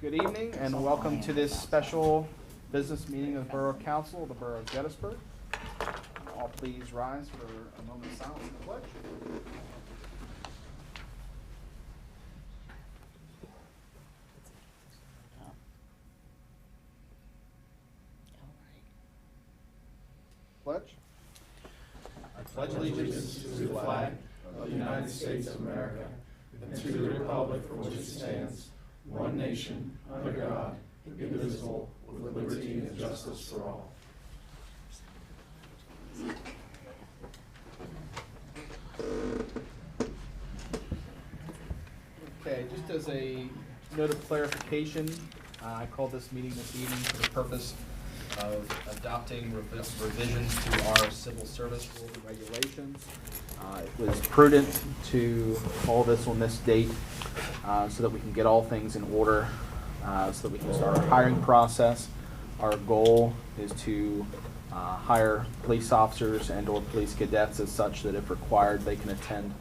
Good evening and welcome to this special business meeting of the Borough Council of the Borough of Gettysburg. All please rise for a moment of silence and the pledge. Pledge. I pledge allegiance to the flag of the United States of America and to the republic for which it stands, one nation, under God, indivisible, with liberty and justice for all. Okay, just as a note of clarification, I called this meeting this evening for the purpose of adopting revisions to our civil service rules and regulations. It was prudent to call this on this date so that we can get all things in order, so that we can start our hiring process. Our goal is to hire police officers and or police cadets as such that if required they can attend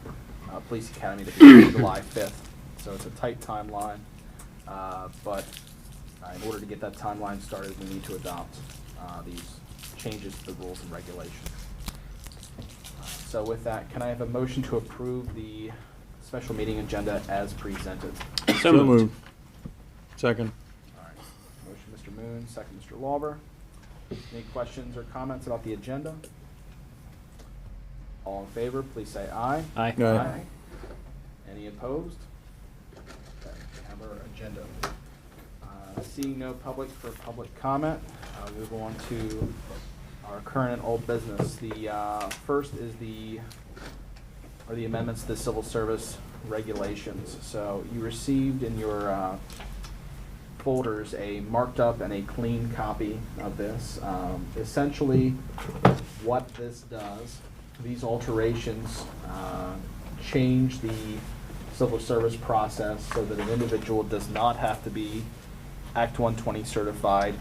Police Academy to begin July 5th. So it's a tight timeline, but in order to get that timeline started, we need to adopt these changes to the rules and regulations. So with that, can I have a motion to approve the special meeting agenda as presented? So moved. Second. All right. Motion Mr. Moon, second Mr. Lawver. Any questions or comments about the agenda? All in favor, please say aye. Aye. Aye. Any opposed? Okay, we have our agenda. Seeing no public for public comment, we'll go on to our current and old business. The first is the amendments to the civil service regulations. So you received in your folders a marked up and a clean copy of this. Essentially, what this does, these alterations change the civil service process so that an individual does not have to be Act 120 certified,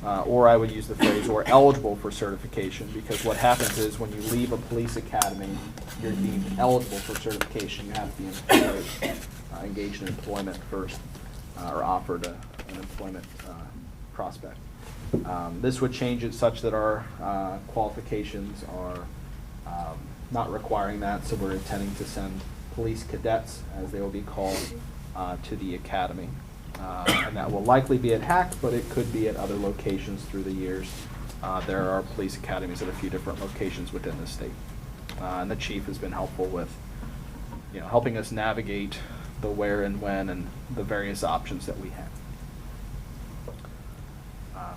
or I would use the phrase, or eligible for certification, because what happens is when you leave a police academy, you're deemed eligible for certification. You have to be employed, engaged in employment first, or offered an employment prospect. This would change it such that our qualifications are not requiring that, so we're intending to send police cadets, as they will be called, to the academy. And that will likely be at Hack, but it could be at other locations through the years. There are police academies at a few different locations within the state. And the chief has been helpful with, helping us navigate the where and when and the various options that we have.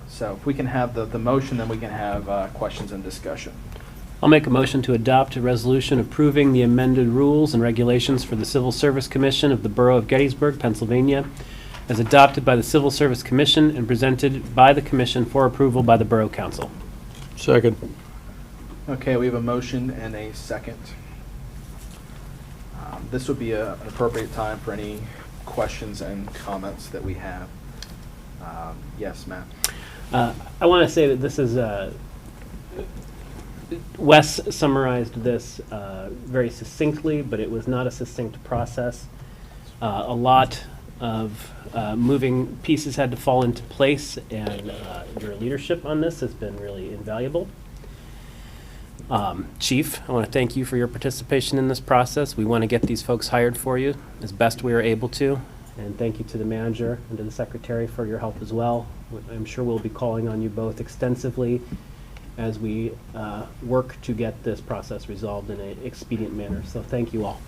So if we can have the motion, then we can have questions and discussion. I'll make a motion to adopt a resolution approving the amended rules and regulations for the Civil Service Commission of the Borough of Gettysburg, Pennsylvania, as adopted by the Civil Service Commission and presented by the Commission for approval by the Borough Council. Second. Okay, we have a motion and a second. This would be an appropriate time for any questions and comments that we have. Yes, Matt. I want to say that this is, Wes summarized this very succinctly, but it was not a succinct process. A lot of moving pieces had to fall into place, and your leadership on this has been really invaluable. Chief, I want to thank you for your participation in this process. We want to get these folks hired for you as best we are able to, and thank you to the manager and to the secretary for your help as well. I'm sure we'll be calling on you both extensively as we work to get this process resolved in an expedient manner. So thank you all.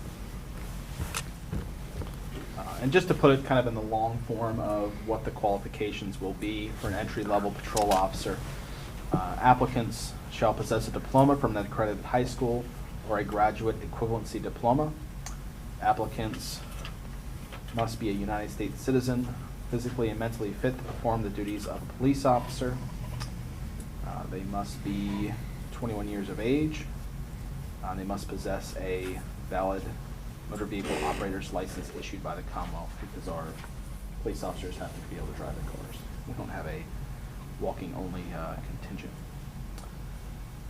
And just to put it kind of in the long form of what the qualifications will be for an entry-level patrol officer, applicants shall possess a diploma from an accredited high school or a graduate equivalency diploma. Applicants must be a United States citizen, physically and mentally fit to perform the duties of a police officer. They must be 21 years of age. They must possess a valid motor vehicle operator's license issued by the Commonwealth, because our police officers have to be able to drive the cars. We don't have a walking-only contingent.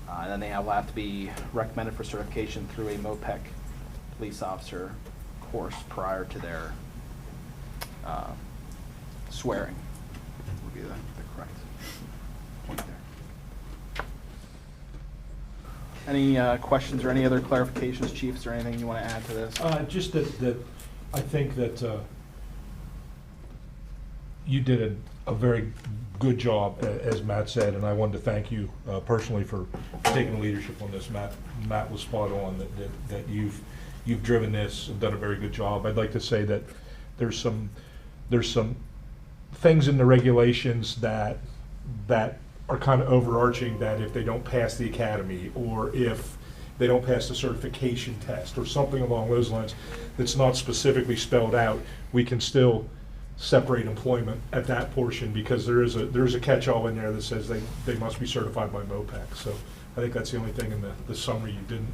And then they will have to be recommended for certification through a MOPEC police officer course prior to their swearing would be the correct point there. Any questions or any other clarifications, Chief? Is there anything you want to add to this? Just that I think that you did a very good job, as Matt said, and I wanted to thank you personally for taking leadership on this. Matt was spot on, that you've driven this and done a very good job. I'd like to say that there's some things in the regulations that are kind of overarching, that if they don't pass the academy, or if they don't pass the certification test or something along those lines that's not specifically spelled out, we can still separate employment at that portion, because there is a catch-all in there that says they must be certified by MOPEC. So I think that's the only thing in the summary you didn't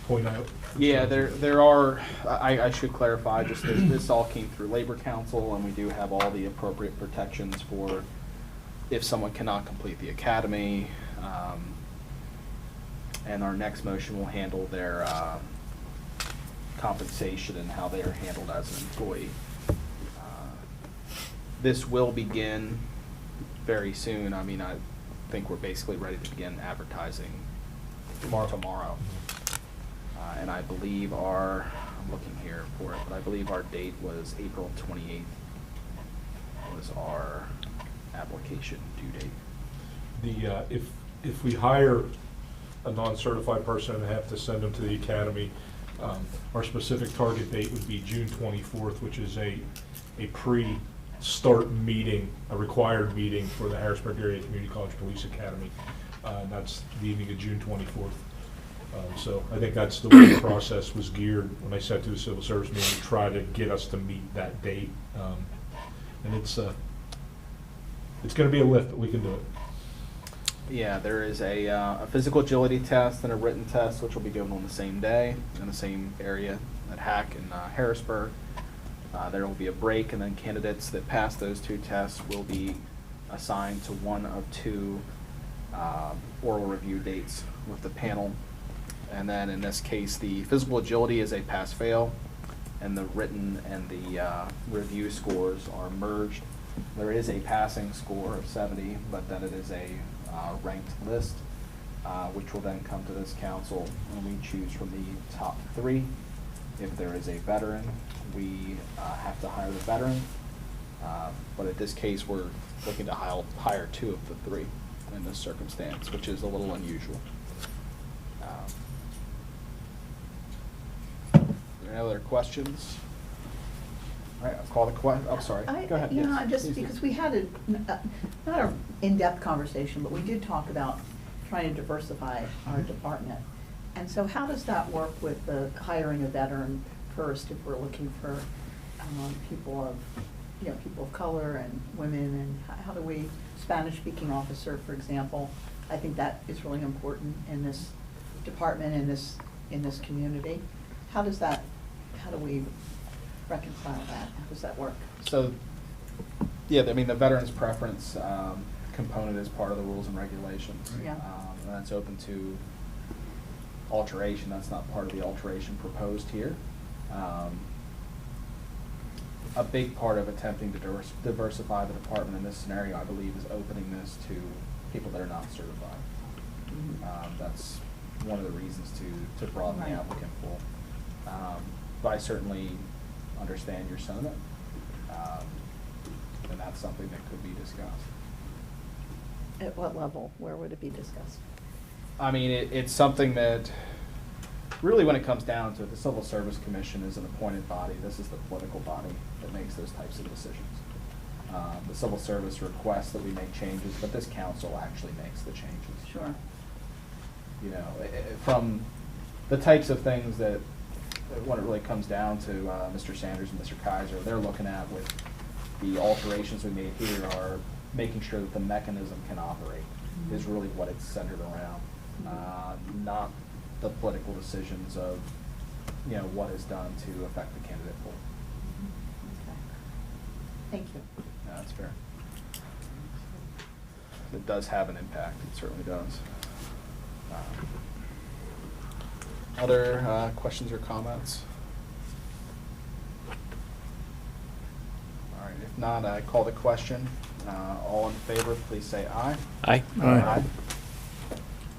point out. Yeah, there are, I should clarify, just this all came through Labor Council, and we do have all the appropriate protections for if someone cannot complete the academy. And our next motion will handle their compensation and how they are handled as an employee. This will begin very soon. I mean, I think we're basically ready to begin advertising tomorrow. And I believe I'm looking here for it, but I believe our date was April 28th was our application due date. If we hire a non-certified person and have to send them to the academy, our specific target date would be June 24th, which is a pre-start meeting, a required meeting for the Harrisburg Area Community College Police Academy. And that's the evening of June 24th. So I think that's the way the process was geared when I sat to the civil service meeting, to try to get us to meet that date. And it's going to be a lift, but we can do it. Yeah, there is a physical agility test and a written test, which will be given on the same day in the same area at HAC in Harrisburg. There will be a break, and then candidates that pass those two tests will be assigned to one of two oral review dates with the panel. And then in this case, the physical agility is a pass-fail, and the written and the review scores are merged. There is a passing score of 70, but then it is a ranked list, which will then come to this council, and we choose from the top 3. If there is a veteran, we have to hire the veteran. But in this case, we're looking to hire 2 of the 3 in this circumstance, which is a little unusual. Any other questions? All right, I'll call the question. I'm sorry. Go ahead. You know, Yes, just please do. because we had not an in-depth conversation, but we did talk about trying to diversify our department. And so how does that work with the hiring a veteran first, if we're looking for people of color and women, and how do we, Spanish-speaking officer, for example? I think that is really important in this department, in this community. How do we reconcile that? How does that work? So, yeah, I mean, the veterans preference component is part of the rules and regulations. Yeah. And that's open to alteration. That's not part of the alteration proposed here. A big part of attempting to diversify the department in this scenario, I believe, is opening this to people that are not certified. That's one of the reasons to broaden the Right. applicant pool. But I certainly understand your sentiment, and that's something that could be discussed. At what level? Where would it be discussed? I mean, it's something that, really when it comes down to it, the Civil Service Commission is an appointed body. This is the political body that makes those types of decisions. The Civil Service requests that we make changes, but this council actually makes the changes. Sure. You know, from the types of things that, when it really comes down to Mr. Sanders and Mr. Heyser, they're looking at with the alterations we made here are making sure that the mechanism can operate, is really what it's centered around, not the political decisions of, what is done to affect the candidate pool. Okay. Thank you. No, that's fair. It does have an impact, it certainly does. Other questions or comments? All right, if If not, I call the question. All in favor, please say aye. Aye. Aye.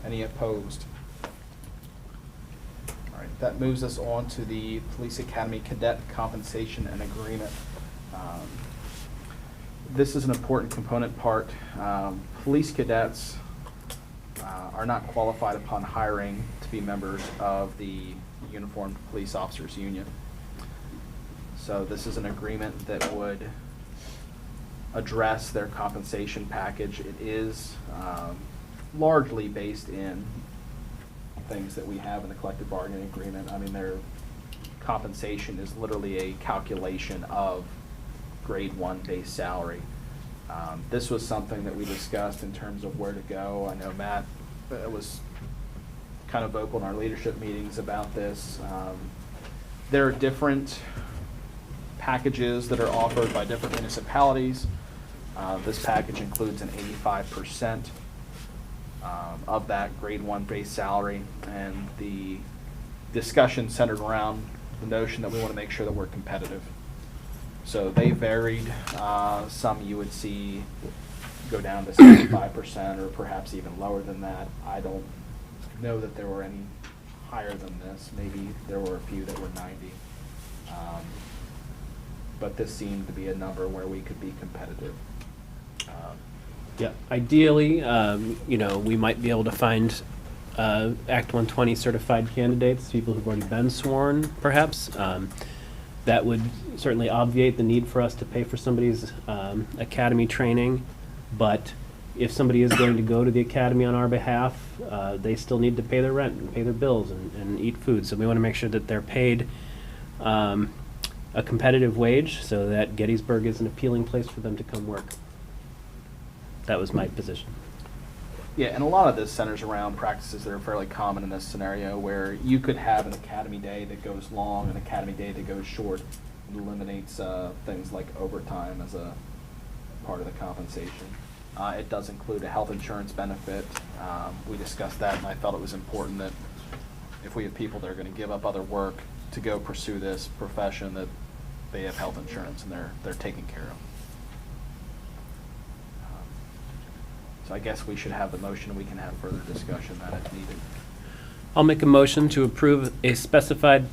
Any opposed? All right, that moves us on to the Police Academy Cadet Compensation and Agreement. This is an important component part. Police cadets are not qualified upon hiring to be members of the Uniformed Police Officers Union. So this is an agreement that would address their compensation package. It is largely based in things that we have in the collective bargaining agreement. I mean, their compensation is literally a calculation of grade 1 base salary. This was something that we discussed in terms of where to go. I know Matt was kind of vocal in our leadership meetings about this. There are different packages that are offered by different municipalities. This package includes an 85% of that grade 1 base salary, and the discussion centered around the notion that we want to make sure that we're competitive. So they varied. Some you would see go down to 75% or perhaps even lower than that. I don't know that there were any higher than this. Maybe there were a few that were 90. But this seemed to be a number where we could be competitive. Yeah, ideally, we might be able to find Act 120 certified candidates, people who've already been sworn, perhaps. That would certainly obviate the need for us to pay for somebody's academy training. But if somebody is going to go to the academy on our behalf, they still need to pay their rent and pay their bills and eat food. So we want to make sure that they're paid a competitive wage so that Gettysburg is an appealing place for them to come work. That was my position. Yeah, and a lot of this centers around practices that are fairly common in this scenario, where you could have an academy day that goes long, an academy day that goes short. It eliminates things like overtime as a part of the compensation. It does include a health insurance benefit. We discussed that, and I felt it was important that if we have people that are going to give up other work to go pursue this profession, that they have health insurance and they're taken care of. So I guess we should have the motion, and we can have further discussion that if needed. I'll make a motion to approve a specified,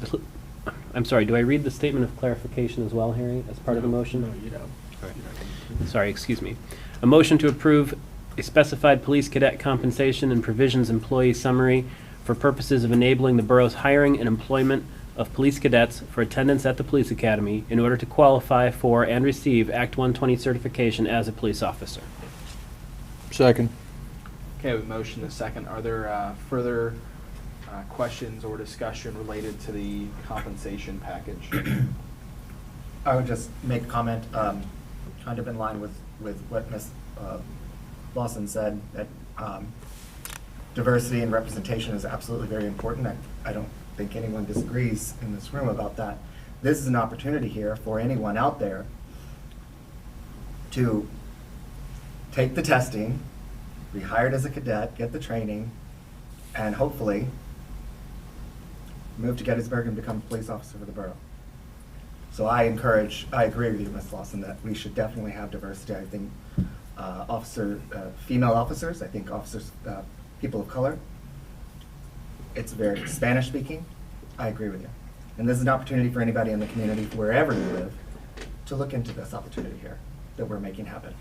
I'm sorry, do I read the statement of clarification as well, Harry, as part of the motion? No, you don't. Sorry, excuse me. A motion to approve a specified police cadet compensation and provisions employee summary for purposes of enabling the borough's hiring and employment of police cadets for attendance at the police academy in order to qualify for and receive Act 120 certification as a police officer. Second. Okay, we have a motion and a second. Are there further questions or discussion related to the compensation package? I would just make a comment, kind of in line with what Ms. Lawson said, that diversity and representation is absolutely very important. I don't think anyone disagrees in this room about that. This is an opportunity here for anyone out there to take the testing, be hired as a cadet, get the training, and hopefully move to Gettysburg and become a police officer for the borough. So I agree with you, Ms. Lawson, that we should definitely have diversity. I think female officers, I think officers, people of color, it's very Spanish speaking. I agree with you. And this is an opportunity for anybody in the community, wherever you live, to look into this opportunity here that we're making happen.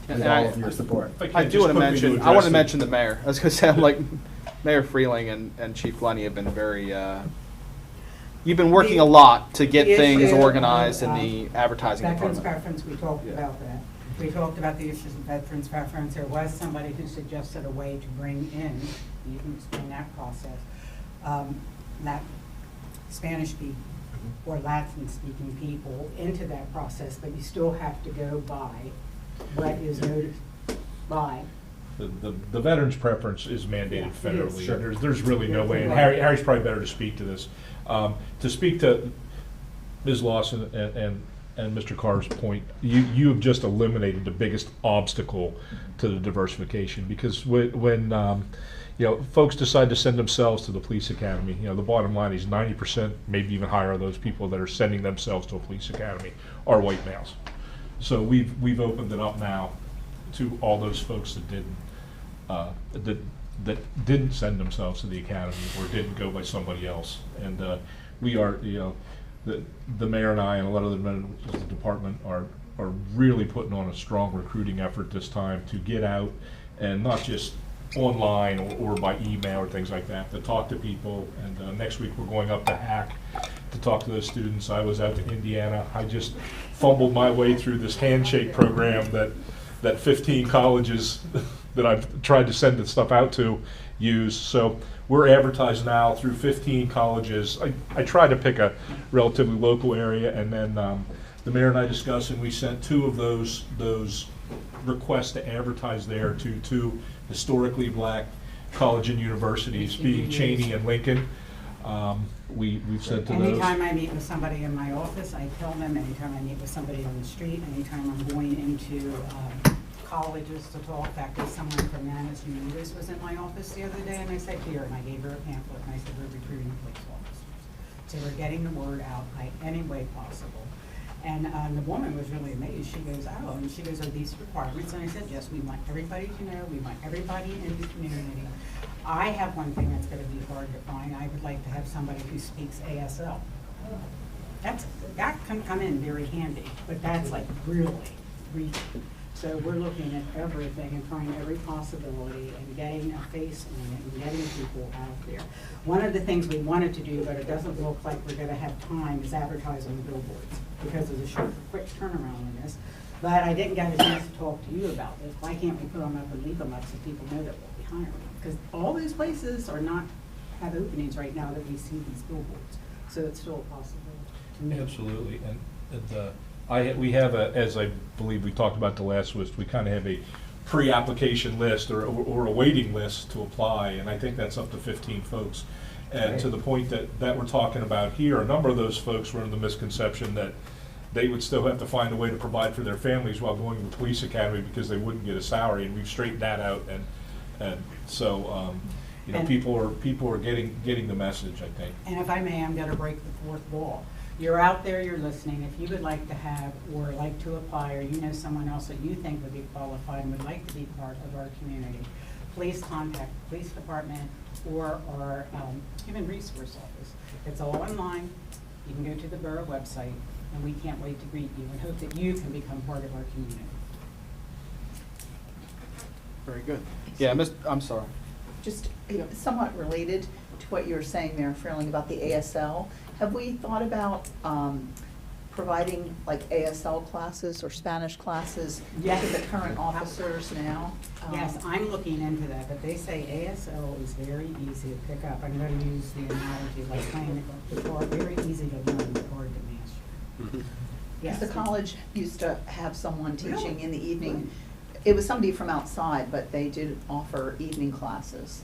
With all of your support. I do want to mention, I want to mention the mayor. I was going to say, like, Mayor Freeling and Chief Lenny have been very, you've been working a lot to get The things issue organized in of, the advertising Veterans department. preference, we talked Yeah. about that. We talked about the issues of veterans preference. There was somebody who suggested a way to bring in, you can explain that process, that Spanish-speaking or Latin-speaking people into that process, but you still have to go by what is noted by. The veterans preference is mandated Yeah, it is. federally. Sure. There's really no way, and Harry's probably better to speak to this. To speak to Ms. Lawson and Mr. Carr's point, you have just eliminated the biggest obstacle to the diversification, because when folks decide to send themselves to the police academy. The bottom line is 90%, maybe even higher, of those people that are sending themselves to a police academy are white males. So we've opened it up now to all those folks that didn't send themselves to the academy or didn't go by somebody else. And we are, the mayor and I and a lot of the members of the department are really putting on a strong recruiting effort this time to get out and not just online or by email or things like that, to talk to people. And next week we're going up to Hack to talk to those students. I was out to Indiana. I just fumbled my way through this handshake program that 15 colleges that I've tried to send the stuff out to use. So we're advertised now through 15 colleges. I tried to pick a relatively local area, and then the mayor and I discussed, and we sent 2 of those requests to advertise there to 2 historically black college and universities, being Cheney and Lincoln. We've sent to those. Anytime I meet with somebody in my office, I tell them. Anytime I meet with somebody on the street, anytime I'm going into colleges to talk. In fact, there's someone from Manus Unitas was in my office the other day, and I said, here, and I gave her a pamphlet, and I said, we're recruiting police officers. So we're getting the word out by any way possible. And the woman was really amazed. She goes, oh, and she goes, are these requirements? And I said, yes, we want everybody to know. We want everybody in the community. I have one thing that's going to be hard to find. I would like to have somebody who speaks ASL. That can come in very handy, but that's like really reaching. So we're looking at everything and trying every possibility and getting a face on it and getting people out there. One of the things we wanted to do, but it doesn't look like we're going to have time, is advertise on the billboards because of the quick turnaround on this. But I didn't get a chance to talk to you about this. Why can't we put them up and leave them up so people know that we'll be hiring? Because all these places are not have openings right now that we see these billboards. So it's still a possibility. Absolutely, and we have as I believe we talked about the last list, we kind of have a pre-application list or a waiting list to apply, and I think that's up to 15 folks. And Right. to the point that we're talking about here, a number of those folks were in the misconception that they would still have to find a way to provide for their families while going to the police academy because they wouldn't get a salary, and we've straightened that out, and so And- people are getting the message, I think. And if I may, I'm going to break the fourth wall. You're out there, you're listening. If you would like to have or like to apply, or you know someone else that you think would be qualified and would like to be part of our community, please contact the police department or our human resource office. It's all online. You can go to the borough website, and we can't wait to greet you and hope that you can become part of our community. Very good. Yeah, I'm sorry. Just somewhat related to what you were saying, Mayor Freeling, about the ASL, have we thought about providing like ASL classes or Spanish classes Yes. to the current officers now? Yes, I'm looking into that, but they say ASL is very easy to pick up. I'm going to use the analogy like playing the guitar, very easy to learn, but hard to master. Yes. The college used to have someone teaching in the evening. It was somebody from outside, but they did offer evening classes.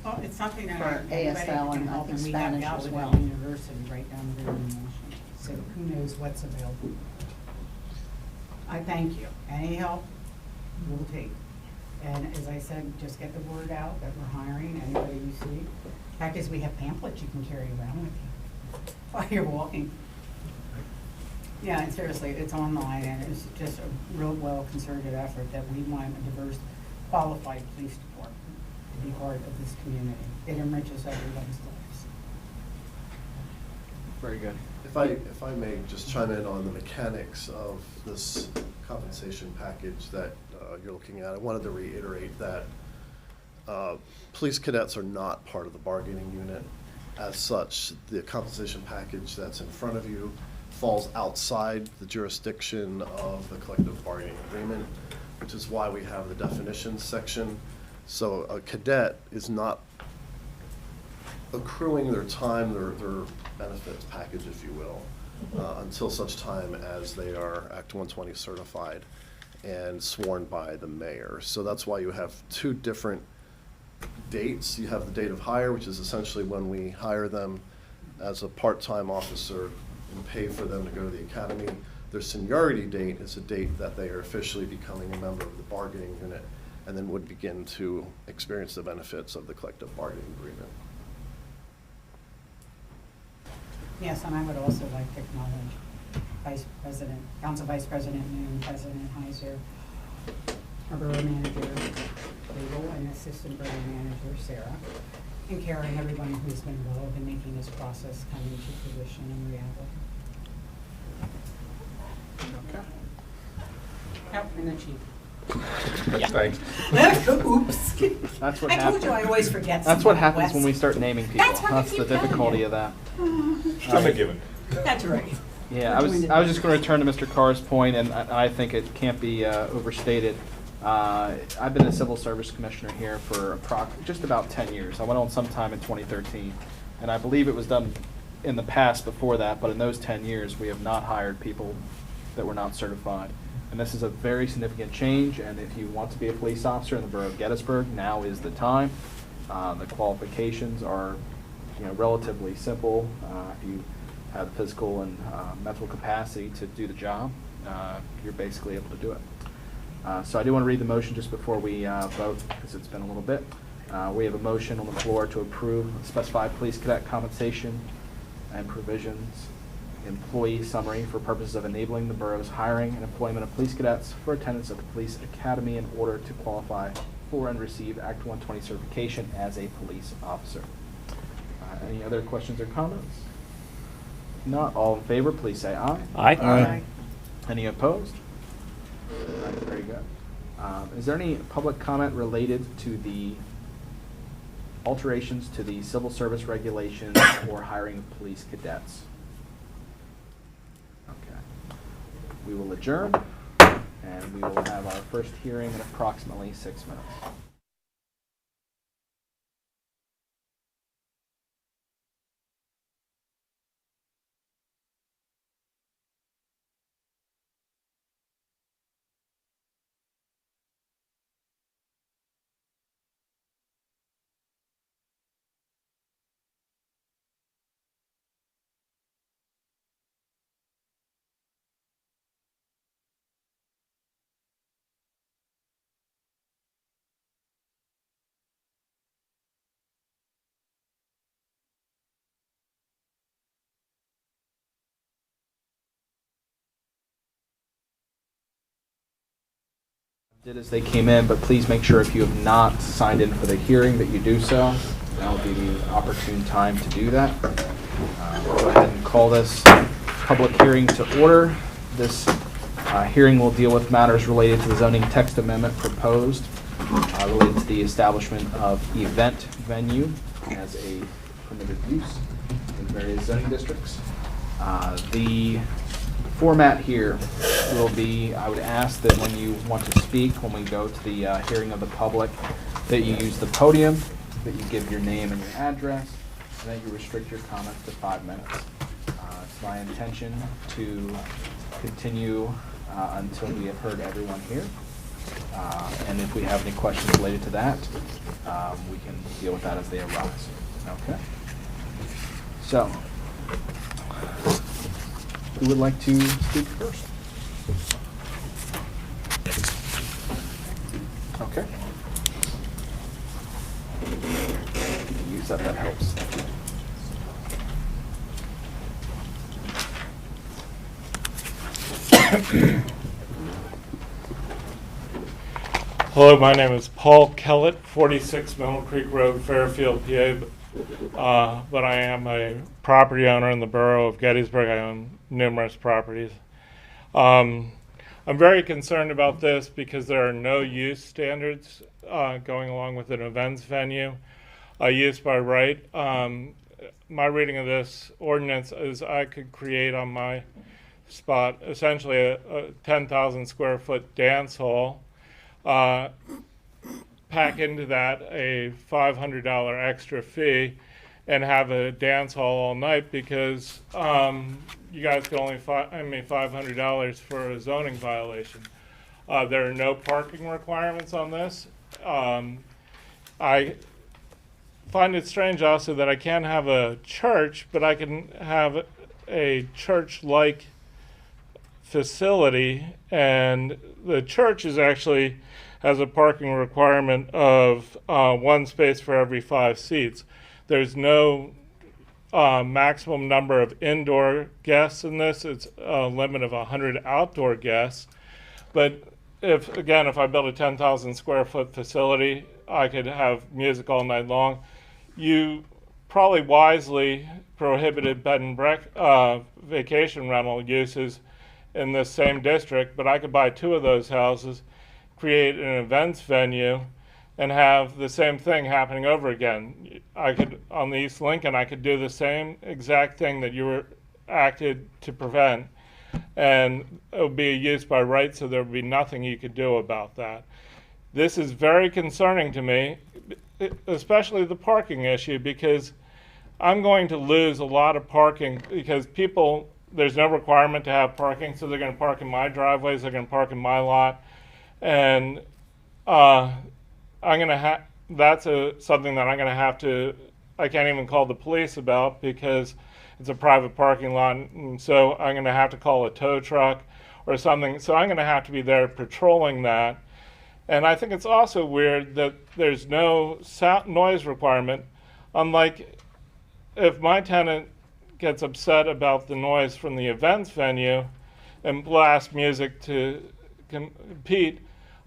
Oh, it's something that For anybody ASL can and I help, think and we have Spanish as Gallaudet well. University right down there in Washington, so who knows what's available. I thank you. Any help, we'll take. And as I said, just get the word out that we're hiring anybody you see. Fact is, we have pamphlets you can carry around with you while you're walking. Yeah, and seriously, it's online, and it's just a real well concerted effort that we want a diverse, qualified police department to be part of this community. It enriches everyone's lives. Very good. If I may just chime in on the mechanics of this compensation package that you're looking at, I wanted to reiterate that police cadets are not part of the bargaining unit. As such, the compensation package that's in front of you falls outside the jurisdiction of the collective bargaining agreement, which is why we have the definitions section. So a cadet is not accruing their time, their benefits package, if you will, until such time as they are Act 120 certified and sworn by the mayor. So that's why you have 2 different dates. You have the date of hire, which is essentially when we hire them as a part-time officer and pay for them to go to the academy. Their seniority date is a date that they are officially becoming a member of the bargaining unit, and then would begin to experience the benefits of the collective bargaining agreement. Yes, and I would also like to acknowledge Council Vice President Moon, President Heyser, our Borough Manager, Legal, and Assistant Borough Manager, Sarah, and Kara, and everyone who's been involved in making this process come into fruition and reality. Okay. Oh, and the chief. Thanks. Oops. That's what I told you I happens. always forget. That's what somebody, happens Wes. when we start naming people. That's what I That's the keep telling difficulty you. of that. It's a given. That's right. Yeah, I was just going to return to Mr. Carr's point, and I think it can't be overstated. I've been a civil service commissioner here for just about 10 years. I went on sometime in 2013, and I believe it was done in the past before that, but in those 10 years, we have not hired people that were not certified. And this is a very significant change, and if you want to be a police officer in the Borough of Gettysburg, now is the time. The qualifications are, relatively simple. If you have the physical and mental capacity to do the job, you're basically able to do it. So I do want to read the motion just before we vote, because it's been a little bit. We have a motion on the floor to approve specified police cadet compensation and provisions employee summary for purposes of enabling the borough's hiring and employment of police cadets for attendance at the police academy in order to qualify for and receive Act 120 certification as a police officer. Any other questions or comments? Not all in favor, please say aye. Aye. Any opposed? All right, very good. Is there any public comment related to the alterations to the civil service regulations for hiring of police cadets? Okay. We will adjourn, and we will have our first hearing in approximately 6 minutes. Did as they came in, but please make sure if you have not signed in for the hearing that you do so. Now would be the opportune time to do that. Go ahead and call this public hearing to order. This hearing will deal with matters related to the zoning text amendment proposed related to the establishment of event venue as a permitted use in various zoning districts. The format here will be, I would ask that when you want to speak, when we go to the hearing of the public, that you use the podium, that you give your name and your address, and that you restrict your comments to 5 minutes. It's my intention to continue until we have heard everyone here. And if we have any questions related to that, we can deal with that as they arise. Okay? So, who would like to speak first? Okay. Use that helps. Hello, my name is Paul Kellett, 46 Mill Creek Road, Fairfield, PA. But I am a property owner in the Borough of Gettysburg. I own numerous properties. I'm very concerned about this because there are no use standards going along with an events venue. Use by right. My reading of this ordinance is I could create on my spot essentially a 10,000 square foot dance hall. Pack into that a $500 extra fee and have a dance hall all night because you guys can only $500 for a zoning violation. There are no parking requirements on this. I find it strange also that I can't have a church, but I can have a church-like facility, and the church is actually has a parking requirement of 1 space for every 5 seats. There's no maximum number of indoor guests in this. It's a limit of 100 outdoor guests. But if I build a 10,000 square foot facility, I could have music all night long. You probably wisely prohibited bed and vacation rental uses in this same district, but I could buy 2 of those houses, create an events venue, and have the same thing happening over again. I could, on the East Lincoln, I could do the same exact thing that you were acted to prevent, and it would be a use by right, so there would be nothing you could do about that. This is very concerning to me, especially the parking issue, because I'm going to lose a lot of parking because people, there's no requirement to have parking, so they're going to park in my driveways, they're going to park in my lot, and that's something that I'm going to have to, I can't even call the police about because it's a private parking lot, and so I'm going to have to call a tow truck or something. So I'm going to have to be there patrolling that. And I think it's also weird that there's no noise requirement, unlike if my tenant gets upset about the noise from the events venue and blasts music to compete,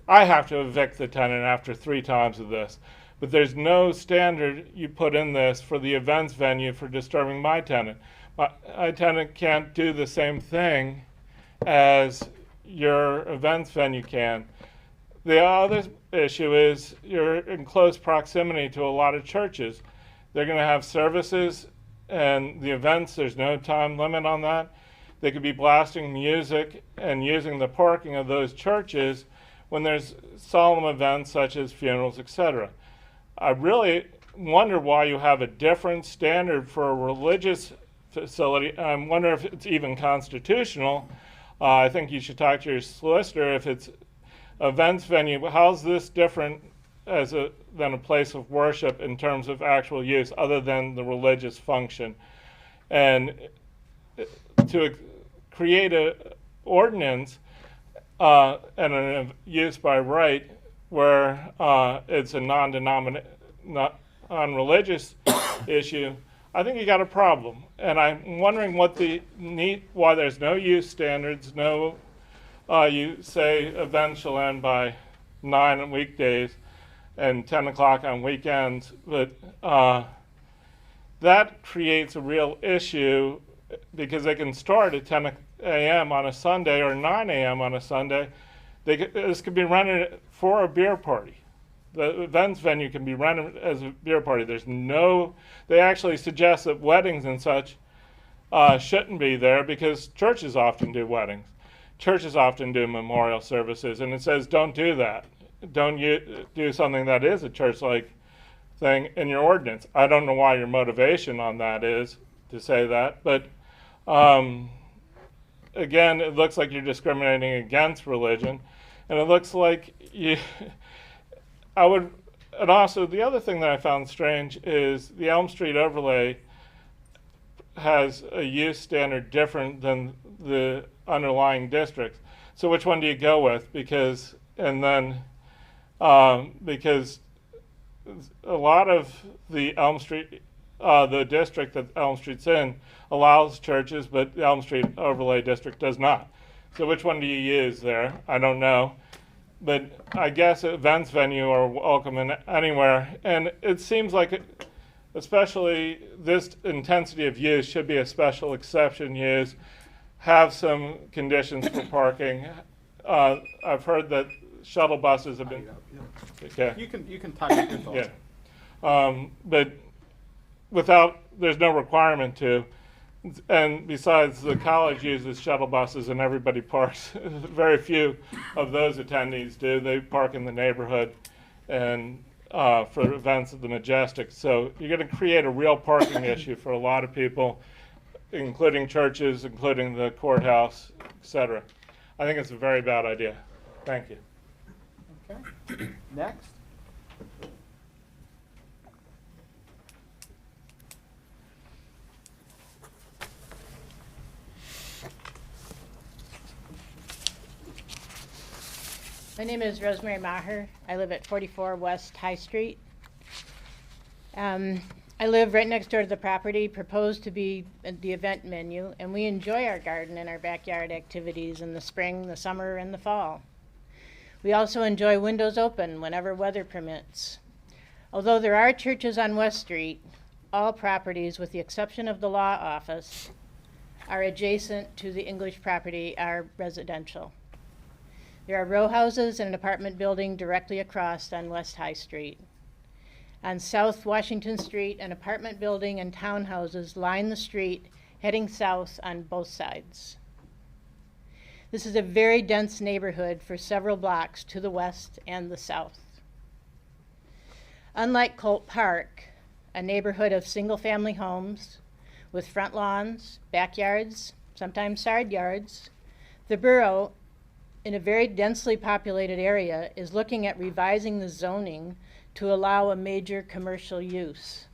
I have to evict the tenant after 3 times of this. But there's no standard you put in this for the events venue for disturbing my tenant. My tenant can't do the same thing as your events venue can. The other issue is you're in close proximity to a lot of churches. They're going to have services, and the events, there's no time limit on that. They could be blasting music and using the parking of those churches when there's solemn events such as funerals, etc. I really wonder why you have a different standard for a religious facility. I wonder if it's even constitutional. I think you should talk to your solicitor if it's events venue. How's this different than a place of worship in terms of actual use other than the religious function? And to create an ordinance and a use by right where it's a non-religious issue, I think you got a problem. And I'm wondering why there's no use standards, you say events shall end by 9 on weekdays and 10 o'clock on weekends, but that creates a real issue because they can start at 10 a.m. on a Sunday or 9 a.m. on a Sunday. This could be rented for a beer party. The events venue can be rented as a beer party. They actually suggest that weddings and such shouldn't be there because churches often do weddings. Churches often do memorial services, and it says don't do that. Don't do something that is a church-like thing in your ordinance. I don't know why your motivation on that is to say that, but again, it looks like you're discriminating against religion, and it looks like and also the other thing that I found strange is the Elm Street overlay has a use standard different than the underlying districts. So which one do you go with? Because a lot of the Elm Street, the district that Elm Street's in allows churches, but the Elm Street overlay district does not. So which one do you use there? I don't know. But I guess events venue are welcome anywhere. And it seems like, especially this intensity of use should be a special exception use. Have some conditions for parking. I've heard that shuttle buses have been. Okay. You can talk about your thoughts. Yeah. But there's no requirement to. And besides, the college uses shuttle buses and everybody parks. Very few of those attendees do. They park in the neighborhood and for events at the Majestic. So you're going to create a real parking issue for a lot of people, including churches, including the courthouse, etc. I think it's a very bad idea. Thank you. Okay. Next. My name is Rosemary Maher. I live at 44 West High Street. I live right next door to the property, proposed to be the event menu, and we enjoy our garden and our backyard activities in the spring, the summer, and the fall. We also enjoy windows open whenever weather permits. Although there are churches on West Street, all properties, with the exception of the law office, are adjacent to the English property are residential. There are row houses and an apartment building directly across on West High Street. On South Washington Street, an apartment building and townhouses line the street heading south on both sides. This is a very dense neighborhood for several blocks to the west and the south. Unlike Colt Park, a neighborhood of single-family homes with front lawns, backyards, sometimes side yards, the borough, in a very densely populated area, is looking at revising the zoning to allow a major commercial use.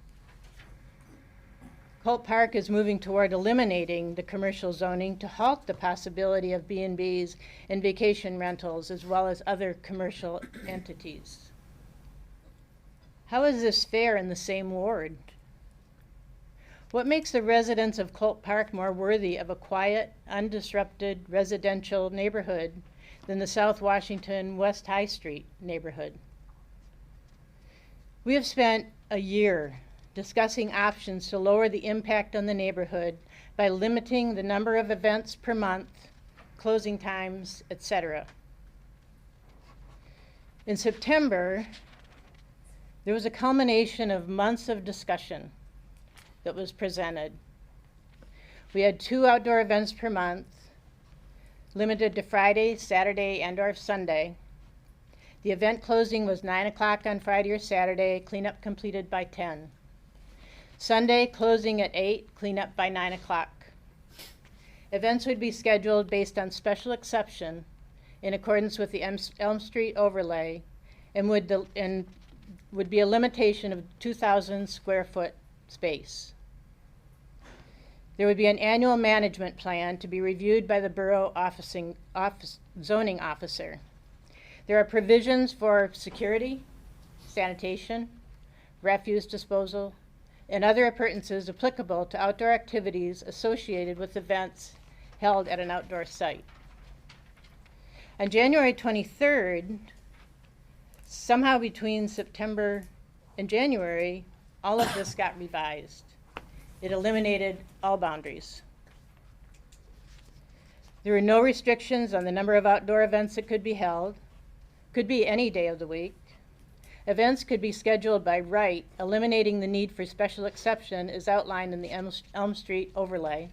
Colt Park is moving toward eliminating the commercial zoning to halt the possibility of B&Bs and vacation rentals, as well as other commercial entities. How is this fair in the same ward? What makes the residents of Colt Park more worthy of a quiet, undisrupted residential neighborhood than the South Washington West High Street neighborhood? We have spent a year discussing options to lower the impact on the neighborhood by limiting the number of events per month, closing times, etc. In September, there was a culmination of months of discussion that was presented. We had 2 outdoor events per month, limited to Friday, Saturday, and/or Sunday. The event closing was 9 o'clock on Friday or Saturday, cleanup completed by 10. Sunday, closing at 8, cleanup by 9 o'clock. Events would be scheduled based on special exception in accordance with the Elm Street overlay and would be a limitation of 2,000 square foot space. There would be an annual management plan to be reviewed by the borough zoning officer. There are provisions for security, sanitation, refuse disposal, and other appurtenances applicable to outdoor activities associated with events held at an outdoor site. On January 23rd, somehow between September and January, all of this got revised. It eliminated all boundaries. There were no restrictions on the number of outdoor events that could be held. Could be any day of the week. Events could be scheduled by right, eliminating the need for special exception as outlined in the Elm Street overlay.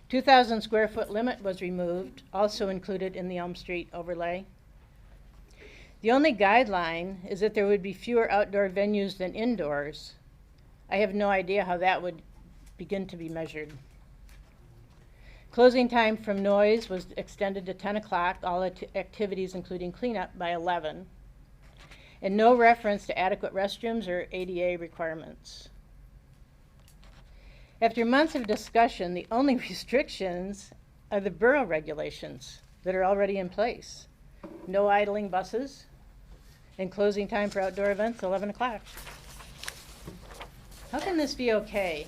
2,000 square foot limit was removed, also included in the Elm Street overlay. The only guideline is that there would be fewer outdoor venues than indoors. I have no idea how that would begin to be measured. Closing time from noise was extended to 10 o'clock, all activities including cleanup by 11, and no reference to adequate restrooms or ADA requirements. After months of discussion, the only restrictions are the borough regulations that are already in place. No idling buses, and closing time for outdoor events, 11 o'clock. How can this be okay?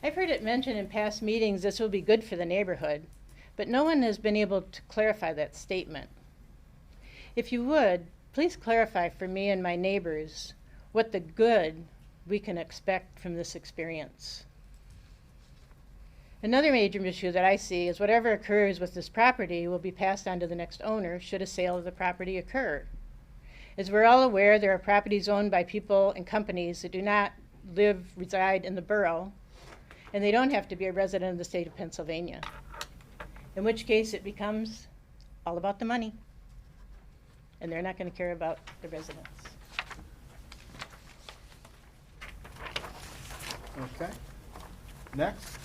I've heard it mentioned in past meetings this will be good for the neighborhood, but no one has been able to clarify that statement. If you would, please clarify for me and my neighbors what the good we can expect from this experience. Another major issue that I see is whatever occurs with this property will be passed on to the next owner should a sale of the property occur. As we're all aware, there are properties owned by people and companies that do not reside in the borough, and they don't have to be a resident of the state of Pennsylvania, in which case it becomes all about the money, and they're not going to care about the residents. Okay. Next.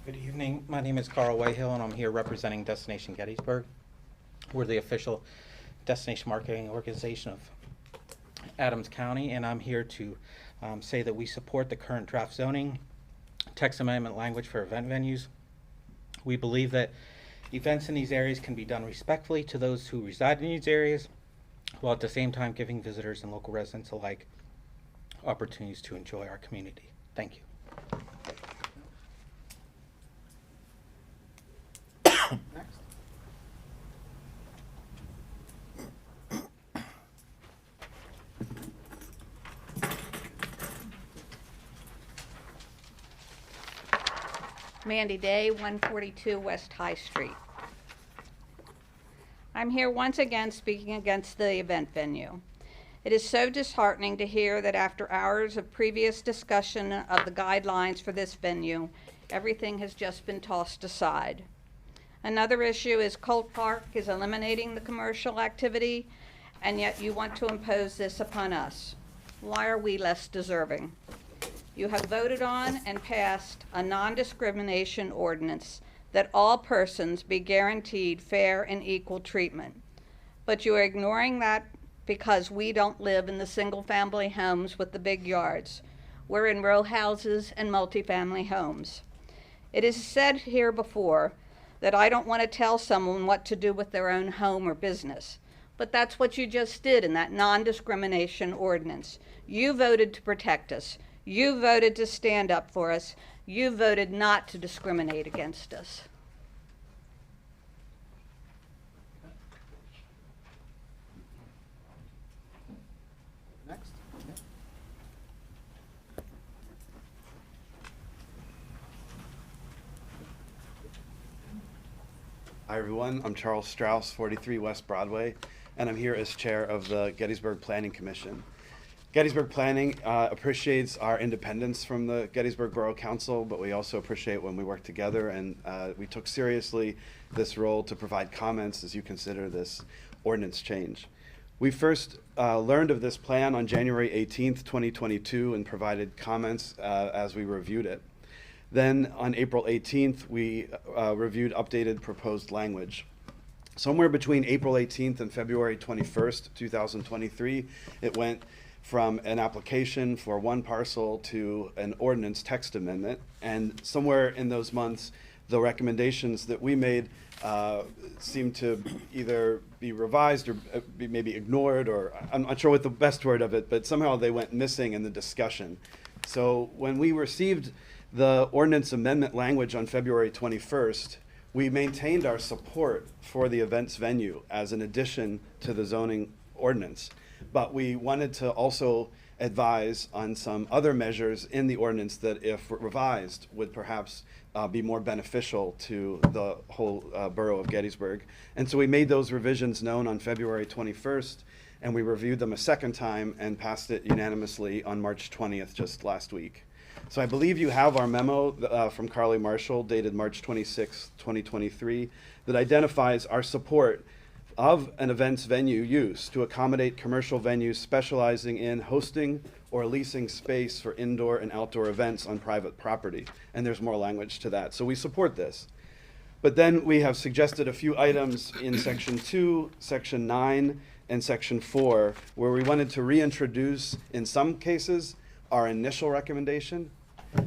Good evening. My name is Carl Wayhill, and I'm here representing Destination Gettysburg. We're the official destination marketing organization of Adams County, and I'm here to say that we support the current draft zoning text amendment language for event venues. We believe that events in these areas can be done respectfully to those who reside in these areas, while at the same time giving visitors and local residents alike opportunities to enjoy our community. Thank you. Next. Mandy Day, 142 West High Street. I'm here once again speaking against the event venue. It is so disheartening to hear that after hours of previous discussion of the guidelines for this venue, everything has just been tossed aside. Another issue is Colt Park is eliminating the commercial activity, and yet you want to impose this upon us. Why are we less deserving? You have voted on and passed a non-discrimination ordinance that all persons be guaranteed fair and equal treatment. But you are ignoring that because we don't live in the single-family homes with the big yards. We're in row houses and multifamily homes. It is said here before that I don't want to tell someone what to do with their own home or business. But that's what you just did in that non-discrimination ordinance. You voted to protect us. You voted to stand up for us. You voted not to discriminate against us. Next. Hi everyone, I'm Charles Strauss, 43 West Broadway, and I'm here as chair of the Gettysburg Planning Commission. Gettysburg Planning appreciates our independence from the Gettysburg Borough Council, but we also appreciate when we work together, and we took seriously this role to provide comments as you consider this ordinance change. We first learned of this plan on January 18th, 2022, and provided comments as we reviewed it. Then on April 18th, we reviewed updated proposed language. Somewhere between April 18th and February 21st, 2023, it went from an application for one parcel to an ordinance text amendment. And somewhere in those months, the recommendations that we made seemed to either be revised or be maybe ignored, or I'm not sure what the best word of it, but somehow they went missing in the discussion. So when we received the ordinance amendment language on February 21st, we maintained our support for the events venue as an addition to the zoning ordinance. But we wanted to also advise on some other measures in the ordinance that, if revised, would perhaps be more beneficial to the whole borough of Gettysburg. And so we made those revisions known on February 21st, and we reviewed them a second time and passed it unanimously on March 20th, just last week. So I believe you have our memo from Carly Marshall dated March 26, 2023, that identifies our support of an events venue use to accommodate commercial venues specializing in hosting or leasing space for indoor and outdoor events on private property. And there's more language to that. So we support this. But then we have suggested a few items in Section 2, Section 9, and Section 4, where we wanted to reintroduce, in some cases, our initial recommendation.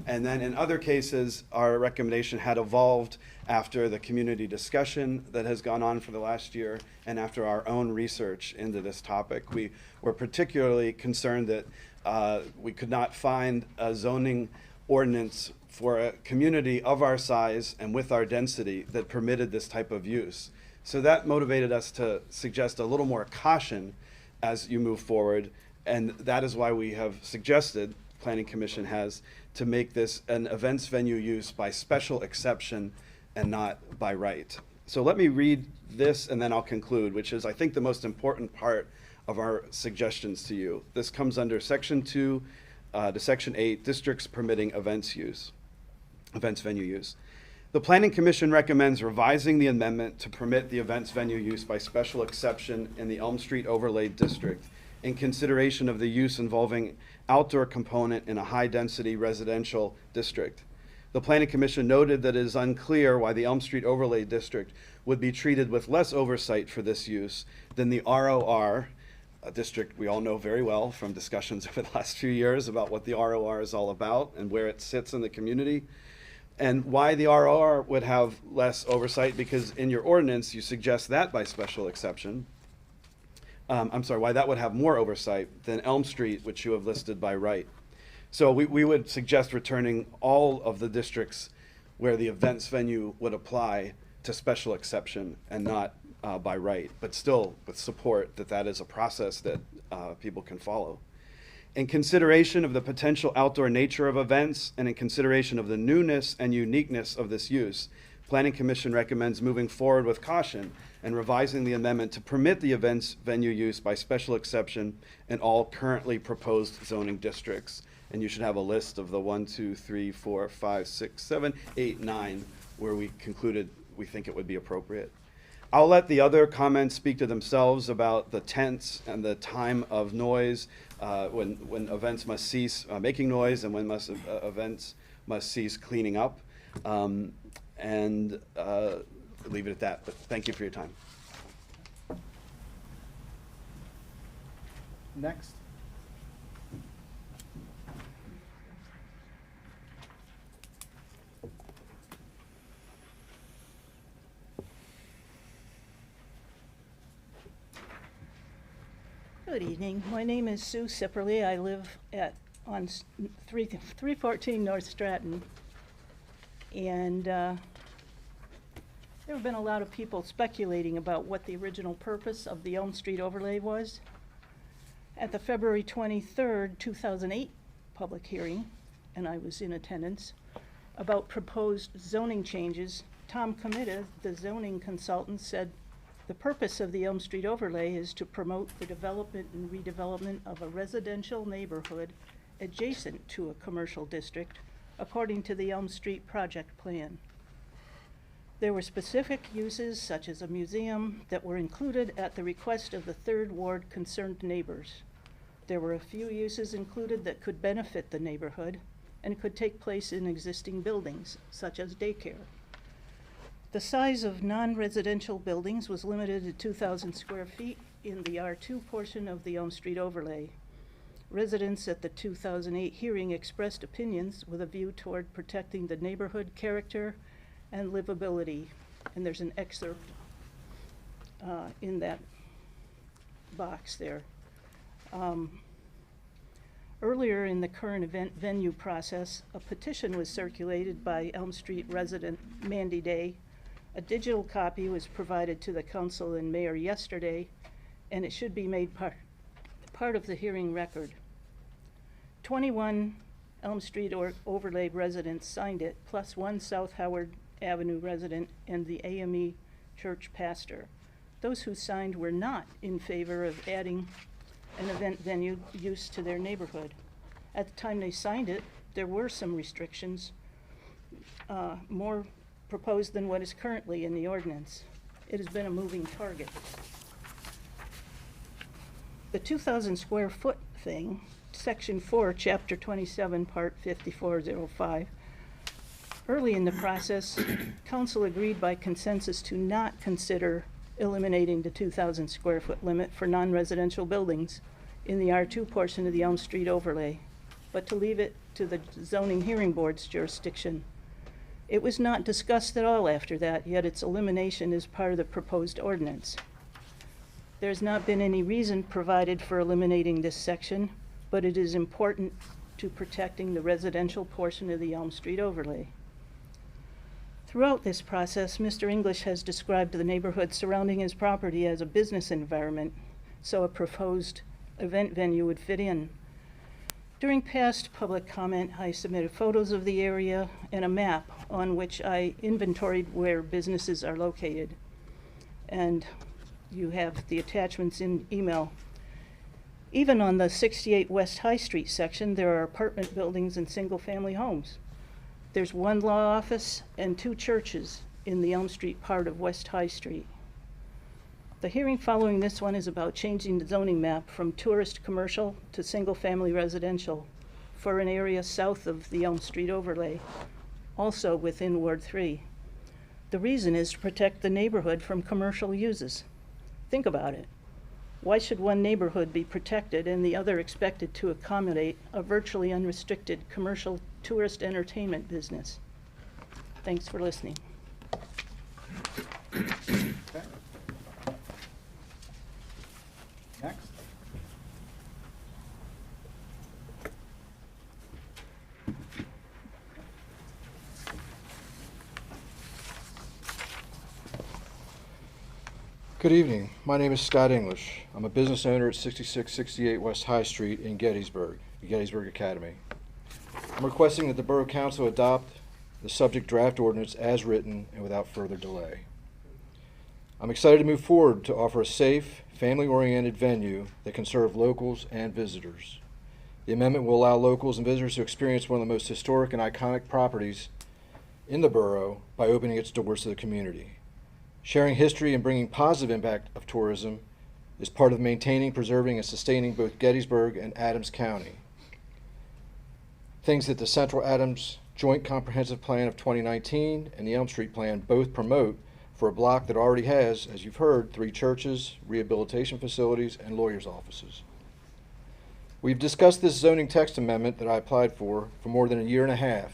And then in other cases, our recommendation had evolved after the community discussion that has gone on for the last year and after our own research into this topic. We were particularly concerned that we could not find a zoning ordinance for a community of our size and with our density that permitted this type of use. So that motivated us to suggest a little more caution as you move forward, and that is why we have suggested, Planning Commission has, to make this an events venue use by special exception and not by right. So let me read this and then I'll conclude, which is, I think, the most important part of our suggestions to you. This comes under Section 2 to Section 8, districts permitting events venue use. The Planning Commission recommends revising the amendment to permit the events venue use by special exception in the Elm Street Overlay District in consideration of the use involving outdoor component in a high-density residential district. The Planning Commission noted that it is unclear why the Elm Street Overlay District would be treated with less oversight for this use than the ROR, a district we all know very well from discussions over the last few years about what the ROR is all about and where it sits in the community. And why the ROR would have less oversight, because in your ordinance you suggest that by special exception. I'm sorry, why that would have more oversight than Elm Street, which you have listed by right. So we would suggest returning all of the districts where the events venue would apply to special exception and not by right, but still with support that that is a process that people can follow. In consideration of the potential outdoor nature of events and in consideration of the newness and uniqueness of this use, Planning Commission recommends moving forward with caution and revising the amendment to permit the events venue use by special exception in all currently proposed zoning districts. And you should have a list of the 1, 2, 3, 4, 5, 6, 7, 8, 9 where we concluded we think it would be appropriate. I'll let the other comments speak to themselves about the tents and the time of noise, when events must cease making noise and when events must cease cleaning up. And leave it at that, but thank you for your time. Next. Good evening. My name is Sue Sipperly. I live on 314 North Stratton. And there have been a lot of people speculating about what the original purpose of the Elm Street overlay was. At the February 23rd, 2008 public hearing, and I was in attendance, about proposed zoning changes, Tom Comita, the zoning consultant, said the purpose of the Elm Street overlay is to promote the development and redevelopment of a residential neighborhood adjacent to a commercial district, according to the Elm Street project plan. There were specific uses, such as a museum, that were included at the request of the 3rd Ward concerned neighbors. There were a few uses included that could benefit the neighborhood and could take place in existing buildings, such as daycare. The size of non-residential buildings was limited to 2,000 square feet in the R2 portion of the Elm Street overlay. Residents at the 2008 hearing expressed opinions with a view toward protecting the neighborhood character and livability. And there's an excerpt in that box there. Earlier in the current event venue process, a petition was circulated by Elm Street resident Mandy Day. A digital copy was provided to the council and mayor yesterday, and it should be made part of the hearing record. 21 Elm Street overlay residents signed it, plus 1 South Howard Avenue resident and the AME church pastor. Those who signed were not in favor of adding an event venue use to their neighborhood. At the time they signed it, there were some restrictions, more proposed than what is currently in the ordinance. It has been a moving target. The 2,000 square foot thing, Section 4, Chapter 27, Part 5405. Early in the process, council agreed by consensus to not consider eliminating the 2,000 square foot limit for non-residential buildings in the R2 portion of the Elm Street overlay, but to leave it to the zoning hearing board's jurisdiction. It was not discussed at all after that, yet its elimination is part of the proposed ordinance. There's not been any reason provided for eliminating this section, but it is important to protecting the residential portion of the Elm Street overlay. Throughout this process, Mr. English has described the neighborhood surrounding his property as a business environment, so a proposed event venue would fit in. During past public comment, I submitted photos of the area and a map on which I inventoried where businesses are located. And you have the attachments in email. Even on the 68 West High Street section, there are apartment buildings and single-family homes. There's 1 law office and 2 churches in the Elm Street part of West High Street. The hearing following this one is about changing the zoning map from tourist commercial to single-family residential for an area south of the Elm Street overlay, also within Ward 3. The reason is to protect the neighborhood from commercial uses. Think about it. Why should one neighborhood be protected and the other expected to accommodate a virtually unrestricted commercial tourist entertainment business? Thanks for listening. Okay. Next. Good evening. My name is Scott English. I'm a business owner at 6668 West High Street in Gettysburg, the Gettysburg Academy. I'm requesting that the Borough Council adopt the subject draft ordinance as written and without further delay. I'm excited to move forward to offer a safe, family-oriented venue that can serve locals and visitors. The amendment will allow locals and visitors to experience one of the most historic and iconic properties in the borough by opening its doors to the community. Sharing history and bringing positive impact of tourism is part of maintaining, preserving, and sustaining both Gettysburg and Adams County. Things that the Central Adams Joint Comprehensive Plan of 2019 and the Elm Street Plan both promote for a block that already has, as you've heard, 3 churches, rehabilitation facilities, and lawyers' offices. We've discussed this zoning text amendment that I applied for more than a year and a half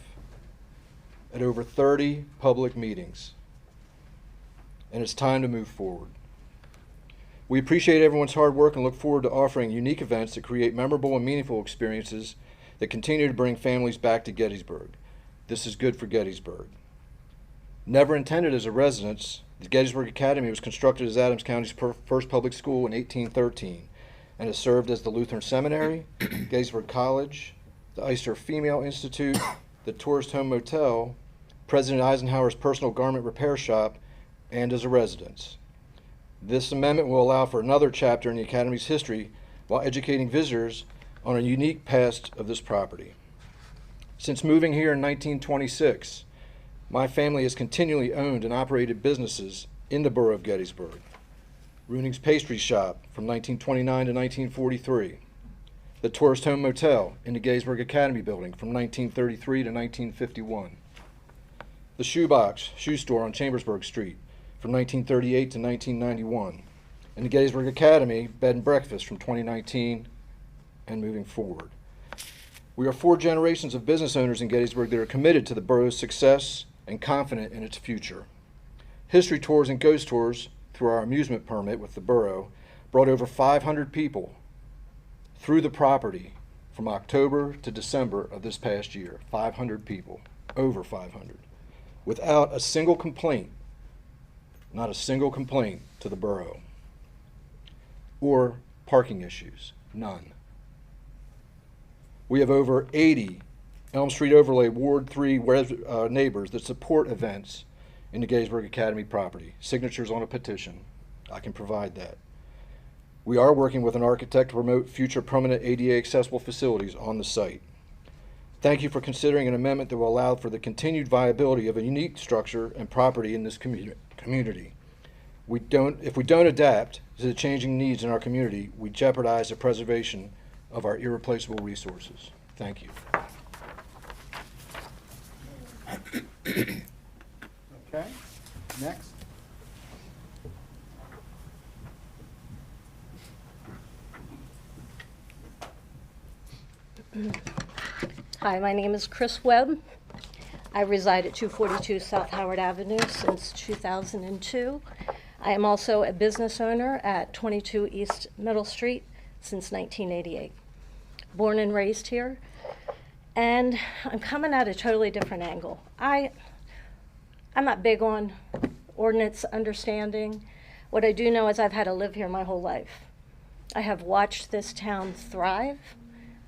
at over 30 public meetings. And it's time to move forward. We appreciate everyone's hard work and look forward to offering unique events that create memorable and meaningful experiences that continue to bring families back to Gettysburg. This is good for Gettysburg. Never intended as a residence, the Gettysburg Academy was constructed as Adams County's first public school in 1813 and has served as the Lutheran Seminary, Gettysburg College, the Heyser Female Institute, the Tourist Home Motel, President Eisenhower's personal garment repair shop, and as a residence. This amendment will allow for another chapter in the Academy's history while educating visitors on a unique past of this property. Since moving here in 1926, my family has continually owned and operated businesses in the Borough of Gettysburg. Rooning's Pastry Shop from 1929 to 1943, the Tourist Home Motel in the Gettysburg Academy building from 1933 to 1951, the Shoebox Shoe Store on Chambersburg Street from 1938 to 1991, and the Gettysburg Academy Bed and Breakfast from 2019 and moving forward. We are 4 generations of business owners in Gettysburg that are committed to the borough's success and confident in its future. History tours and ghost tours through our amusement permit with the borough brought over 500 people through the property from October to December of this past year. 500 people, over 500, without a single complaint. Not a single complaint to the borough. Or parking issues, none. We have over 80 Elm Street Overlay Ward 3 neighbors that support events in the Gettysburg Academy property. Signatures on a petition, I can provide that. We are working with an architect to promote future permanent ADA accessible facilities on the site. Thank you for considering an amendment that will allow for the continued viability of a unique structure and property in this community. If we don't adapt to the changing needs in our community, we jeopardize the preservation of our irreplaceable resources. Thank you. Okay, next. Hi, my name is Chris Webb. I reside at 242 South Howard Avenue since 2002. I am also a business owner at 22 East Middle Street since 1988. Born and raised here. And I'm coming at a totally different angle. I'm not big on ordinance understanding. What I do know is I've had to live here my whole life. I have watched this town thrive.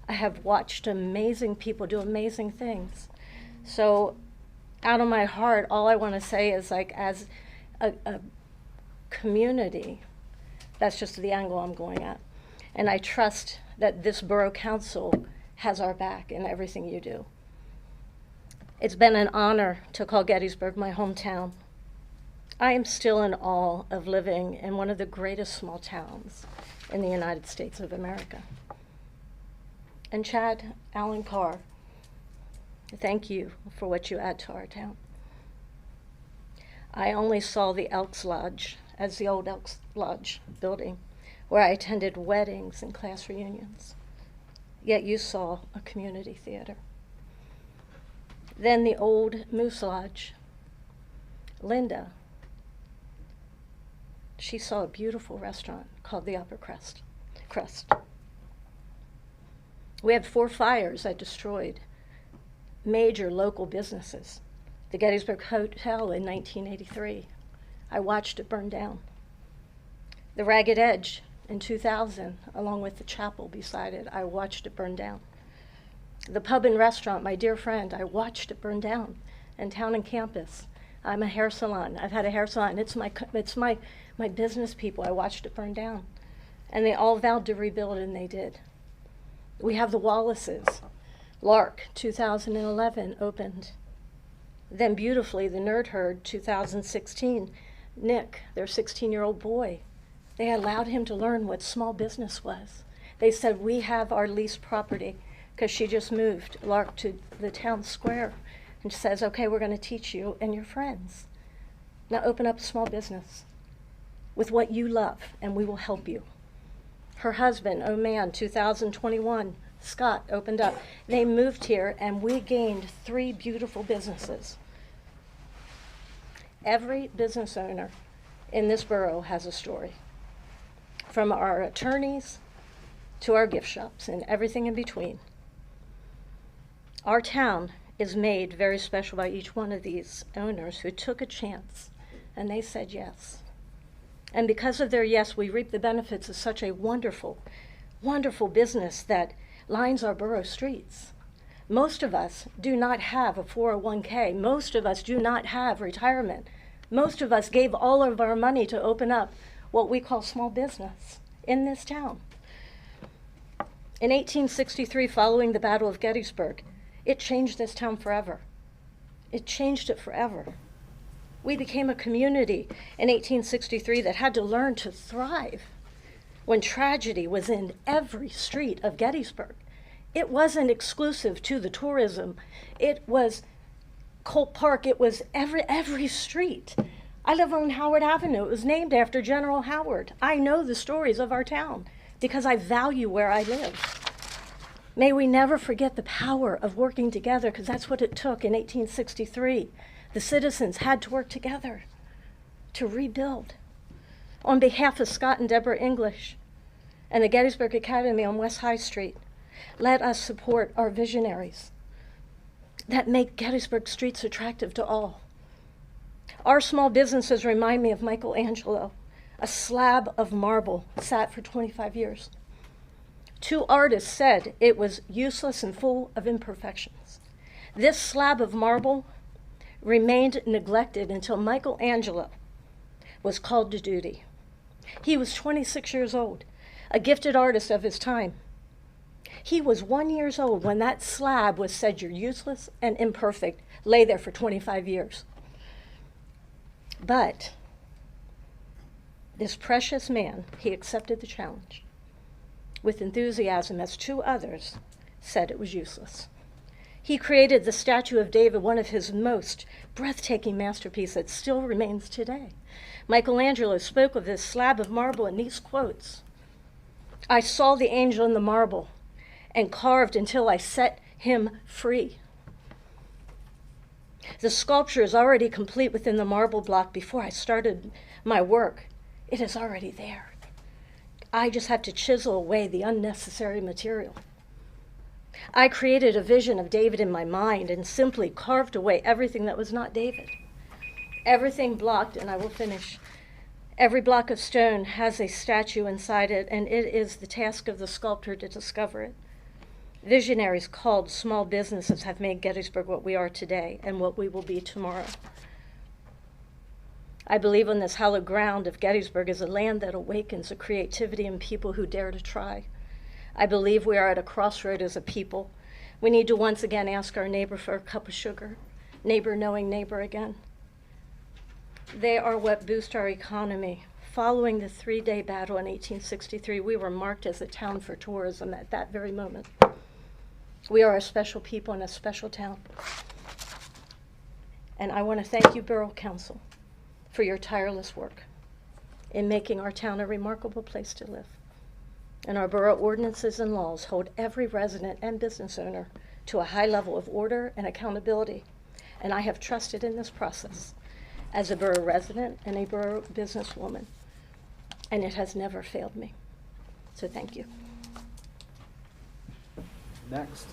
I have watched amazing people do amazing things. So out of my heart, all I want to say is, like, as a community, that's just the angle I'm going at. And I trust that this Borough Council has our back in everything you do. It's been an honor to call Gettysburg my hometown. I am still in awe of living in one of the greatest small towns in the United States of America. And Chad Allen Carr, thank you for what you add to our town. I only saw the Elks Lodge as the old Elks Lodge building where I attended weddings and class reunions. Yet you saw a community theater. Then the old Moose Lodge. Linda, she saw a beautiful restaurant called the Upper Crust. We had 4 fires that destroyed major local businesses. The Gettysburg Hotel in 1983. I watched it burn down. The Ragged Edge in 2000, along with the chapel beside it, I watched it burn down. The pub and restaurant, my dear friend, I watched it burn down. And Town and Campus. I'm a hair salon. I've had a hair salon. It's my business people. I watched it burn down. And they all vowed to rebuild, and they did. We have the Wallaces. Lark, 2011, opened. Then beautifully, the Nerd Herd, 2016. Nick, their 16-year-old boy, they allowed him to learn what small business was. They said, we have our leased property, because she just moved, Lark, to the town square. And she says, okay, we're going to teach you and your friends. Now open up a small business with what you love, and we will help you. Her husband, oh man, 2021, Scott, opened up. They moved here, and we gained 3 beautiful businesses. Every business owner in this borough has a story. From our attorneys to our gift shops and everything in between. Our town is made very special by each one of these owners who took a chance, and they said yes. And because of their yes, we reap the benefits of such a wonderful, wonderful business that lines our borough streets. Most of us do not have a 401k. Most of us do not have retirement. Most of us gave all of our money to open up what we call small business in this town. In 1863, following the Battle of Gettysburg, it changed this town forever. It changed it forever. We became a community in 1863 that had to learn to thrive when tragedy was in every street of Gettysburg. It wasn't exclusive to the tourism. It was Colt Park. It was every street. I live on Howard Avenue. It was named after General Howard. I know the stories of our town because I value where I live. May we never forget the power of working together, because that's what it took in 1863. The citizens had to work together to rebuild. On behalf of Scott and Deborah English and the Gettysburg Academy on West High Street, let us support our visionaries that make Gettysburg streets attractive to all. Our small businesses remind me of Michelangelo. A slab of marble sat for 25 years. 2 artists said it was useless and full of imperfections. This slab of marble remained neglected until Michelangelo was called to duty. He was 26 years old, a gifted artist of his time. He was 1 year old when that slab was said, you're useless and imperfect, lay there for 25 years. But this precious man, he accepted the challenge with enthusiasm, as 2 others said it was useless. He created the statue of David, one of his most breathtaking masterpieces that still remains today. Michelangelo spoke of this slab of marble in these quotes. I saw the angel in the marble and carved until I set him free. The sculpture is already complete within the marble block before I started my work. It is already there. I just have to chisel away the unnecessary material. I created a vision of David in my mind and simply carved away everything that was not David. Everything blocked, and I will finish. Every block of stone has a statue inside it, and it is the task of the sculptor to discover it. Visionaries called small businesses have made Gettysburg what we are today and what we will be tomorrow. I believe on this hallowed ground of Gettysburg is a land that awakens a creativity in people who dare to try. I believe we are at a crossroad as a people. We need to once again ask our neighbor for a cup of sugar, neighbor knowing neighbor again. They are what boost our economy. Following the 3-day battle in 1863, we were marked as a town for tourism at that very moment. We are a special people and a special town. And I want to thank you, Borough Council, for your tireless work in making our town a remarkable place to live. And our borough ordinances and laws hold every resident and business owner to a high level of order and accountability. And I have trusted in this process as a borough resident and a borough businesswoman. And it has never failed me. So thank you. Next.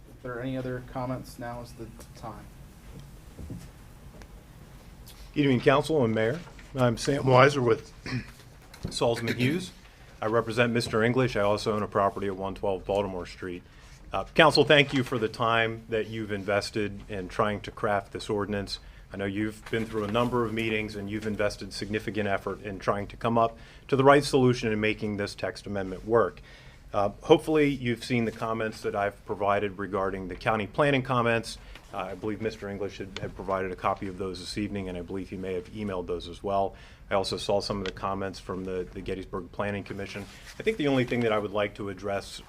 If there are any other comments, now is the time. Good evening, Council and Mayor. I'm Sam Weiser with Salzman Hughes. I represent Mr. English. I also own a property at 112 Baltimore Street. Council, thank you for the time that you've invested in trying to craft this ordinance. I know you've been through a number of meetings and you've invested significant effort in trying to come up to the right solution in making this text amendment work. Hopefully you've seen the comments that I've provided regarding the county planning comments. I believe Mr. English had provided a copy of those this evening, and I believe he may have emailed those as well. I also saw some of the comments from the Gettysburg Planning Commission. I think the only thing that I would like to address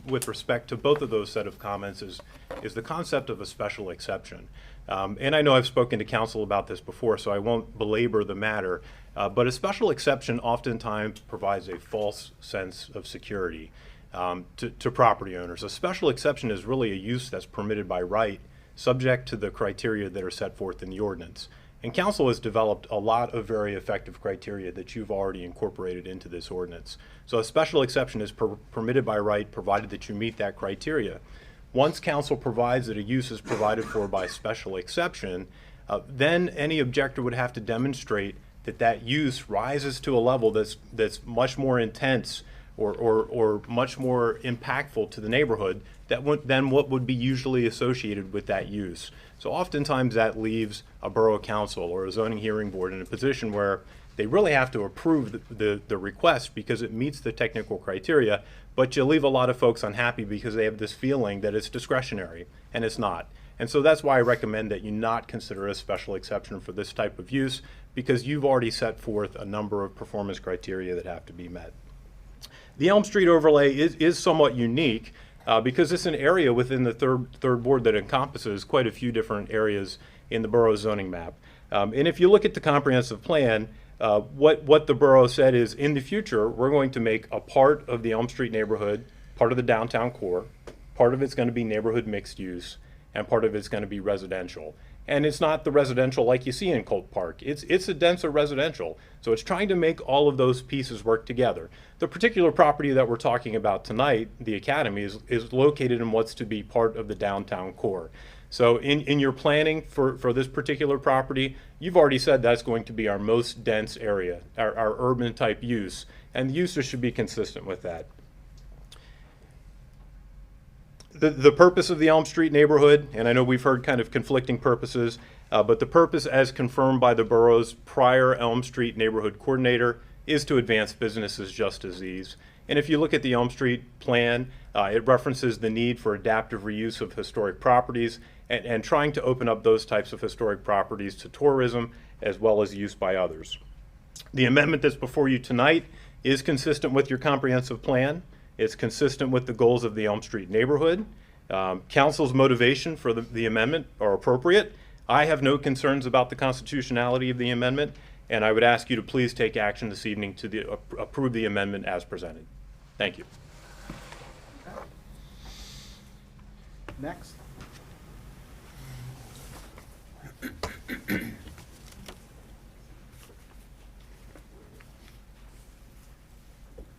with respect to both of those set of comments is the concept of a special exception. And I know I've spoken to council about this before, so I won't belabor the matter, but a special exception oftentimes provides a false sense of security to property owners. A special exception is really a use that's permitted by right, subject to the criteria that are set forth in the ordinance. And council has developed a lot of very effective criteria that you've already incorporated into this ordinance. So a special exception is permitted by right, provided that you meet that criteria. Once council provides that a use is provided for by special exception, then any objector would have to demonstrate that that use rises to a level that's much more intense or much more impactful to the neighborhood than what would be usually associated with that use. So oftentimes that leaves a borough council or a zoning hearing board in a position where they really have to approve the request because it meets the technical criteria, but you leave a lot of folks unhappy because they have this feeling that it's discretionary, and it's not. And so that's why I recommend that you not consider a special exception for this type of use, because you've already set forth a number of performance criteria that have to be met. The Elm Street overlay is somewhat unique because it's an area within the third ward that encompasses quite a few different areas in the borough zoning map. And if you look at the comprehensive plan, what the borough said is, in the future, we're going to make a part of the Elm Street neighborhood part of the downtown core, part of it's going to be neighborhood mixed use, and part of it's going to be residential. And it's not the residential like you see in Colt Park. It's a denser residential. So it's trying to make all of those pieces work together. The particular property that we're talking about tonight, the Academy, is located in what's to be part of the downtown core. So in your planning for this particular property, you've already said that's going to be our most dense area, our urban type use, and the uses should be consistent with that. The purpose of the Elm Street neighborhood, and I know we've heard kind of conflicting purposes, but the purpose as confirmed by the borough's prior Elm Street neighborhood coordinator is to advance businesses just as these. And if you look at the Elm Street plan, it references the need for adaptive reuse of historic properties and trying to open up those types of historic properties to tourism as well as use by others. The amendment that's before you tonight is consistent with your comprehensive plan. It's consistent with the goals of the Elm Street neighborhood. Council's motivation for the amendment are appropriate. I have no concerns about the constitutionality of the amendment, and I would ask you to please take action this evening to approve the amendment as presented. Thank you. Next.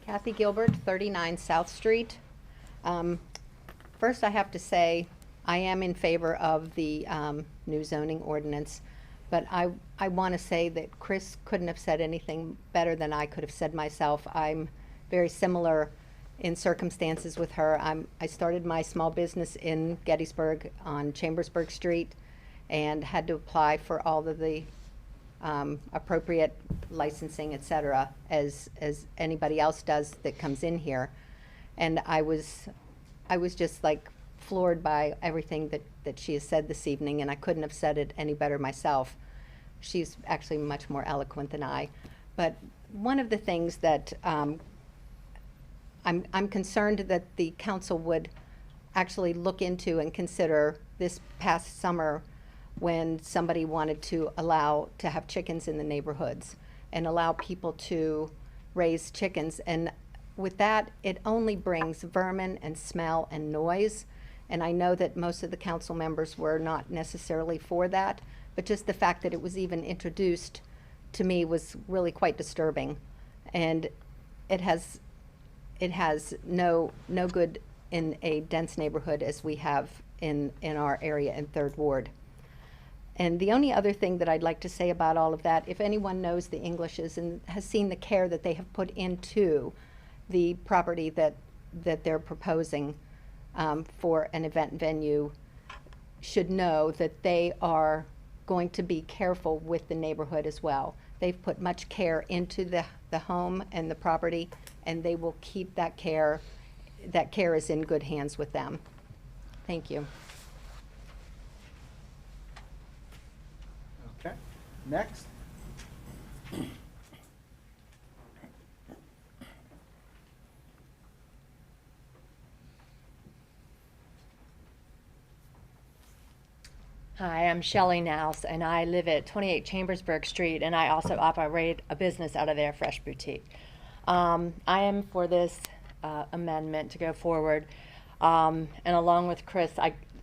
Kathy Gilbert, 39 South Street. First, I have to say I am in favor of the new zoning ordinance, but I want to say that Chris couldn't have said anything better than I could have said myself. I'm very similar in circumstances with her. I started my small business in Gettysburg on Chambersburg Street and had to apply for all of the appropriate licensing, etc., as anybody else does that comes in here. And I was just like floored by everything that she has said this evening, and I couldn't have said it any better myself. She's actually much more eloquent than I. But one of the things that I'm concerned that the council would actually look into and consider this past summer, when somebody wanted to allow to have chickens in the neighborhoods and allow people to raise chickens. And with that, it only brings vermin and smell and noise. And I know that most of the council members were not necessarily for that, but just the fact that it was even introduced to me was really quite disturbing. And it has no good in a dense neighborhood as we have in our area in Third Ward. And the only other thing that I'd like to say about all of that, if anyone knows the Englishes and has seen the care that they have put into the property that they're proposing for an event venue, should know that they are going to be careful with the neighborhood as well. They've put much care into the home and the property, and they will keep that care. That care is in good hands with them. Thank you. Okay, next. Hi, I'm Shelley Nouse, and I live at 28 Chambersburg Street, and I also operate a business out of there, Fresh Boutique. I am for this amendment to go forward, and along with Chris,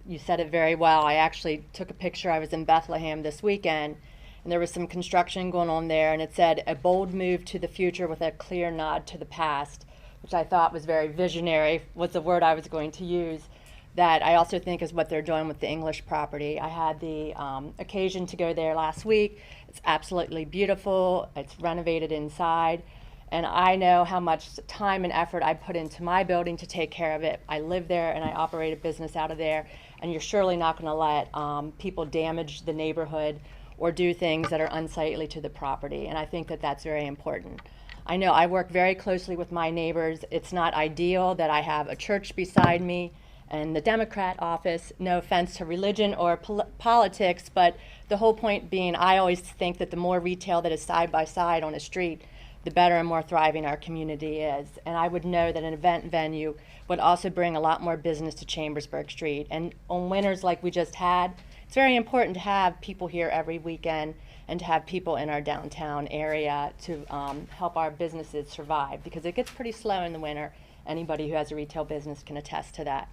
you said it very well. I actually took a picture. I was in Bethlehem this weekend, and there was some construction going on there, and it said, "A bold move to the future with a clear nod to the past," which I thought was very visionary, was the word I was going to use. That I also think is what they're doing with the English property. I had the occasion to go there last week. It's absolutely beautiful. It's renovated inside. And I know how much time and effort I put into my building to take care of it. I live there and I operate a business out of there. And you're surely not going to let people damage the neighborhood or do things that are unsightly to the property. And I think that that's very important. I know I work very closely with my neighbors. It's not ideal that I have a church beside me and the Democrat office. No offense to religion or politics, but the whole point being, I always think that the more retail that is side by side on a street, the better and more thriving our community is. And I would know that an event venue would also bring a lot more business to Chambersburg Street. And on winters like we just had, it's very important to have people here every weekend and to have people in our downtown area to help our businesses survive, because it gets pretty slow in the winter. Anybody who has a retail business can attest to that.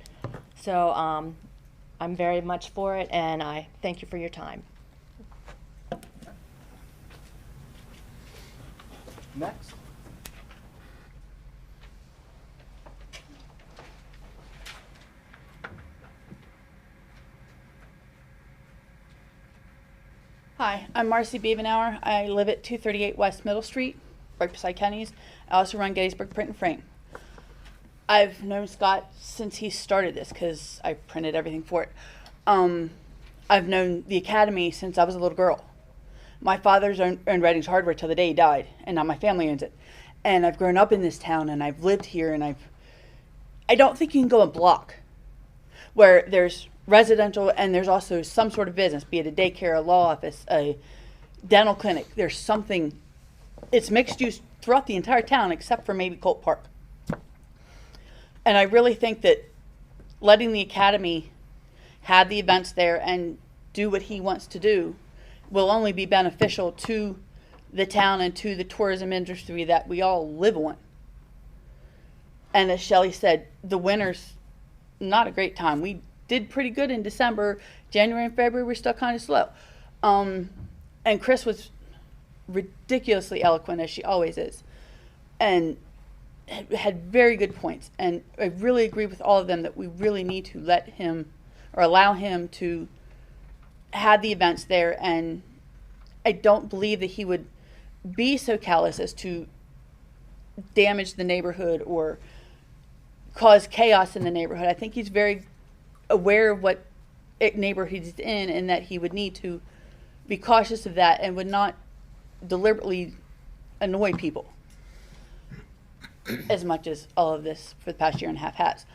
So I'm very much for it, and I thank you for your time. Next. Hi, I'm Marcy Beebenauer. I live at 238 West Middle Street, right beside Kenny's. I also run Gettysburg Print and Frame. I've known Scott since he started this because I printed everything for it. I've known the Academy since I was a little girl. My father's owned Redding's Hardware till the day he died, and now my family owns it. And I've grown up in this town, and I've lived here, and I don't think you can go a block where there's residential and there's also some sort of business, be it a daycare, a law office, a dental clinic. There's something, it's mixed use throughout the entire town except for maybe Colt Park. And I really think that letting the Academy have the events there and do what he wants to do will only be beneficial to the town and to the tourism industry that we all live on. And as Shelley said, the winter's not a great time. We did pretty good in December. January and February we're still kind of slow. And Chris was ridiculously eloquent, as she always is, and had very good points. And I really agree with all of them that we really need to let him or allow him to have the events there. And I don't believe that he would be so callous as to damage the neighborhood or cause chaos in the neighborhood. I think he's very aware of what neighborhood he's in, and that he would need to be cautious of that and would not deliberately annoy people as much as all of this for the past year and a half has.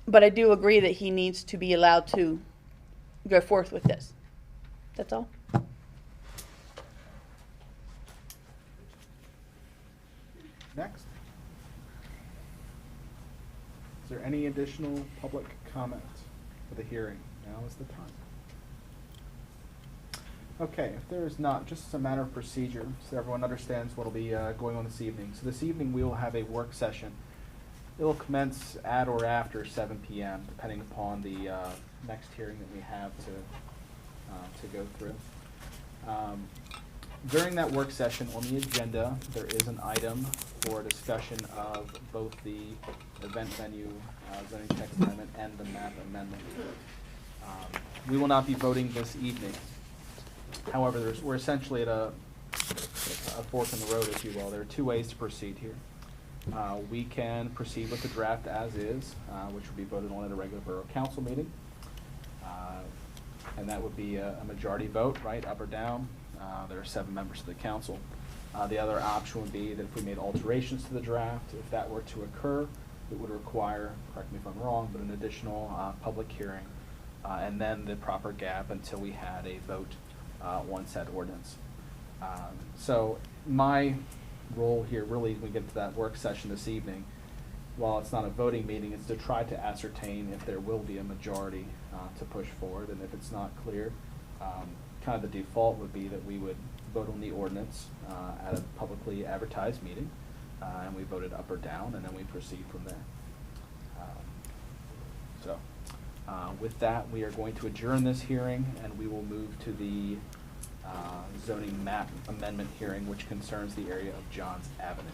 But I do agree that he needs to be allowed to go forth with this. That's all. Next. Is there any additional public comment for the hearing? Now is the time. Okay, if there is not, just as a matter of procedure, so everyone understands what will be going on this evening. So this evening, we will have a work session. It will commence at or after 7 p.m., depending upon the next hearing that we have to go through. During that work session, on the agenda, there is an item for discussion of both the event venue zoning text amendment and the map amendment. We will not be voting this evening. However, we're essentially at a fork in the road, if you will. There are two ways to proceed here. We can proceed with the draft as is, which would be voted on at a regular Borough Council meeting. And that would be a majority vote, right, up or down. There are 7 members of the council. The other option would be that if we made alterations to the draft, if that were to occur, it would require, correct me if I'm wrong, but an additional public hearing, and then the proper gap until we had a vote on said ordinance. So my role here, really, when we get to that work session this evening, while it's not a voting meeting, it's to try to ascertain if there will be a majority to push forward, and if it's not clear, kind of the default would be that we would vote on the ordinance at a publicly advertised meeting, and we voted up or down, and then we proceed from there. With that, we are going to adjourn this hearing, and we will move to the zoning map amendment hearing, which concerns the area of Johns Avenue.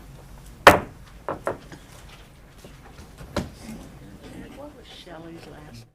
What was Shelley's last?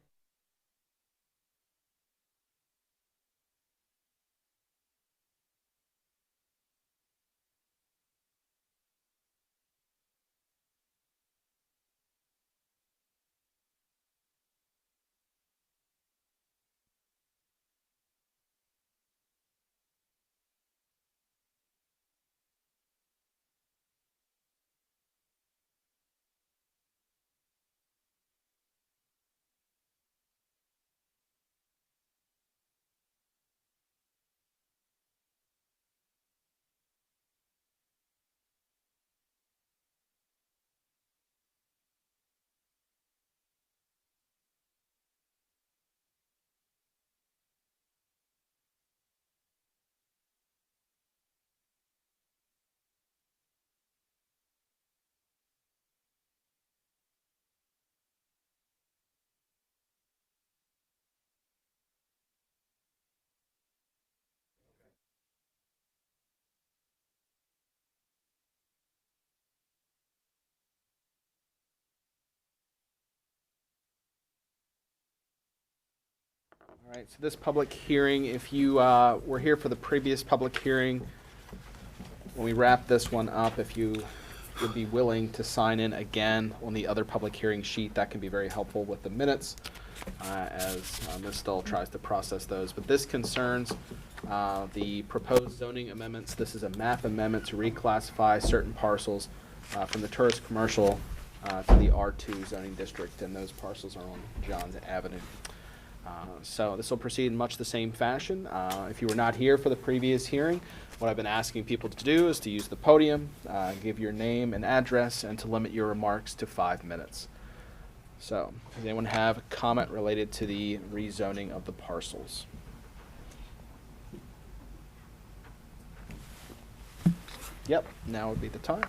All right, so this public hearing, if you were here for the previous public hearing, when we wrap this one up, if you would be willing to sign in again on the other public hearing sheet, that can be very helpful with the minutes as Ms. Stoll tries to process those. But this concerns the proposed zoning amendments. This is a map amendment to reclassify certain parcels from the tourist commercial to the R2 zoning district, and those parcels are on Johns Avenue. So this will proceed in much the same fashion. If you were not here for the previous hearing, what I've been asking people to do is to use the podium, give your name and address, and to limit your remarks to 5 minutes. So, does anyone have a comment related to the rezoning of the parcels? Yep, now would be the time.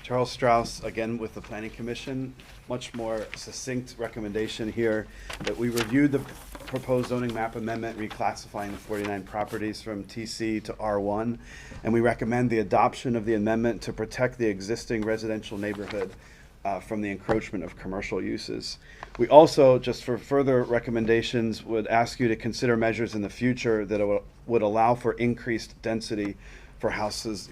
Charles Strauss, again with the Planning Commission. Much more succinct recommendation here that we reviewed the proposed zoning map amendment reclassifying the 49 properties from TC to R1, and we recommend the adoption of the amendment to protect the existing residential neighborhood from the encroachment of commercial uses. We also, just for further recommendations, would ask you to consider measures in the future that would allow for increased density for houses,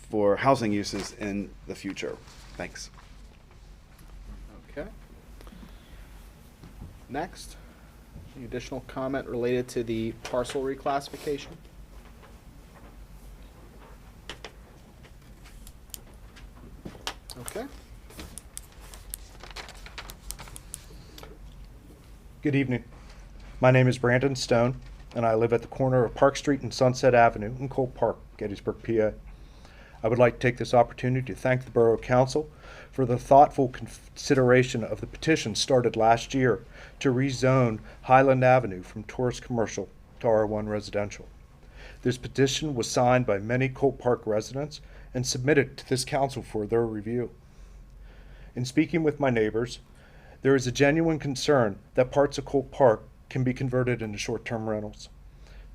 for housing uses in the future. Thanks. Okay. Next, any additional comment related to the parcel reclassification? Okay. Good evening. My name is Brandon Stone, and I live at the corner of Park Street and Sunset Avenue in Cole Park, Gettysburg, PA. I would like to take this opportunity to thank the Borough Council for the thoughtful consideration of the petition started last year to rezone Highland Avenue from tourist commercial to R1 residential. This petition was signed by many Colt Park residents and submitted to this council for their review. In speaking with my neighbors, there is a genuine concern that parts of Colt Park can be converted into short-term rentals.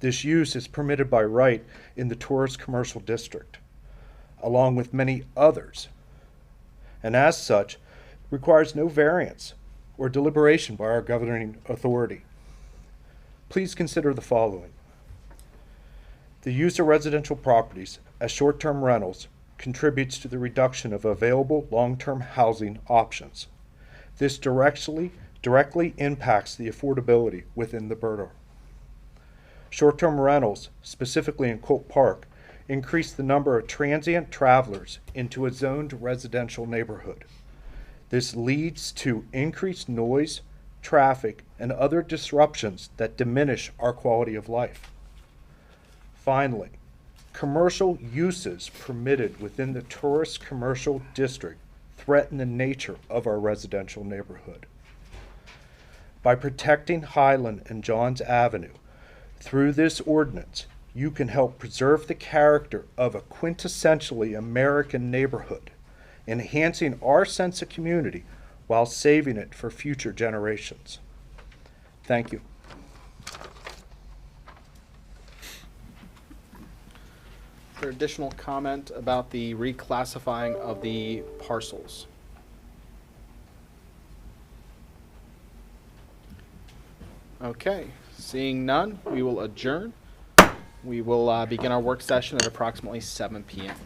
This use is permitted by right in the tourist commercial district, along with many others, and as such, requires no variance or deliberation by our governing authority. Please consider the following. The use of residential properties as short-term rentals contributes to the reduction of available long-term housing options. This directly impacts the affordability within the borough. Short-term rentals, specifically in Colt Park, increase the number of transient travelers into a zoned residential neighborhood. This leads to increased noise, traffic, and other disruptions that diminish our quality of life. Finally, commercial uses permitted within the tourist commercial district threaten the nature of our residential neighborhood. By protecting Highland and Johns Avenue through this ordinance, you can help preserve the character of a quintessentially American neighborhood, enhancing our sense of community while saving it for future generations. Thank you. Is there additional comment about the reclassifying of the parcels? Okay, seeing none, we will adjourn. We will begin our work session at approximately 7 p.m.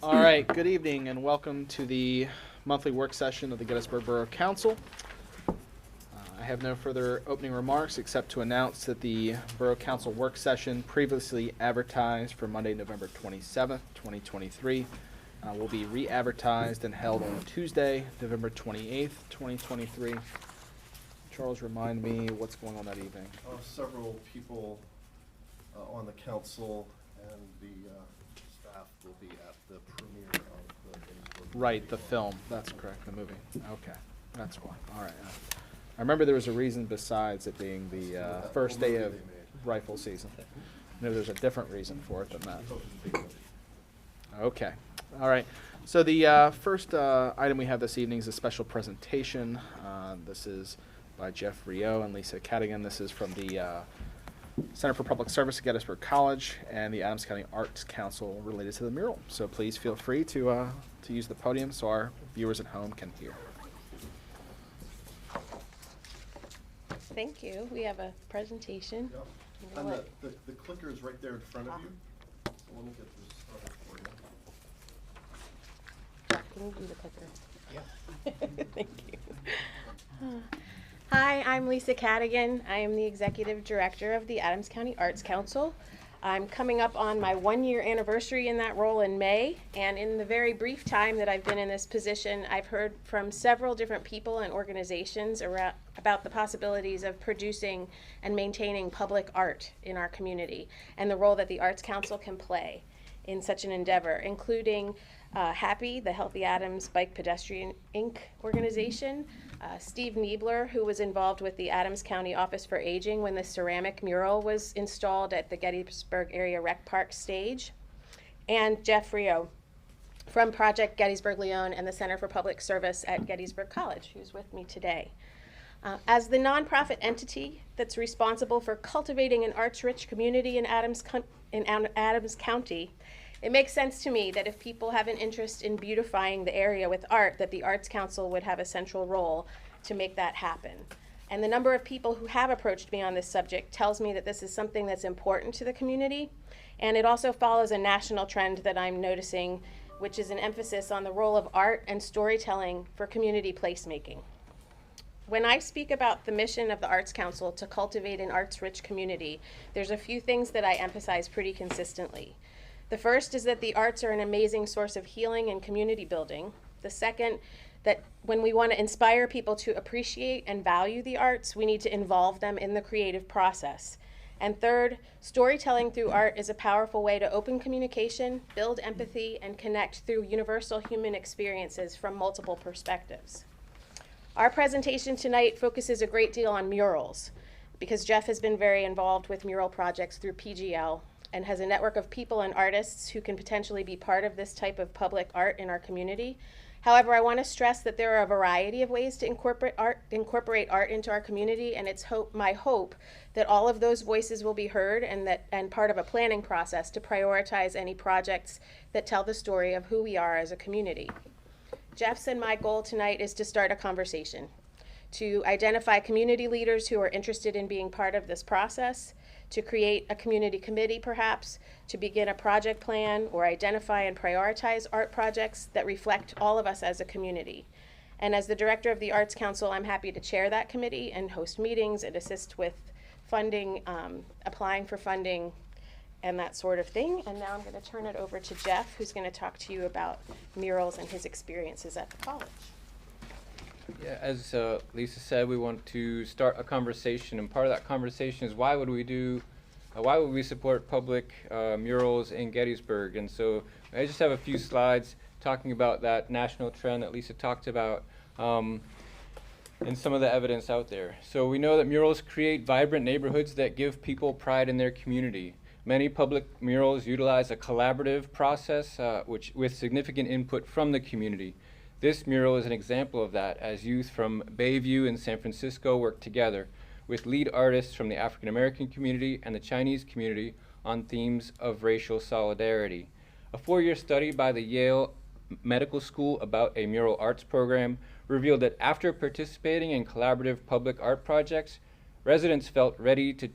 All right, good evening and welcome to the monthly work session of the Gettysburg Borough Council. I have no further opening remarks except to announce that the Borough Council work session previously advertised for Monday, November 27th, 2023 will be re-advertised and held on Tuesday, November 28th, 2023. Charles, remind me what's going on that evening. Several people on the council and the staff will be at the premiere of the Gettysburg. Right, the film. That's correct, the movie. Okay, that's why. All right. I remember there was a reason besides it being the first day of rifle season. Maybe there's a different reason for it than that. Okay. All right. So the first item we have this evening is a special presentation. This is by Jeff Rioux and Lisa Cadigan. This is from the Center for Public Service at Gettysburg College and the Adams County Arts Council related to the mural. So please feel free to use the podium so our viewers at home can hear. Thank you. We have a presentation. Yep. And the clicker is right there in front of you. So let me get this started for you. Jack, can you do the clicker? Yeah. Thank you. Hi, I'm Lisa Cadigan. I am the Executive Director of the Adams County Arts Council. I'm coming up on my 1-year anniversary in that role in May, and in the very brief time that I've been in this position, I've heard from several different people and organizations about the possibilities of producing and maintaining public art in our community and the role that the Arts Council can play in such an endeavor, including HAPPY, the Healthy Adams Bike Pedestrian Inc. organization, Steve Niebler, who was involved with the Adams County Office for Aging when the ceramic mural was installed at the Gettysburg Area Rec Park stage, and Jeff Rioux from Project Gettysburg Leon and the Center for Public Service at Gettysburg College, who's with me today. As the nonprofit entity that's responsible for cultivating an arts-rich community in Adams County, It makes sense to me that if people have an interest in beautifying the area with art, that the Arts Council would have a central role to make that happen. And the number of people who have approached me on this subject tells me that this is something that's important to the community. And it also follows a national trend that I'm noticing, which is an emphasis on the role of art and storytelling for community placemaking. When I speak about the mission of the Arts Council to cultivate an arts-rich community, there's a few things that I emphasize pretty consistently. The first is that the arts are an amazing source of healing and community building. The second, that when we want to inspire people to appreciate and value the arts, we need to involve them in the creative process. And third, storytelling through art is a powerful way to open communication, build empathy, and connect through universal human experiences from multiple perspectives. Our presentation tonight focuses a great deal on murals, because Jeff has been very involved with mural projects through PGL and has a network of people and artists who can potentially be part of this type of public art in our community. However, I want to stress that there are a variety of ways to incorporate art into our community, and it's my hope that all of those voices will be heard and part of a planning process to prioritize any projects that tell the story of who we are as a community. Jeff's and my goal tonight is to start a conversation, to identify community leaders who are interested in being part of this process, to create a community committee perhaps, to begin a project plan or identify and prioritize art projects that reflect all of us as a community. And as the director of the Arts Council, I'm happy to chair that committee and host meetings and assist with funding, applying for funding, and that sort of thing. And now I'm going to turn it over to Jeff, who's going to talk to you about murals and his experiences at the college. Yeah, as Lisa said, we want to start a conversation, and part of that conversation is why would we support public murals in Gettysburg? And so I just have a few slides talking about that national trend that Lisa talked about and some of the evidence out there. So we know that murals create vibrant neighborhoods that give people pride in their community. Many public murals utilize a collaborative process with significant input from the community. This mural is an example of that, as youth from Bayview in San Francisco work together with lead artists from the African American community and the Chinese community on themes of racial solidarity. A 4-year study by the Yale Medical School about a mural arts program revealed that after participating in collaborative public art projects, residents felt ready to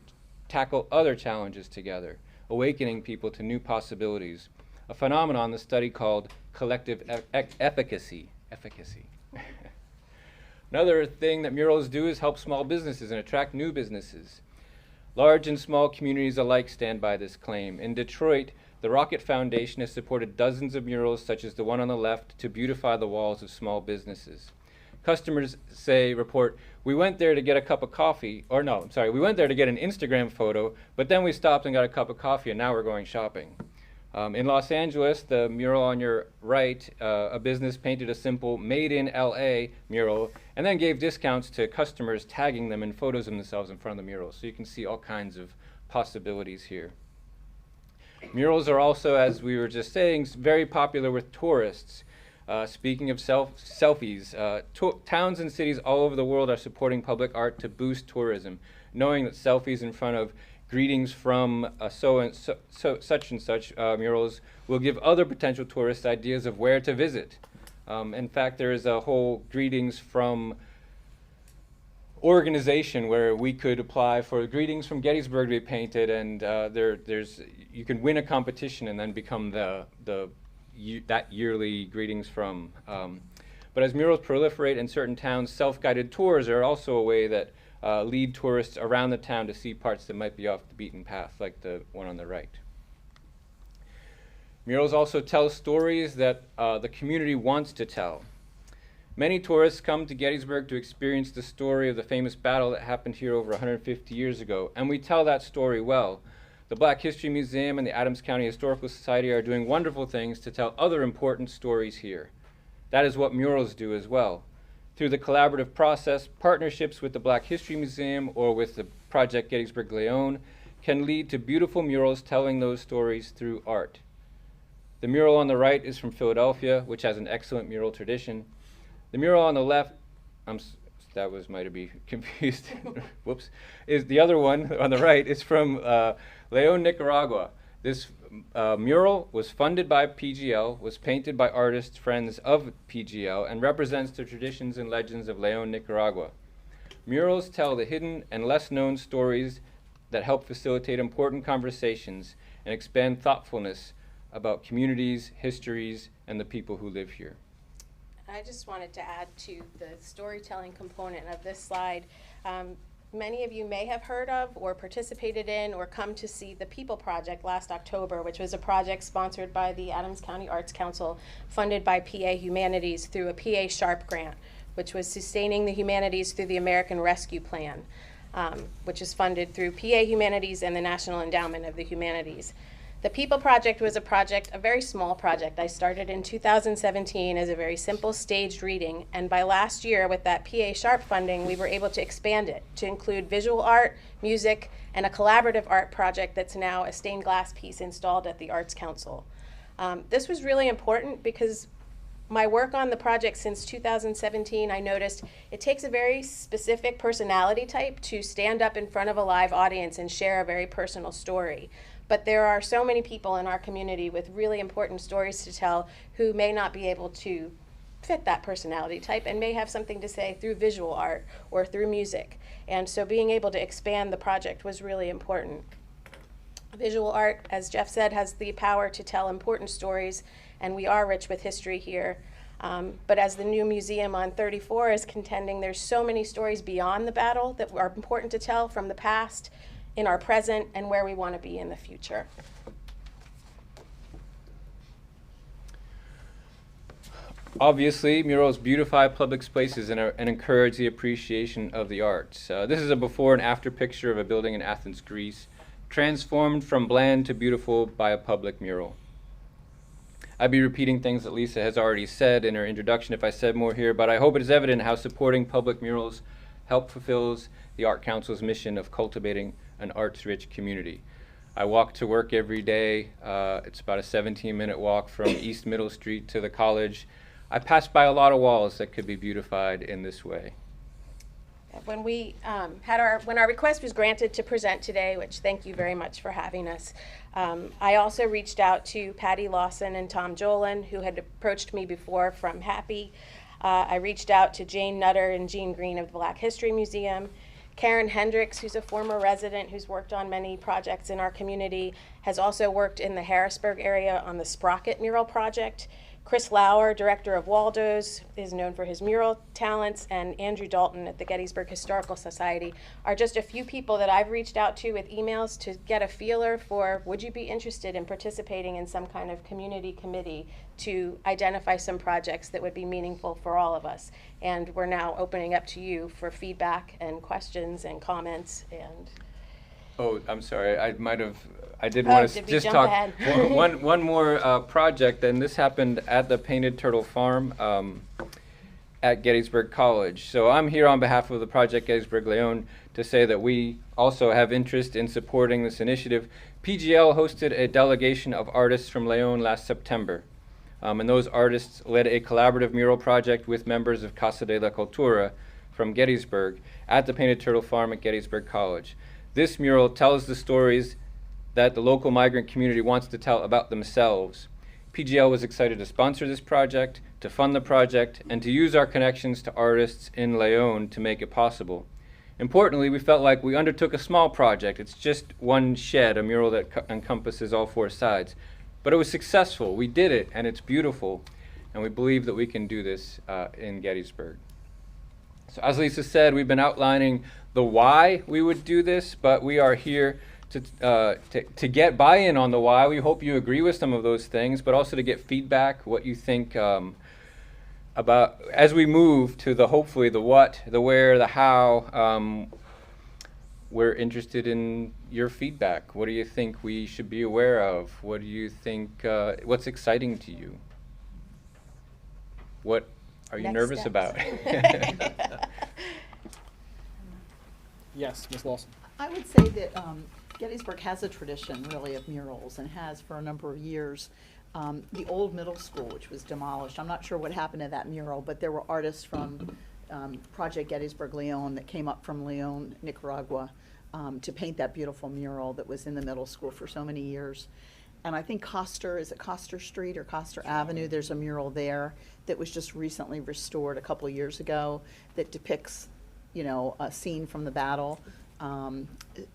tackle other challenges together, awakening people to new possibilities, a phenomenon the study called collective efficacy. Another thing that murals do is help small businesses and attract new businesses. Large and small communities alike stand by this claim. In Detroit, the Rocket Foundation has supported dozens of murals, such as the one on the left, to beautify the walls of small businesses. Customers report, we went there to get a cup of coffee, we went there to get an Instagram photo, but then we stopped and got a cup of coffee, and now we're going shopping. In Los Angeles, the mural on your right, a business painted a simple "Made in LA" mural and then gave discounts to customers, tagging them in photos of themselves in front of the mural. So you can see all kinds of possibilities here. Murals are also, as we were just saying, very popular with tourists. Speaking of selfies, towns and cities all over the world are supporting public art to boost tourism, knowing that selfies in front of greetings from such and such murals will give other potential tourists ideas of where to visit. In fact, there is a whole greetings from organization where we could apply for greetings from Gettysburg to be painted, and you can win a competition and then become that yearly greetings from. But as murals proliferate in certain towns, self-guided tours are also a way that lead tourists around the town to see parts that might be off the beaten path, like the one on the right. Murals also tell stories that the community wants to tell. Many tourists come to Gettysburg to experience the story of the famous battle that happened here over 150 years ago, and we tell that story well. The Black History Museum and the Adams County Historical Society are doing wonderful things to tell other important stories here. That is what murals do as well. Through the collaborative process, partnerships with the Black History Museum or with the Project Gettysburg Leone can lead to beautiful murals telling those stories through art. The mural on the right is from Philadelphia, which has an excellent mural tradition. The mural on the left, might have been confused, whoops, is the other one on the right is from León, Nicaragua. This Mural was funded by PGL, was painted by artists friends of PGL, and represents the traditions and legends of León, Nicaragua. Murals tell the hidden and less known stories that help facilitate important conversations and expand thoughtfulness about communities, histories, and the people who live here. I just wanted to add to the storytelling component of this slide. Many of you may have heard of or participated in or come to see the People Project last October, which was a project sponsored by the Adams County Arts Council, funded by PA Humanities through a PA Sharp grant, which was sustaining the humanities through the American Rescue Plan, which is funded through PA Humanities and the National Endowment of the Humanities. The People Project was a very small project. I started in 2017 as a very simple staged reading, and by last year with that PA Sharp funding, we were able to expand it to include visual art, music, and a collaborative art project that's now a stained glass piece installed at the Arts Council. This was really important because my work on the project since 2017, I noticed it takes a very specific personality type to stand up in front of a live audience and share a very personal story. But there are so many people in our community with really important stories to tell who may not be able to fit that personality type and may have something to say through visual art or through music. And so being able to expand the project was really important. Visual art, as Jeff said, has the power to tell important stories, and we are rich with history here. But as the new museum on 34 is contending, there's so many stories beyond the battle that are important to tell from the past, in our present, and where we want to be in the future. Obviously, murals beautify public spaces and encourage the appreciation of the arts. This is a before and after picture of a building in Athens, Greece, transformed from bland to beautiful by a public mural. I'd be repeating things that Lisa has already said in her introduction if I said more here, but I hope it is evident how supporting public murals fulfills the Art Council's mission of cultivating an arts-rich community. I walk to work every day. It's about a 17-minute walk from East Middle Street to the college. I pass by a lot of walls that could be beautified in this way. When we when our request was granted to present today, which thank you very much for having us, I also reached out to Patty Lawson and Tom Jolin, who had approached me before from Happy. I reached out to Jane Nutter and Jean Green of the Black History Museum. Karen Hendricks, who's a former resident who's worked on many projects in our community, has also worked in the Harrisburg area on the Sprocket Mural Project. Chris Lauer, director of Waldo's, is known for his mural talents, and Andrew Dalton at the Gettysburg Historical Society are just a few people that I've reached out to with emails to get a feeler for, would you be interested in participating in some kind of community committee to identify some projects that would be meaningful for all of us. And we're now opening up to you for feedback and questions and comments. And Oh, I'm sorry. I did want to just talk one more project, and this happened at the Painted Turtle Farm at Gettysburg College. So I'm here on behalf of the Project Gettysburg León to say that we also have interest in supporting this initiative. PGL hosted a delegation of artists from León last September, and those artists led a collaborative mural project with members of Casa de la Cultura from Gettysburg at the Painted Turtle Farm at Gettysburg College. This mural tells the stories that the local migrant community wants to tell about themselves. PGL was excited to sponsor this project, to fund the project, and to use our connections to artists in León to make it possible. Importantly, we felt like we undertook a small project. It's just one shed, a mural that encompasses all four sides. But it was successful. We did it, and it's beautiful. And we believe that we can do this in Gettysburg. So as Lisa said, we've been outlining the why we would do this, but we are here to get buy-in on the why. We hope you agree with some of those things, but also to get feedback, what you think about as we move to the hopefully the what, the where, the how. We're interested in your feedback. What do you think we should be aware of? What do you think, what's exciting to you? What are you nervous about? Yes, Ms. Lawson. I would say that Gettysburg has a tradition, really, of murals, and has for a number of years. The old middle school, which was demolished, I'm not sure what happened to that mural, but there were artists from Project Gettysburg León that came up from León, Nicaragua, to paint that beautiful mural that was in the middle school for so many years. and I think is it Coster Street or Coster Avenue? There's a mural there that was just recently restored a couple of years ago that depicts, you know, a scene from the battle.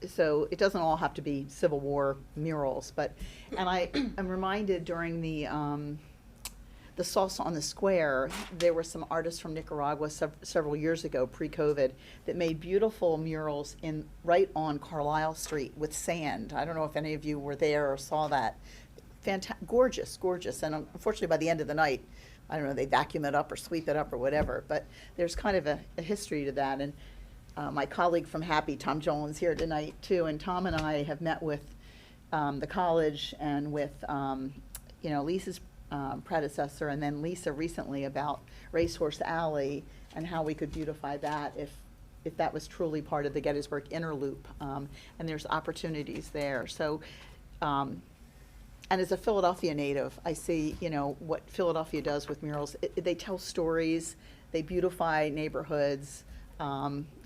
So it doesn't all have to be Civil War murals, and I'm reminded during the Salsa on the Square, there were some artists from Nicaragua several years ago, pre-COVID, that made beautiful murals right on Carlisle Street with sand. I don't know if any of you were there or saw that. Gorgeous, gorgeous. And unfortunately, by the end of the night, I don't know, they vacuum it up or sweep it up or whatever. But there's kind of a history to that. And my colleague from Happy, Tom Jolin's here tonight too. And Tom and I have met with the college and with, you know, Lisa's predecessor, and then Lisa recently about Racehorse Alley and how we could beautify that if that was truly part of the Gettysburg inner loop. And there's opportunities there. So, and as a Philadelphia native, I see, you know, what Philadelphia does with murals. They tell stories, they beautify neighborhoods.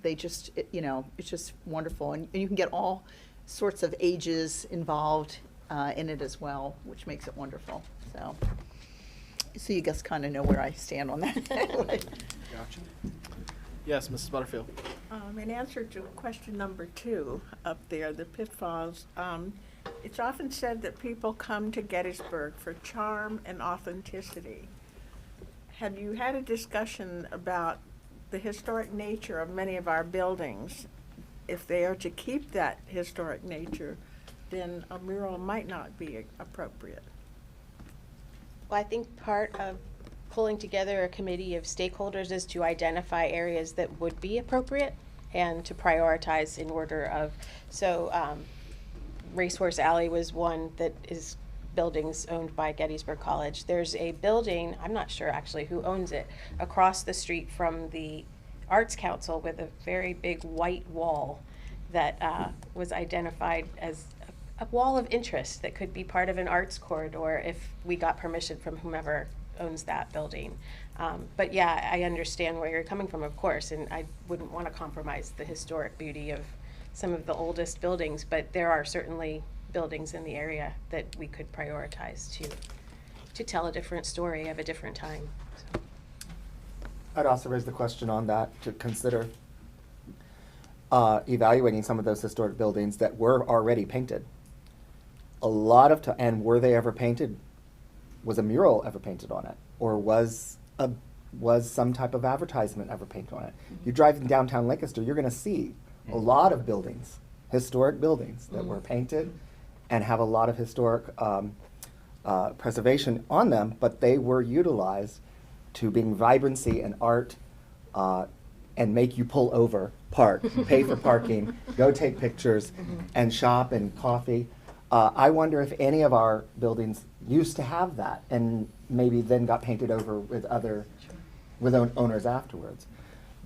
They just, you know, it's just wonderful. And you can get all sorts of ages involved in it as well, which makes it wonderful. So you guys kind of know where I stand on that. Gotcha. Yes, Mrs. Butterfield. In answer to question number 2 up there, the pitfalls, it's often said that people come to Gettysburg for charm and authenticity. Have you had a discussion about the historic nature of many of our buildings? If they are to keep that historic nature, then a mural might not be appropriate. Well, I think part of pulling together a committee of stakeholders is to identify areas that would be appropriate and to prioritize in order of, so Racehorse Alley was one that is buildings owned by Gettysburg College. There's a building, I'm not sure actually who owns it, across the street from the Arts Council with a very big white wall that was identified as a wall of interest that could be part of an arts corridor if we got permission from whomever owns that building. But yeah, I understand where you're coming from, of course, and I wouldn't want to compromise the historic beauty of some of the oldest buildings, but there are certainly buildings in the area that we could prioritize to tell a different story of a different time. So. I'd also raise the question on that to consider evaluating some of those historic buildings that were already painted. A lot of and were they ever painted? Was a mural ever painted on it, or was some type of advertisement ever painted on it? You drive in downtown Lancaster, you're going to see a lot of buildings, historic buildings that were painted and have a lot of historic preservation on them, but they were utilized to bring vibrancy and art and make you pull over, park, pay for parking, go take pictures, and shop and coffee. I wonder if any of our buildings used to have that and maybe then got painted over with owners afterwards.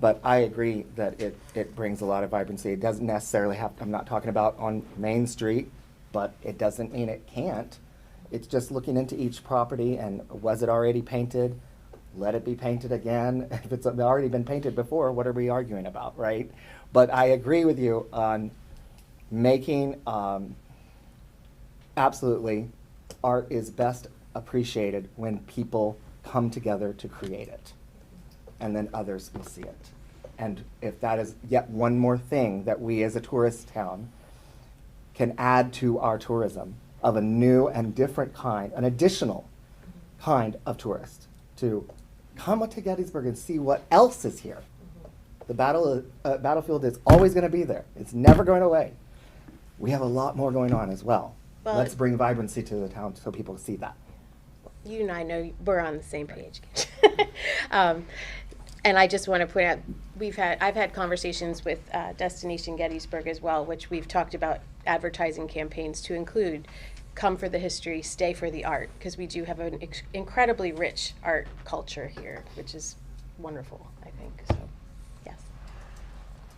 But I agree that it brings a lot of vibrancy. It doesn't necessarily have, I'm not talking about on Main Street, but it doesn't mean it can't. It's just looking into each property and was it already painted? Let it be painted again. If it's already been painted before, what are we arguing about, right? But I agree with you on making, absolutely, art is best appreciated when people come together to create it. And then others will see it. And if that is yet one more thing that we as a tourist town can add to our tourism of a new and different kind, an additional kind of tourist, to come to Gettysburg and see what else is here. The battlefield is always going to be there. It's never going away. We have a lot more going on as well. Well, let's bring vibrancy to the town so people see that. You and I know we're on the same page. And I just want to point out, I've had conversations with Destination Gettysburg as well, which we've talked about advertising campaigns to include come for the history, stay for the art, because we do have an incredibly rich art culture here, which is wonderful, I think. So, yes.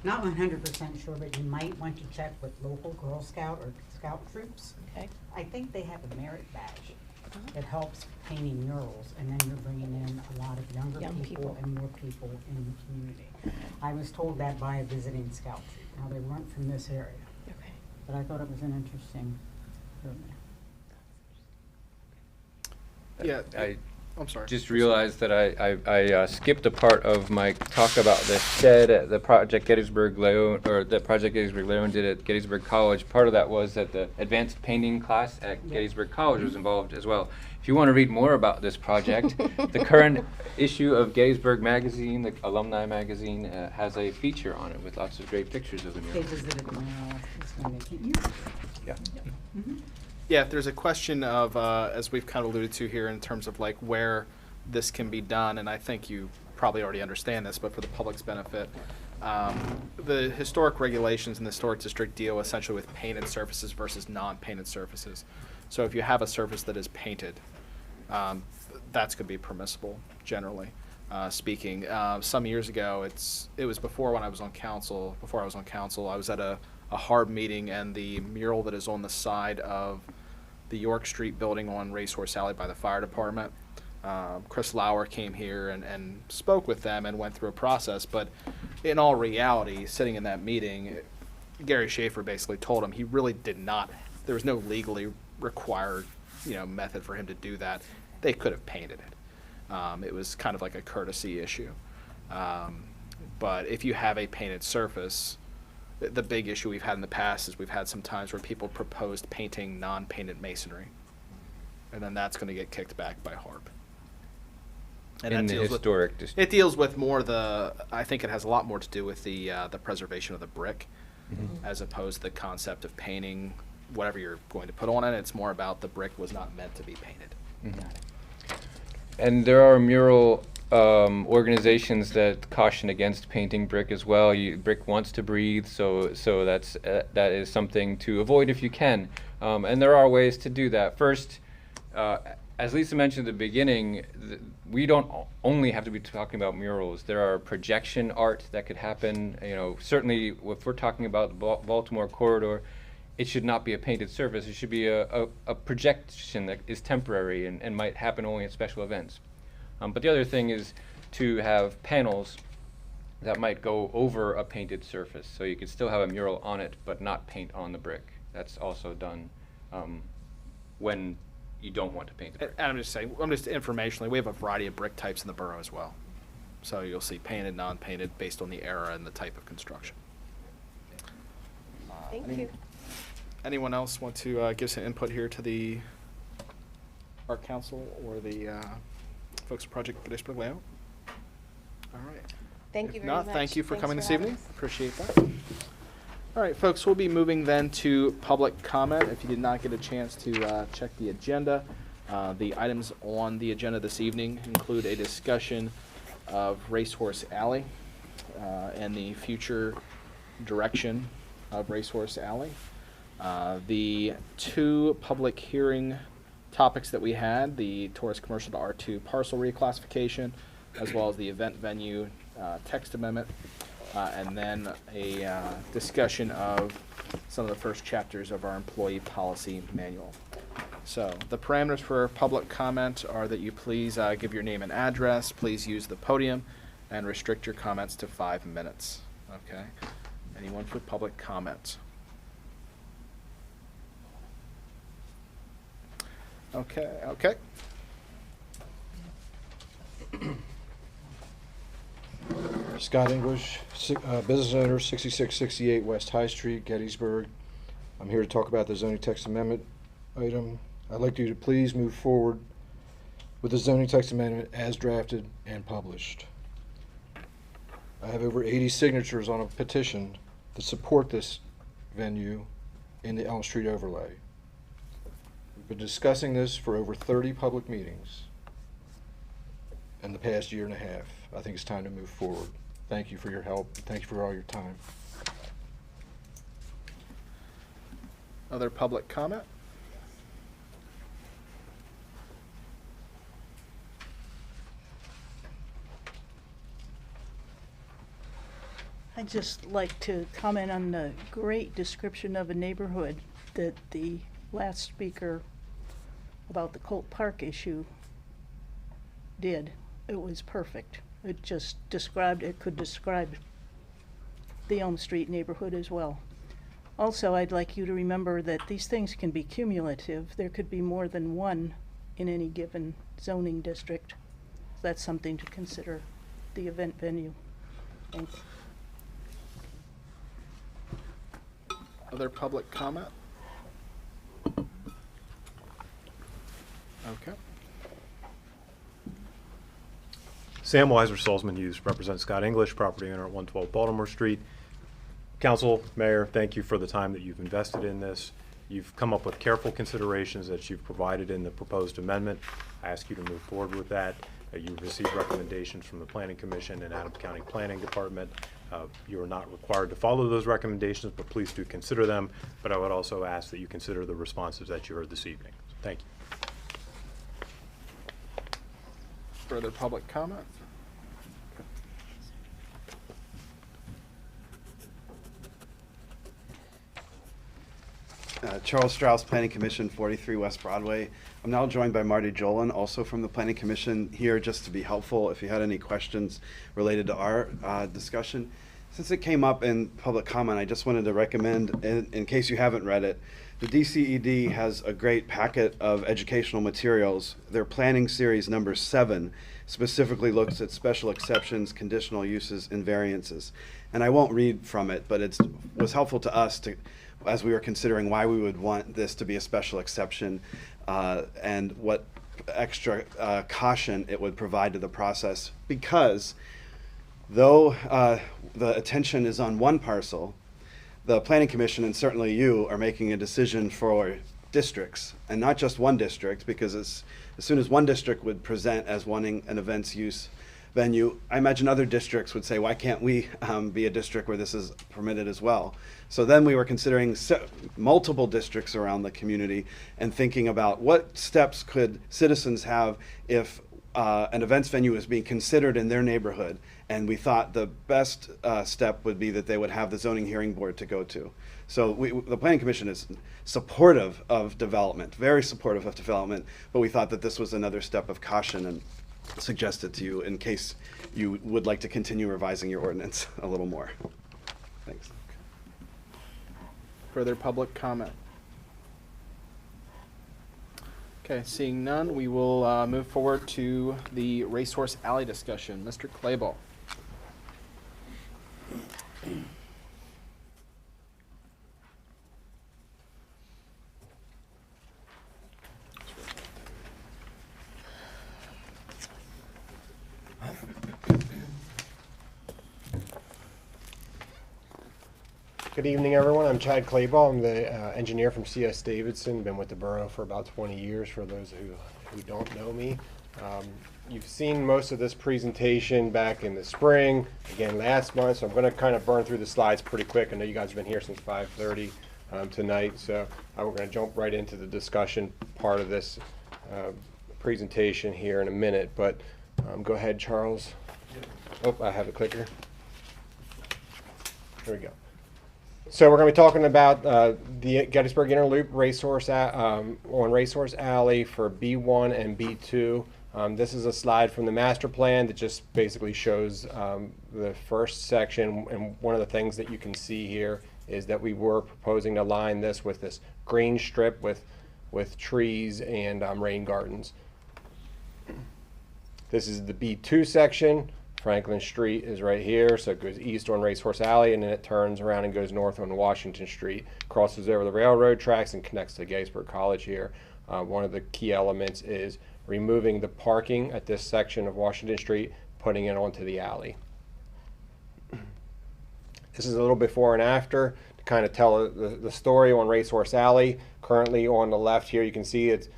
Not 100% sure, but you might want to check with local Girl Scout or Scout troops. Okay. I think they have a merit badge that helps painting murals, and then you're bringing in a lot of younger people and more people in the community. I was told that by a visiting Scout troop. Now, they weren't from this area, but I thought it was an interesting program. Yeah, I I'm sorry. just realized that I skipped a part of my talk about the shed at the Project Gettysburg Leon, or the Project Gettysburg Leon did at Gettysburg College. Part of that was that the advanced painting class at Gettysburg College was involved as well. If you want to read more about this project, the current issue of Gettysburg Magazine, the alumni magazine, has a feature on it with lots of great pictures of the mural. They visited Mural this one, they can't use it. Yeah. Yeah, if there's a question of, as we've kind of alluded to here in terms of like where this can be done, and I think you probably already understand this, but for the public's benefit, the historic regulations in the historic district deal essentially with painted surfaces versus non-painted surfaces. So if you have a surface that is painted, that's going to be permissible, generally speaking. Some years ago, it was before I was on council, I was at a HARB meeting, and the mural that is on the side of the York Street building on Racehorse Alley by the fire department, Chris Lauer came here and spoke with them and went through a process. But in all reality, sitting in that meeting, Gary Schaefer basically told him he really did not, there was no legally required method for him to do that. They could have painted it. It was kind of like a courtesy issue. But if you have a painted surface, the big issue we've had in the past is we've had some times where people proposed painting non-painted masonry, and then that's going to get kicked back by HARB. And In that the deals historic with, district. it deals with more I think it has a lot more to do with the preservation of the brick, as opposed to the concept of painting whatever you're going to put on it. It's more about the brick was not meant to be painted. And there are mural organizations that caution against painting brick as well. Brick wants to breathe, so that is something to avoid if you can. And there are ways to do that. First, as Lisa mentioned at the beginning, we don't only have to be talking about murals. There are projection art that could happen. Certainly if we're talking about the Baltimore corridor, it should not be a painted surface. It should be a projection that is temporary and might happen only at special events. But the other thing is to have panels that might go over a painted surface. So you could still have a mural on it, but not paint on the brick. That's also done when you don't want to paint the brick. And I'm just informationally, we have a variety of brick types in the borough as well. So you'll see painted, non-painted, based on the era and the type of construction. Thank you. Anyone else want to give some input here to the Art Council or the folks at Project Gettysburg Layout? All right. Thank you If very not, much. thank you for Thanks coming this having evening. us. Appreciate that. All right, folks, we'll be moving then to public comment. If you did not get a chance to check the agenda, the items on the agenda this evening include a discussion of Racehorse Alley and the future direction of Racehorse Alley. The two public hearing topics that we had, the tourist commercial to R2 parcel reclassification, as well as the event venue text amendment, and then a discussion of some of the first chapters of our employee policy manual. So the parameters for public comment are that you please give your name and address, please use the podium, and restrict your comments to 5 minutes. Okay? Anyone for public comment? Okay. Scott English, business owner, 6668 West High Street, Gettysburg. I'm here to talk about the zoning text amendment item. I'd like you to please move forward with the zoning text amendment as drafted and published. I have over 80 signatures on a petition to support this venue in the Elm Street overlay. We've been discussing this for over 30 public meetings in the past year and a half. I think it's time to move forward. Thank you for your help. Thank you for all your time. Other public comment? I'd just like to comment on the great description of a neighborhood that the last speaker about the Colt Park issue did. It was perfect. It just could describe the Elm Street neighborhood as well. Also, I'd like you to remember that these things can be cumulative. There could be more than one in any given zoning district. That's something to consider, the event venue. Thanks. Other public comment? Okay. Sam Weiser, Salzman Hughes, represent Scott English, property owner at 112 Baltimore Street. Council, Mayor, thank you for the time that you've invested in this. You've come up with careful considerations that you've provided in the proposed amendment. I ask you to move forward with that. You've received recommendations from the Planning Commission and Adams County Planning Department. You are not required to follow those recommendations, but please do consider them. But I would also ask that you consider the responses that you heard this evening. So thank you. Further public comment? Charles Strauss, Planning Commission, 43 West Broadway. I'm now joined by Marty Jolan, also from the Planning Commission, here just to be helpful if you had any questions related to our discussion. Since it came up in public comment, I just wanted to recommend, in case you haven't read it, the DCED has a great packet of educational materials. Their planning series number 7 specifically looks at special exceptions, conditional uses, and variances. And I won't read from it, but it was helpful to us to, as we were considering why we would want this to be a special exception and what extra caution it would provide to the process. Because though the attention is on one parcel, the Planning Commission and certainly you are making a decision for districts, and not just one district, because as soon as one district would present as wanting an events use venue, I imagine other districts would say, why can't we be a district where this is permitted as well? So then we were considering multiple districts around the community and thinking about what steps could citizens have if an events venue is being considered in their neighborhood. And we thought the best step would be that they would have the zoning hearing board to go to. So the Planning Commission is supportive of development, very supportive of development, but we thought that this was another step of caution and suggested to you in case you would like to continue revising your ordinance a little more. Thanks. Further public comment? Okay, seeing none, we will move forward to the Racehorse Alley discussion. Mr. Clayball. Good evening, everyone. I'm Chad Clayball. I'm the engineer from C.S. Davidson. Been with the borough for about 20 years, for those who don't know me. You've seen most of this presentation back in the spring, again last month, so I'm going to kind of burn through the slides pretty quick. I know you guys have been here since 5:30 tonight, so we're going to jump right into the discussion part of this presentation here in a minute. But go ahead, Charles. Oh, I have a clicker. There we go. So we're going to be talking about the Gettysburg Interloop Racehorse on Racehorse Alley for B1 and B2. This is a slide from the master plan that just basically shows the first section, and one of the things that you can see here is that we were proposing to line this with this green strip with trees and rain gardens. This is the B2 section. Franklin Street is right here, so it goes east on Racehorse Alley, and then it turns around and goes north on Washington Street, crosses over the railroad tracks, and connects to Gettysburg College here. One of the key elements is removing the parking at this section of Washington Street, putting it onto the alley. This is a little before and after to kind of tell the story on Racehorse Alley. Currently on the left here, you can see it's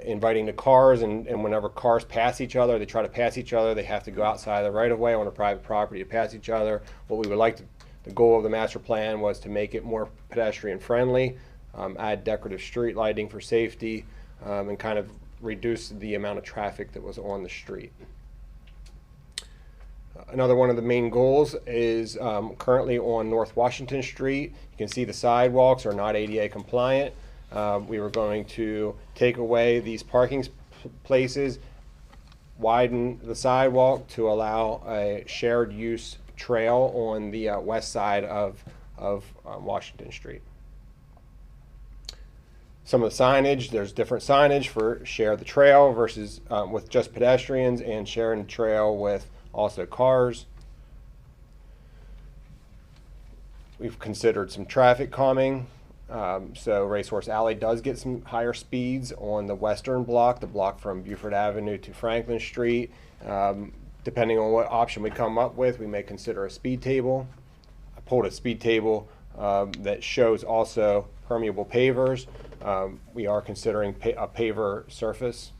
inviting the cars, and whenever cars pass each other, they try to pass each other, they have to go outside the right of way on a private property to pass each other. What we would like to, the goal of the master plan was to make it more pedestrian friendly, add decorative street lighting for safety, and kind of reduce the amount of traffic that was on the street. Another one of the main goals is currently on North Washington Street. You can see the sidewalks are not ADA compliant. We were going to take away these parking places, widen the sidewalk to allow a shared use trail on the west side of Washington Street. Some of the signage, there's different signage for share the trail versus with just pedestrians, and sharing the trail with also cars. We've considered some traffic calming. So Racehorse Alley does get some higher speeds on the western block, the block from Buford Avenue to Franklin Street. Depending on what option we come up with, we may consider a speed table. I pulled a speed table that shows also permeable pavers. We are considering a paver surface.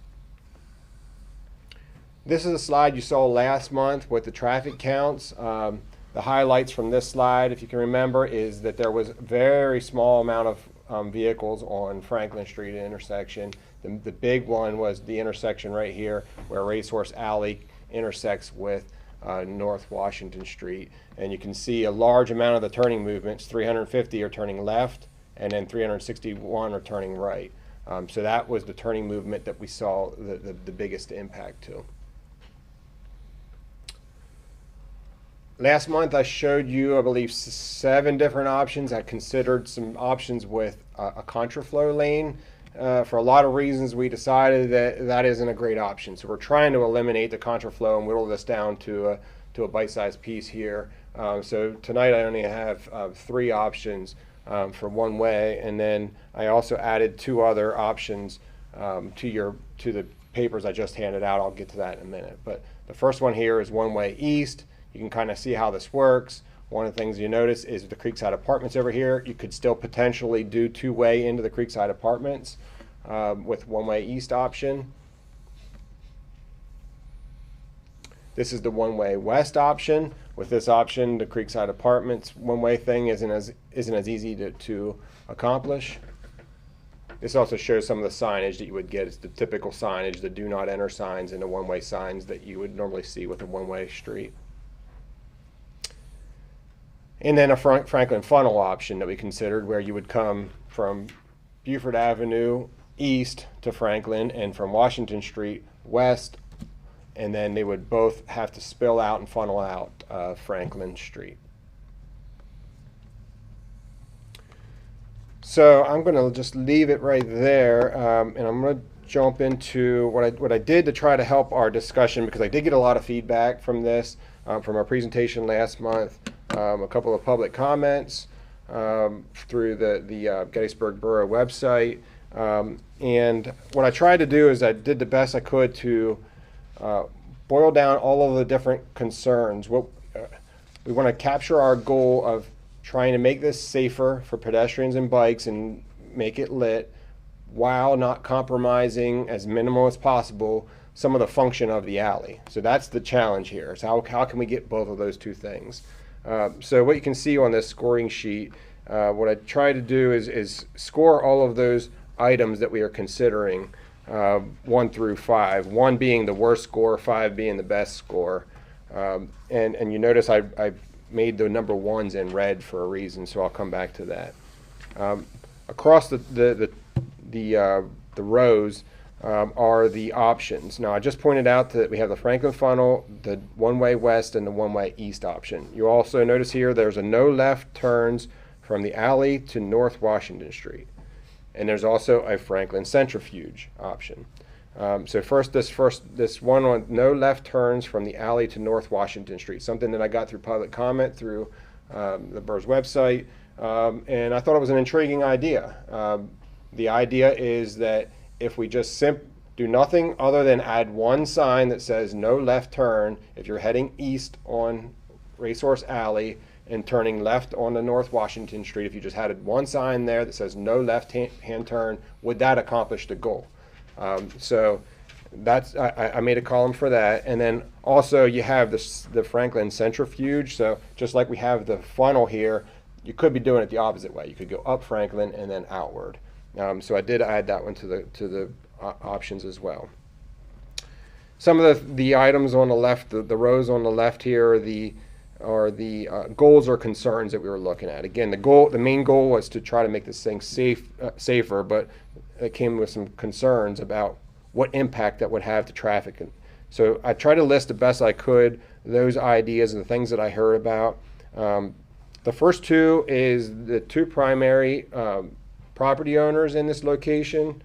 This is a slide you saw last month with the traffic counts. The highlights from this slide, if you can remember, is that there was a very small amount of vehicles on Franklin Street intersection. The big one was the intersection right here where Racehorse Alley intersects with North Washington Street. And you can see a large amount of the turning movements, 350 are turning left, and then 361 are turning right. So that was the turning movement that we saw the biggest impact to. Last month I showed you, I believe, 7 different options. I considered some options with a contraflow lane. For a lot of reasons we decided that that isn't a great option. So we're trying to eliminate the contraflow and whittle this down to a bite-sized piece here. So tonight I only have 3 options for one way, and then I also added 2 other options to the papers I just handed out. I'll get to that in a minute. But the first one here is one way east. You can kind of see how this works. One of the things you notice is the Creekside Apartments over here. You could still potentially do 2-way into the Creekside Apartments with one-way east option. This is the one-way west option. With this option, the Creekside Apartments one-way thing isn't as easy to accomplish. This also shows some of the signage that you would get. It's the typical signage, the do not enter signs and the one-way signs that you would normally see with a one-way street. And then a Franklin funnel option that we considered, where you would come from Buford Avenue east to Franklin and from Washington Street west, and then they would both have to spill out and funnel out Franklin Street. So I'm going to just leave it right there, and I'm going to jump into what I did to try to help our discussion, because I did get a lot of feedback from this, from our presentation last month. A couple of public comments through the Gettysburg Borough website. And what I tried to do is I did the best I could to boil down all of the different concerns. We want to capture our goal of trying to make this safer for pedestrians and bikes and make it lit, while not compromising as minimal as possible some of the function of the alley. So that's the challenge here, is how can we get both of those 2 things? So what you can see on this scoring sheet, what I try to do is score all of those items that we are considering, 1 through 5, 1 being the worst score, 5 being the best score. And you notice I made the number 1s in red for a reason, so I'll come back to that. Across the rows are the options. Now, I just pointed out that we have the Franklin funnel, the one-way west, and the one-way east option. You also notice here there's a no left turns from the alley to North Washington Street. And there's also a Franklin centrifuge option. So this one on no left turns from the alley to North Washington Street, something that I got through public comment through the Borough's website, and I thought it was an intriguing idea. The idea is that if we just do nothing other than add 1 sign that says no left turn if you're heading east on Racehorse Alley and turning left on the North Washington Street, if you just added 1 sign there that says no left hand turn, would that accomplish the goal? So that's I made a column for that. And then also you have the Franklin centrifuge. So just like we have the funnel here, you could be doing it the opposite way. You could go up Franklin and then outward. So I did add that one to the options as well. Some of the items on the left, the rows on the left here are the goals or concerns that we were looking at. Again, the main goal was to try to make this thing safer, but it came with some concerns about what impact that would have to traffic. And so I tried to list the best I could those ideas and the things that I heard about. The first 2 is the 2 primary property owners in this location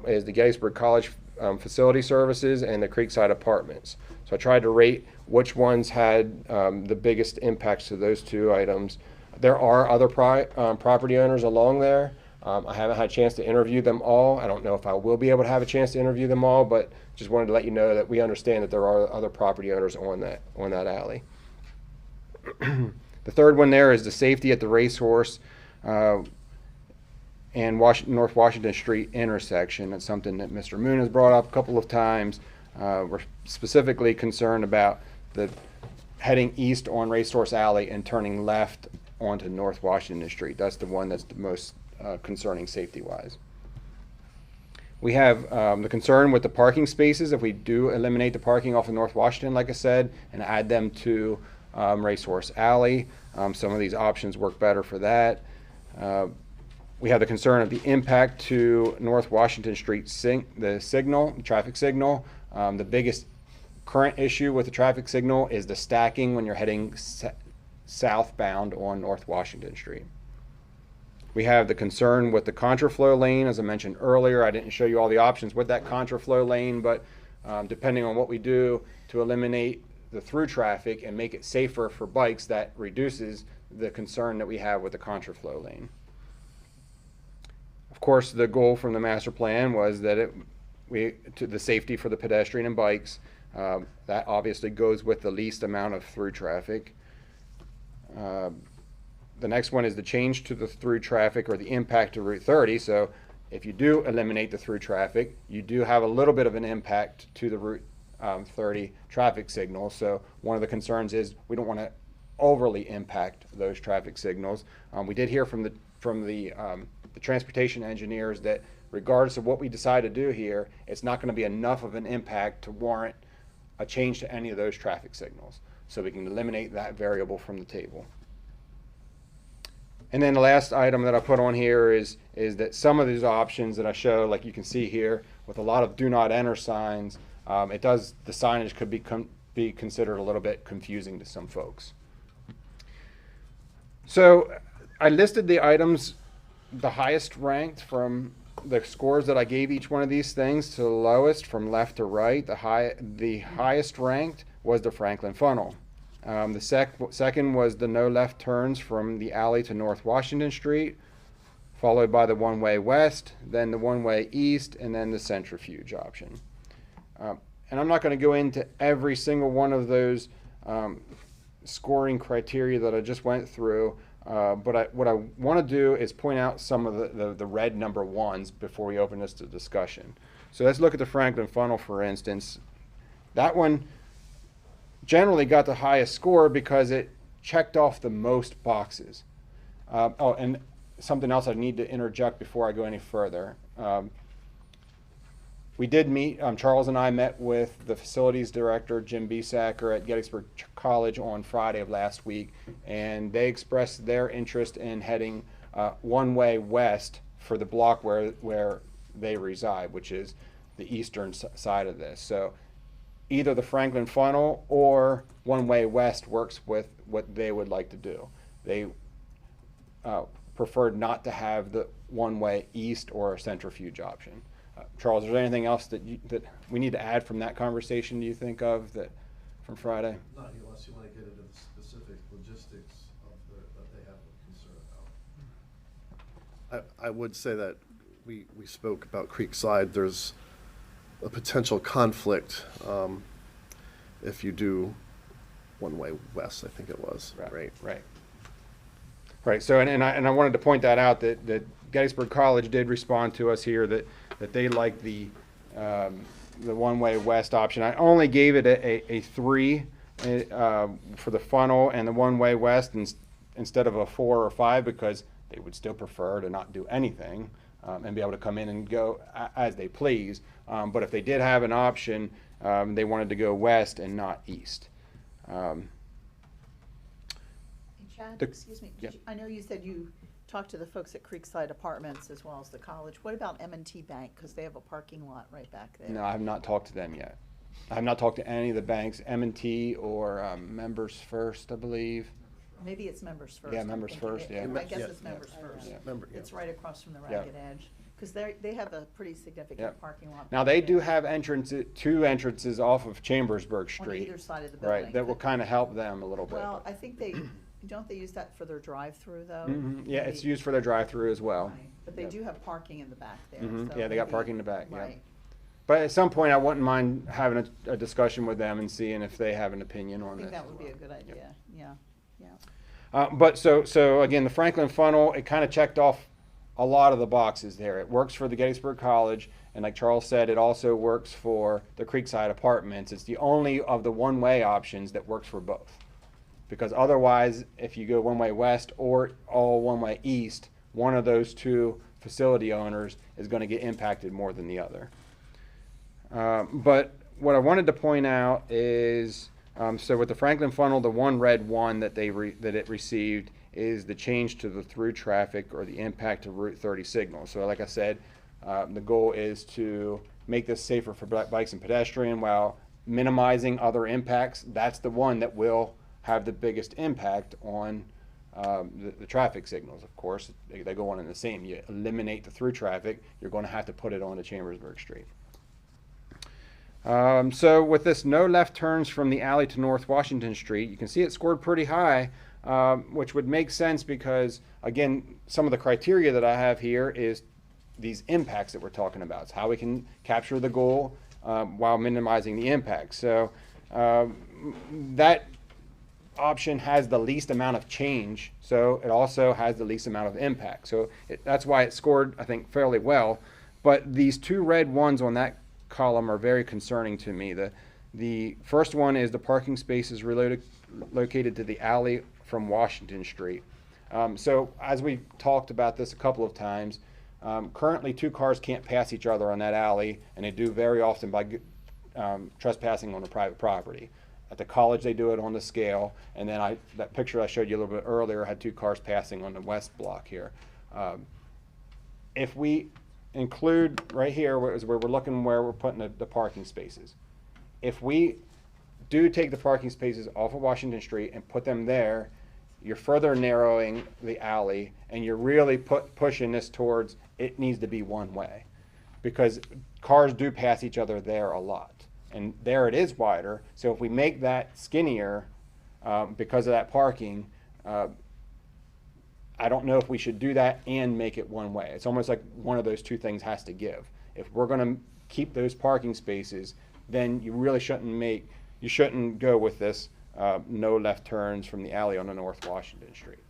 is the Gettysburg College Facility Services and the Creekside Apartments. So I tried to rate which ones had the biggest impacts to those two items. There are other property owners along there. I haven't had a chance to interview them all. I don't know if I will be able to have a chance to interview them all, but just wanted to let you know that we understand that there are other property owners on that alley. The third one there is the safety at the racehorse and North Washington Street intersection. That's something that Mr. Moon has brought up a couple of times. We're specifically concerned about the heading east on Racehorse Alley and turning left onto North Washington Street. That's the one that's the most concerning safety-wise. We have the concern with the parking spaces. If we do eliminate the parking off of North Washington, like I said, and add them to Racehorse Alley, some of these options work better for that. We have the concern of the impact to North Washington Street the traffic signal. The biggest current issue with the traffic signal is the stacking when you're heading southbound on North Washington Street. We have the concern with the contraflow lane. As I mentioned earlier, I didn't show you all the options with that contraflow lane, but depending on what we do to eliminate the through traffic and make it safer for bikes, that reduces the concern that we have with the contraflow lane. Of course, the goal from the master plan was that the safety for the pedestrian and bikes. That obviously goes with the least amount of through traffic. The next one is the change to the through traffic or the impact to Route 30. So if you do eliminate the through traffic, you do have a little bit of an impact to the Route 30 traffic signals. So one of the concerns is we don't want to overly impact those traffic signals. We did hear from the transportation engineers that regardless of what we decide to do here, it's not going to be enough of an impact to warrant a change to any of those traffic signals. So we can eliminate that variable from the table. And then the last item that I put on here is that some of these options that I show, like you can see here, with a lot of do not enter signs, the signage could be considered a little bit confusing to some folks. So I listed the items, the highest ranked from the scores that I gave each one of these things to the lowest from left to right. The highest ranked was the Franklin funnel. The second was the no left turns from the alley to North Washington Street, followed by the one-way west, then the one-way east, and then the centrifuge option. And I'm not going to go into every single one of those scoring criteria that I just went through, but what I want to do is point out some of the red number ones before we open this to discussion. So let's look at the Franklin funnel, for instance. That one generally got the highest score because it checked off the most boxes. Oh, and something else I need to interject before I go any further. We did meet, Charles and I met with the facilities director, Jim Biesacker, at Gettysburg College on Friday of last week, and they expressed their interest in heading one-way west for the block where they reside, which is the eastern side of this. So either the Franklin funnel or one-way west works with what they would like to do. They preferred not to have the one-way east or a centrifuge option. Charles, is there anything else that we need to add from that conversation, do you think of, from Friday? Not unless you want to get into the specific logistics that they have a concern about. I would say that we spoke about Creekside. There's a potential conflict if you do one-way west, I think it was. Right. So, and I wanted to point that out that Gettysburg College did respond to us here that they like the one-way west option. I only gave it a 3 for the funnel and the one-way west instead of a 4 or 5 because they would still prefer to not do anything and be able to come in and go as they please. But if they did have an option, they wanted to go west and not east. Chad, excuse me, I know you said you talked to the folks at Creekside Apartments as well as the college. What about M&T Bank? Because they have a parking lot right back there. No, I have not talked to them yet. I have not talked to any of the banks, M&T or Members First, I believe. Maybe it's Members First. Yeah, I'm Members thinking First, it- yeah. I guess Yeah, it's yeah, Members First. yeah. It's right across from the Yeah. Ragged Edge, because they have a pretty significant Yep. parking lot. Now, they back do there have two entrances off of Chambersburg on Street. either side of the Right, building. that will kind of help them a little bit. Well, I think don't they use that for their drive-through, though? Yeah, it's Maybe- used for their drive-through as well. Right. But they do have parking in the back there. Mhm, so yeah, they got maybe- parking in the back, yeah. Right. But at some point, I wouldn't mind having a discussion with them and seeing if they have an opinion I on think this. that would be a good idea, yeah. But so again, the Franklin funnel, it kind of checked off a lot of the boxes there. It works for the Gettysburg College, and like Charles said, it also works for the Creekside Apartments. It's the only of the one-way options that works for both. Because otherwise, if you go one-way west or all one-way east, one of those two facility owners is going to get impacted more than the other. But what I wanted to point out is, so with the Franklin funnel, the one red one that it received is the change to the through traffic or the impact to Route 30 signal. So like I said, the goal is to make this safer for bikes and pedestrian while minimizing other impacts. That's the one that will have the biggest impact on the traffic signals. Of course, they go on in the same. You eliminate the through traffic, you're going to have to put it onto Chambersburg Street. So with this no left turns from the alley to North Washington Street, you can see it scored pretty high, which would make sense because, again, some of the criteria that I have here is these impacts that we're talking about. It's how we can capture the goal while minimizing the impact. So that option has the least amount of change, so it also has the least amount of impact. So that's why it scored, I think, fairly well. But these two red ones on that column are very concerning to me. The first one is the parking spaces located to the alley from Washington Street. So as we talked about this a couple of times, currently two cars can't pass each other on that alley, and they do very often by trespassing on a private property. At the college, they do it on the scale, and then that picture I showed you a little bit earlier had two cars passing on the west block here. If we include right here where we're looking where we're putting the parking spaces, if we do take the parking spaces off of Washington Street and put them there, you're further narrowing the alley, and you're really pushing this towards it needs to be one way, because cars do pass each other there a lot. And there it is wider, so if we make that skinnier because of that parking, I don't know if we should do that and make it one way. It's almost like one of those two things has to give. If we're going to keep those parking spaces, then you really shouldn't go with this no left turns from the alley on the North Washington Street.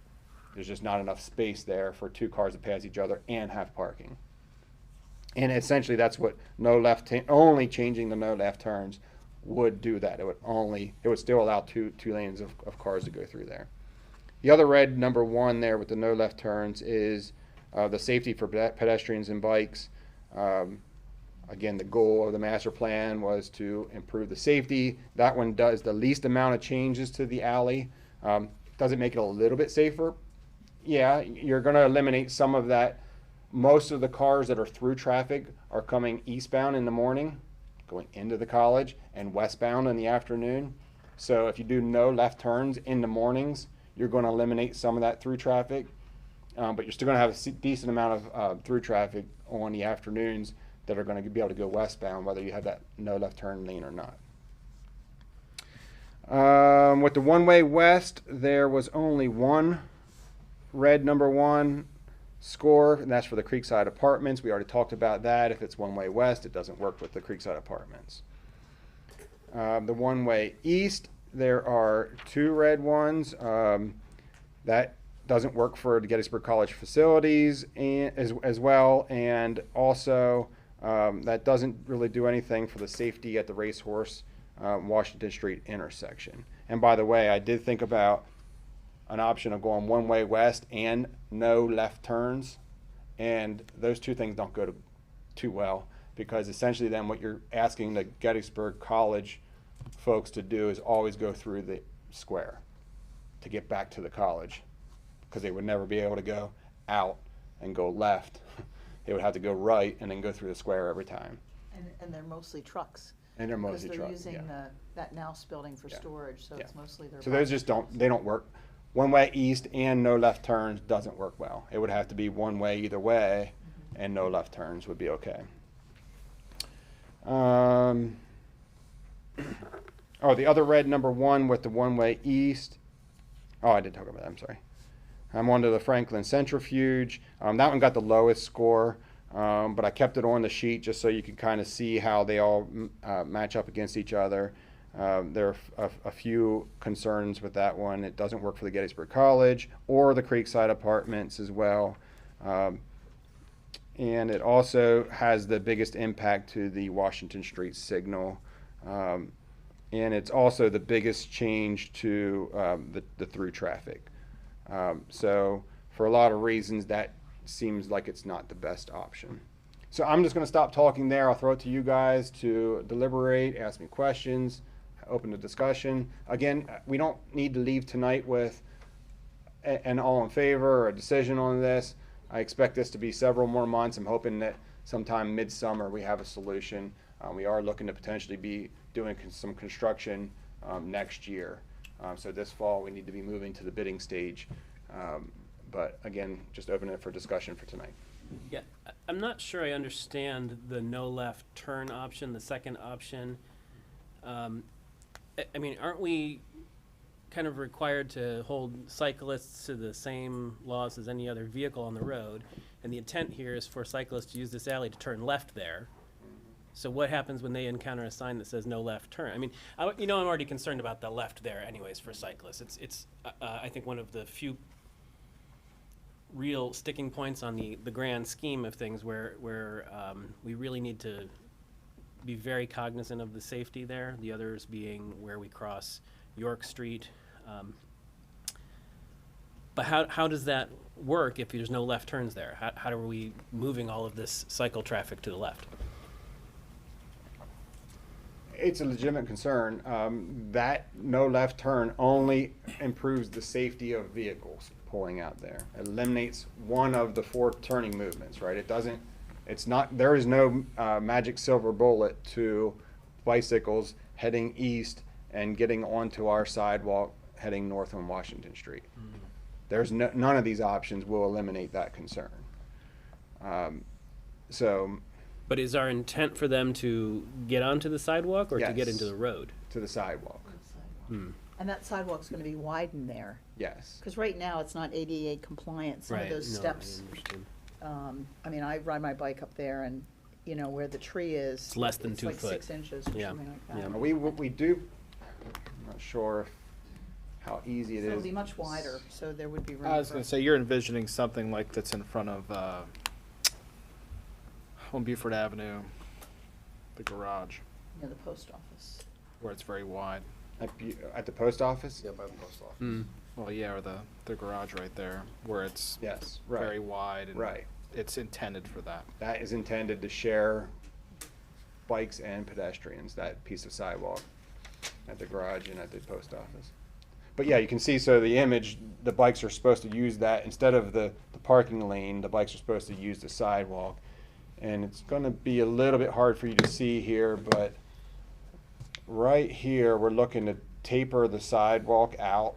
There's just not enough space there for two cars to pass each other and have parking. And essentially that's what only changing the no left turns would do that. It would still allow two lanes of cars to go through there. The other red number one there with the no left turns is the safety for pedestrians and bikes. Again, the goal of the master plan was to improve the safety. That one does the least amount of changes to the alley. Does it make it a little bit safer? Yeah, you're going to eliminate some of that. Most of the cars that are through traffic are coming eastbound in the morning, going into the college, and westbound in the afternoon. So if you do no left turns in the mornings, you're going to eliminate some of that through traffic, but you're still going to have a decent amount of through traffic on the afternoons that are going to be able to go westbound, whether you have that no left turn lane or not. With the one-way west, there was only one red number one score, and that's for the Creekside Apartments. We already talked about that. If it's one-way west, it doesn't work with the Creekside Apartments. The one-way east, there are two red ones. That doesn't work for the Gettysburg College facilities as well, and also that doesn't really do anything for the safety at the Racehorse Washington Street intersection. And by the way, I did think about an option of going one way west and no left turns, and those two things don't go too well, because essentially then what you're asking the Gettysburg College folks to do is always go through the square to get back to the college, because they would never be able to go out and go left. They would have to go right and then go through the square every time. And they're mostly trucks. And they're mostly because they're trucks, using yeah. that Nous building for storage, so it's mostly their. So those just don't work. one-way east and no left turns doesn't work well. It would have to be one way either way, and no left turns would be okay. Oh, the other red number 1 with the one-way east. Oh, I did talk about that, I'm sorry. I'm on to the Franklin Centrifuge. That one got the lowest score, but I kept it on the sheet just so you could kind of see how they all match up against each other. There are a few concerns with that one. It doesn't work for the Gettysburg College or the Creekside Apartments as well. And it also has the biggest impact to the Washington Street signal. And it's also the biggest change to the through traffic. So for a lot of reasons, that seems like it's not the best option. So I'm just going to stop talking there. I'll throw it to you guys to deliberate, ask me questions, open the discussion. Again, we don't need to leave tonight with an all in favor or a decision on this. I expect this to be several more months. I'm hoping that sometime midsummer we have a solution. We are looking to potentially be doing some construction next year. So this fall we need to be moving to the bidding stage. But again, just open it for discussion for tonight. Yeah, I'm not sure I understand the no left turn option, the second option. I mean, aren't we kind of required to hold cyclists to the same laws as any other vehicle on the road? And the intent here is for cyclists to use this alley to turn left there. So what happens when they encounter a sign that says no left turn? I mean, I'm already concerned about the left there anyways for cyclists. It's I think one of the few real sticking points on the grand scheme of things where we really need to be very cognizant of the safety there. The others being where we cross York Street. But how does that work if there's no left turns there? How are we moving all of this cycle traffic to the left? It's a legitimate concern. That no left turn only improves the safety of vehicles pulling out there. It eliminates one of the 4 turning movements, right? There is no magic silver bullet to bicycles heading east and getting onto our sidewalk heading north on Washington Street. Mm-hmm. There's none of these options will eliminate that concern. But is our intent for them to get onto the sidewalk or Yes. to get into the road? To the sidewalk. Hmm. And that sidewalk's gonna be widened there. Yes. Because right now, it's not ADA compliant, some of Right. those No, I steps. understand. I mean, I ride my bike up there and, you know, where the tree is. It's less than 2 like foot. 6 inches or Yeah. something like that. Yeah. We do, I'm not sure how easy it So it'll is. be much wider, so there would be room I was for- going to say, you're envisioning something like that's in front of on Buford Avenue, the garage, near the post office. where it's very wide. At the post office? Yeah, by the post office. Mm. Well, yeah, or the garage right there, where it's Yes, right. very wide. And Right. It's intended for that. That is intended to share bikes and pedestrians, that piece of sidewalk at the garage and at the post office. But yeah, you can see, so the image, the bikes are supposed to use that, instead of the parking lane, the bikes are supposed to use the sidewalk. And it's gonna be a little bit hard for you to see here, but right here, we're looking to taper the sidewalk out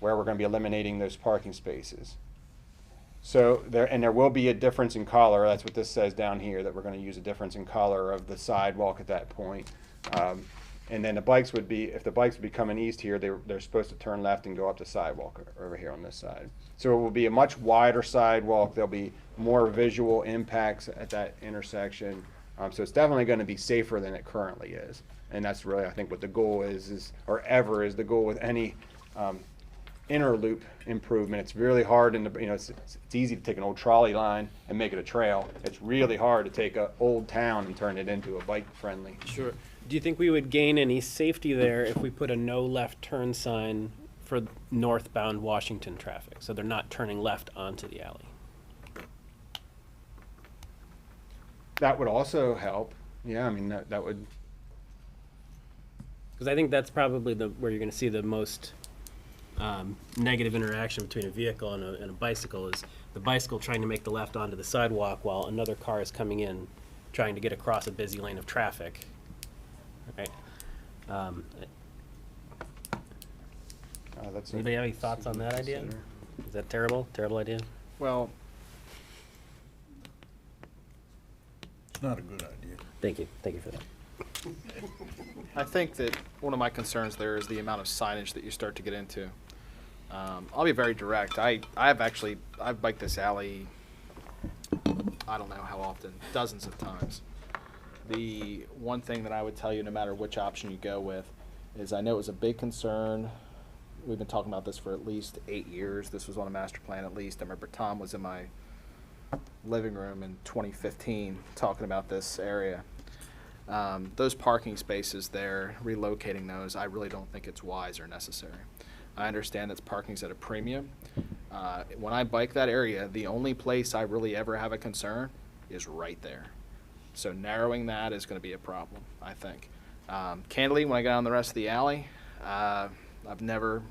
where we're gonna be eliminating those parking spaces. So there will be a difference in color. That's what this says down here, that we're going to use a difference in color of the sidewalk at that point. And then the bikes would be, if the bikes would be coming east here, they're supposed to turn left and go up the sidewalk over here on this side. So it will be a much wider sidewalk. There'll be more visual impacts at that intersection. So it's definitely going to be safer than it currently is. And that's really, I think, what the goal is the goal with any inner loop improvement. It's really hard it's easy to take an old trolley line and make it a trail. It's really hard to take an old town and turn it into a bike friendly. Sure. Do you think we would gain any safety there if we put a no left turn sign for northbound Washington traffic, so they're not turning left onto the alley? That would also help. Yeah, I mean, that would. Because I think that's probably where you're going to see the most negative interaction between a vehicle and a bicycle, is the bicycle trying to make the left onto the sidewalk while another car is coming in trying to get across a busy lane of traffic. Right. That's Anybody have any thoughts on that idea? Is that terrible? Terrible idea? Well, It's not a good idea. Thank you. Thank you for that. I think that one of my concerns there is the amount of signage that you start to get into. I'll be very direct. I've biked this alley, I don't know how often, dozens of times. The one thing that I would tell you, no matter which option you go with, is I know it was a big concern. We've been talking about this for at least 8 years. This was on a master plan at least. I remember Tom was in my living room in 2015 talking about this area. Those parking spaces there, relocating those, I really don't think it's wise or necessary. I understand that parking's at a premium. When I bike that area, the only place I really ever have a concern is right there. So narrowing that is going to be a problem, I think. Candidly, when I go down the rest of the alley, I've never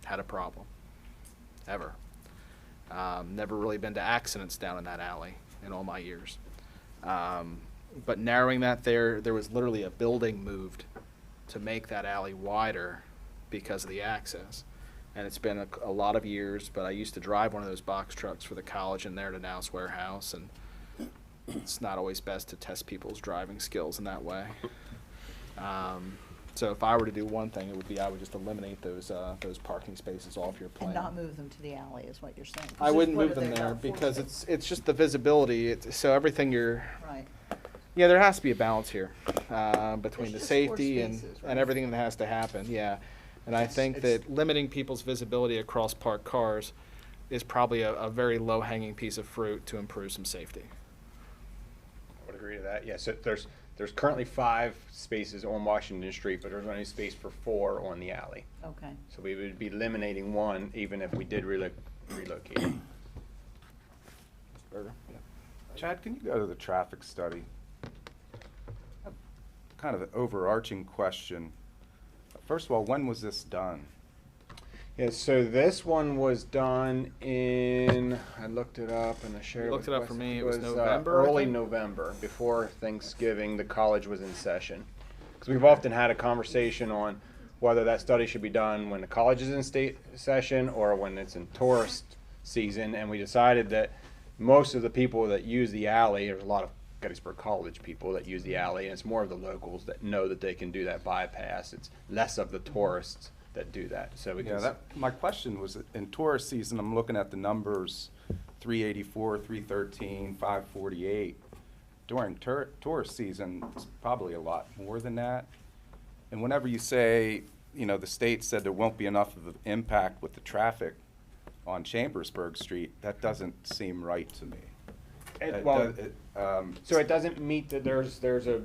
had a problem, ever. Never really been to accidents down in that alley in all my years. But narrowing that there was literally a building moved to make that alley wider because of the access. And it's been a lot of years, but I used to drive one of those box trucks for the college in there to Now's Warehouse, and it's not always best to test people's driving skills in that way. So if I were to do one thing, it would be I would just eliminate those parking spaces off your plan. And not move them to the alley is what you're saying. 'Cause I wouldn't what move are them they, there about 4 because spaces? it's just the visibility. So everything you're. Right. Yeah, there has to be a balance here between the There's just 4 safety spaces, right? and everything that has to happen. Yeah, and I think that limiting people's visibility across parked cars is probably a very low-hanging piece of fruit to improve some safety. I would agree to that. Yes, there's currently 5 spaces on Washington Street, but there's only space for 4 on the alley. Okay. So we would be eliminating 1 even if we did relocate. Chad, can you go to the traffic study? Kind of an overarching question. First of all, when was this done? Yeah, so this one was done in, I looked it up and I shared You it looked with it up for Wes. me, it was November, I Early think? November, before Thanksgiving, the college was in session. Because we've often had a conversation on whether that study should be done when the college is in state session or when it's in tourist season, and we decided that most of the people that use the alley, there's a lot of Gettysburg College people that use the alley, and it's more of the locals that know that they can do that bypass. It's less of the tourists that do that. So we can. My question was, in tourist season, I'm looking at the numbers, 384, 313, 548. During tourist season, it's probably a lot more than that. And whenever you say, the state said there won't be enough of an impact with the traffic on Chambersburg Street, that doesn't seem right to me. So it doesn't meet that there's a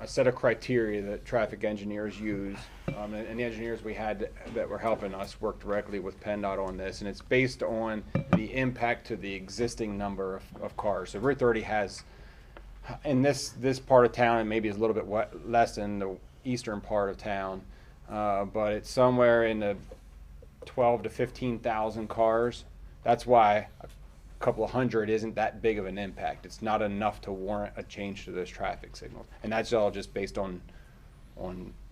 set of criteria that traffic engineers use, and the engineers we had that were helping us work directly with PennDOT on this, and it's based on the impact to the existing number of cars. So Route 30 has, in this part of town, and maybe it's a little bit less in the eastern part of town, but it's somewhere in the 12 to 15,000 cars. That's why a couple of hundred isn't that big of an impact. It's not enough to warrant a change to those traffic signals, and that's all just based on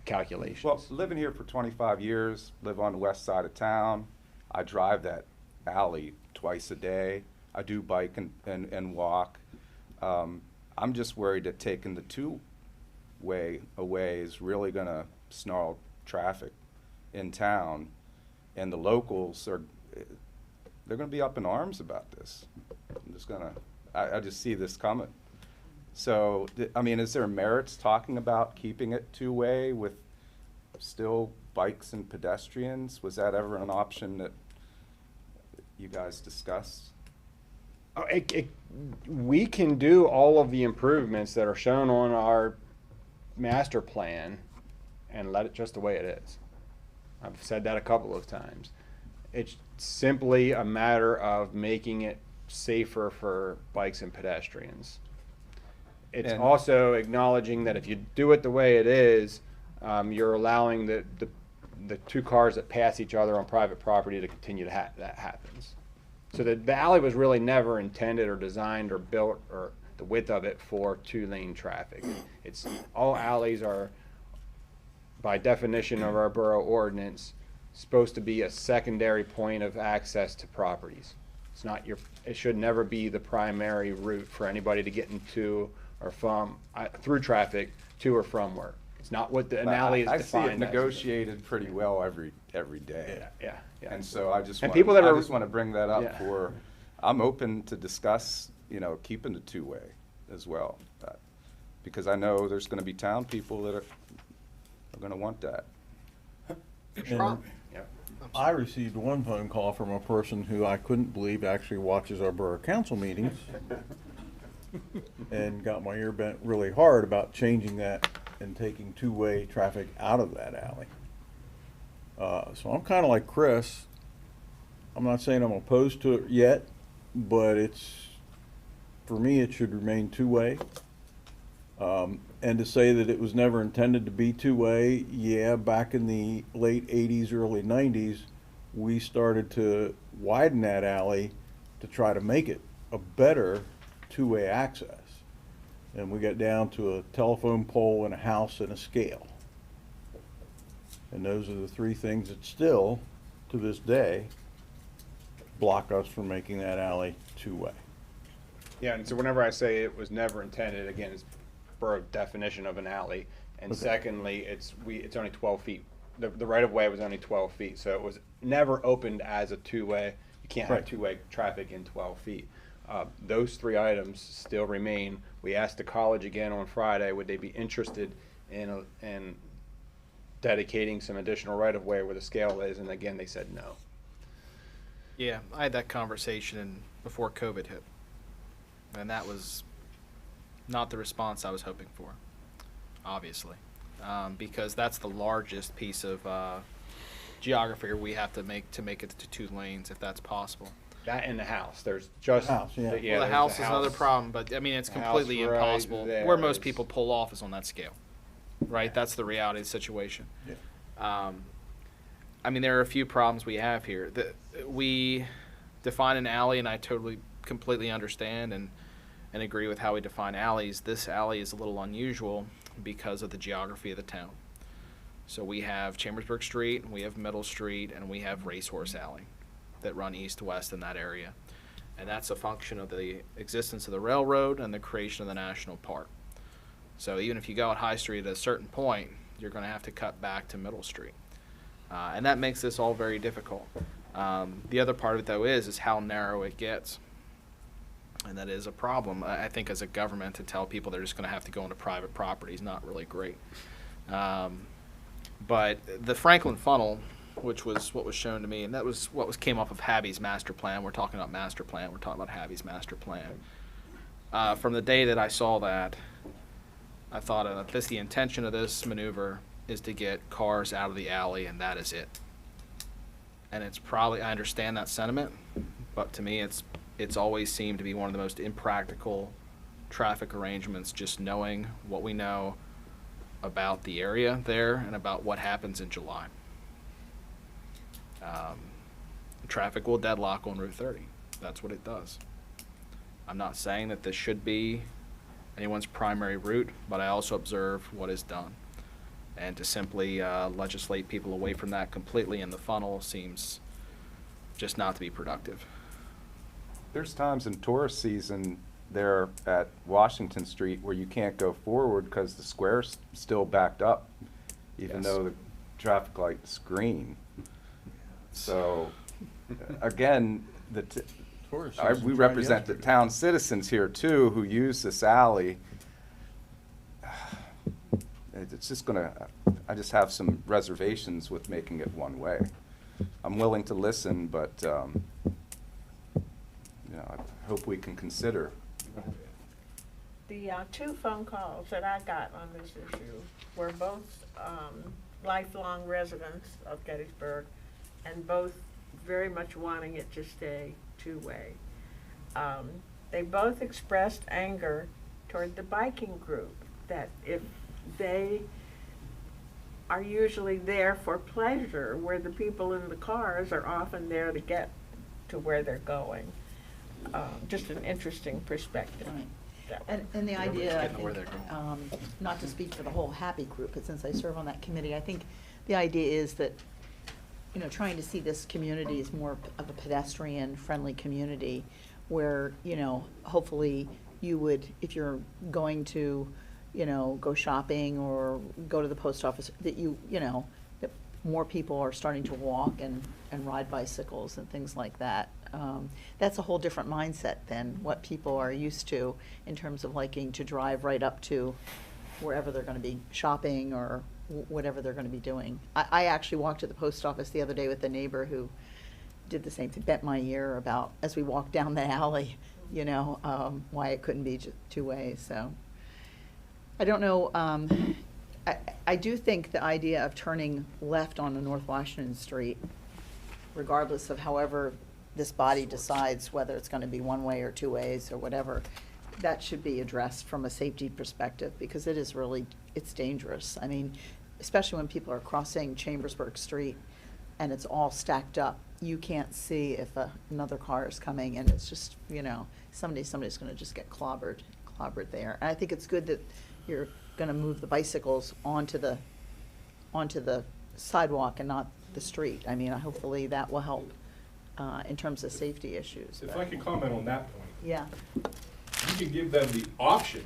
calculations. Well, living here for 25 years, live on the west side of town. I drive that alley twice a day. I do bike and walk. I'm just worried that taking the two-way away is really going to snarl traffic in town, and the locals they're going to be up in arms about this. I just see this coming. So, is there merits talking about keeping it two-way with still bikes and pedestrians? Was that ever an option that you guys discussed? We can do all of the improvements that are shown on our master plan and let it just the way it is. I've said that a couple of times. It's simply a matter of making it safer for bikes and pedestrians. It's also acknowledging that if you do it the way it is, you're allowing the 2 cars that pass each other on private property to continue to that happens. So the alley was really never intended or designed or built, or the width of it, for 2-lane traffic. All alleys are, by definition of our borough ordinance, supposed to be a secondary point of access to properties. It's not it should never be the primary route for anybody to get into or from, through traffic to or from work. It's not what an alley is I see defined it as. negotiated pretty well every day. Yeah. And so I just And want, people that I are- just want to bring that up Yeah. for, I'm open to discuss, keeping the two-way as well. Because I know there's going to be town people that are going to want that. And I received one phone call from a person who I couldn't believe actually watches our borough council meetings and got my ear bent really hard about changing that and taking two-way traffic out of that alley. So I'm kind of like Chris. I'm not saying I'm opposed to it yet, but for me, it should remain two-way. And to say that it was never intended to be two-way, yeah, back in the late 80s, early 90s, we started to widen that alley to try to make it a better two-way access. And we got down to a telephone pole and a house and a scale. And those are the three things that still, to this day, block us from making that alley two-way. Yeah, and so whenever I say it was never intended, again, it's borough definition of an alley. And Okay. secondly, it's only 12 feet. The right-of-way was only 12 feet, so it was never opened as a two-way. You can't have Right. two-way traffic in 12 feet. Those three items still remain. We asked the college again on Friday, would they be interested in dedicating some additional right-of-way where the scale is, and again, they said no. Yeah, I had that conversation before COVID hit. And that was not the response I was hoping for, obviously. Because that's the largest piece of geography we have to make it to 2 lanes, if that's possible. That and the house, there's just. House, yeah. Well, the there's house is another problem, but I mean, it's The completely house right impossible. there Where most is- people pull off is on that scale, right? That's the reality of the situation. Yeah. I mean, there are a few problems we have here. We define an alley, and I completely understand and agree with how we define alleys. This alley is a little unusual because of the geography of the town. So we have Chambersburg Street, we have Middle Street, and we have Racehorse Alley that run east-west in that area. And that's a function of the existence of the railroad and the creation of the national park. So even if you go at High Street at a certain point, you're going to have to cut back to Middle Street. And that makes this all very difficult. The other part of it, though, is how narrow it gets. And that is a problem, I think, as a government, to tell people they're just going to have to go into private property is not really great. But the Franklin funnel, which was what was shown to me, and that was what came off of Habby's master plan. We're talking about master plan. We're talking about Habby's master plan. From the day that I saw that, I thought the intention of this maneuver is to get cars out of the alley, and that is it. And it's probably, I understand that sentiment, but to me, it's always seemed to be one of the most impractical traffic arrangements, just knowing what we know about the area there and about what happens in July. Traffic will deadlock on Route 30. That's what it does. I'm not saying that this should be anyone's primary route, but I also observe what is done. And to simply legislate people away from that completely in the funnel seems just not to be productive. There's times in tourist season there at Washington Street where you can't go forward because the square's still backed up, even Yes. though the traffic light's green. So, again, Tourist we season represent the yesterday. town citizens here too who use this alley. It's just I just have some reservations with making it one way. I'm willing to listen, but, I hope we can consider. The 2 phone calls that I got on this issue were both lifelong residents of Gettysburg, and both very much wanting it to stay two-way. They both expressed anger toward the biking group, that if they are usually there for pleasure, where the people in the cars are often there to get to where they're going. Just an interesting perspective. Right. And the idea, I getting where think, they're not to speak for the whole Happy group, but since I serve on that committee, I think the idea is that you know, trying to see this community as more of a pedestrian-friendly community where, you know, hopefully you would, if you're going to, you know, go shopping or go to the post office, that you know, that more people are starting to walk and ride bicycles and things like that. That's a whole different mindset than what people are used to in terms of liking to drive right up to wherever they're going to be shopping or whatever they're going to be doing. I actually walked to the post office the other day with a neighbor who did the same thing, bent my ear about, as we walked down the alley, you know, why it couldn't be two ways. So I don't know. I do think the idea of turning left on North Washington Street, regardless of however this body decides whether it's going to be one way or two ways or whatever, that should be addressed from a safety perspective, because it is really, it's dangerous. I mean, especially when people are crossing Chambersburg Street and it's all stacked up. You can't see if another car is coming, and it's just, you know, somebody's going to just get clobbered there. And I think it's good that you're going to move the bicycles onto the sidewalk and not the street. I mean, hopefully that will help in terms of safety issues. If I can comment on that point. Yeah. You can give them the option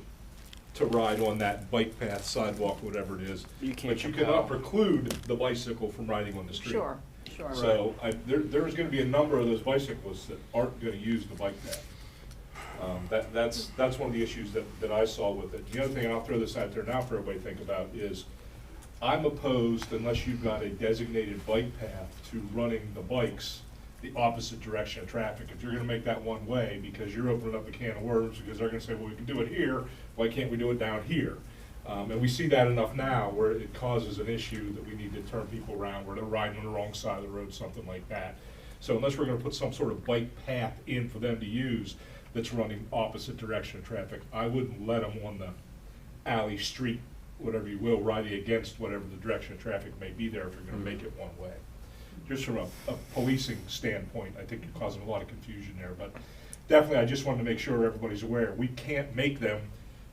to ride on that bike path, sidewalk, whatever it is. You can't but you compel. cannot preclude the bicycle from riding on the street. Sure, sure. So there's going to be a number of those bicyclists that aren't going to use the bike path. That's one of the issues that I saw with it. The other thing, and I'll throw this out there now for everybody to think about, is I'm opposed, unless you've got a designated bike path, to running the bikes the opposite direction of traffic. If you're going to make that one way, because you're opening up a can of worms, because they're going to say, well, we can do it here, why can't we do it down here? And we see that enough now where it causes an issue that we need to turn people around, where they're riding on the wrong side of the road, something like that. So unless we're going to put some sort of bike path in for them to use that's running opposite direction of traffic, I wouldn't let them on the alley, street, whatever you will, riding against whatever the direction of traffic may be there if you're going to make it one way. Just from a policing standpoint, I think you're causing a lot of confusion there. But definitely, I just wanted to make sure everybody's aware. We can't make them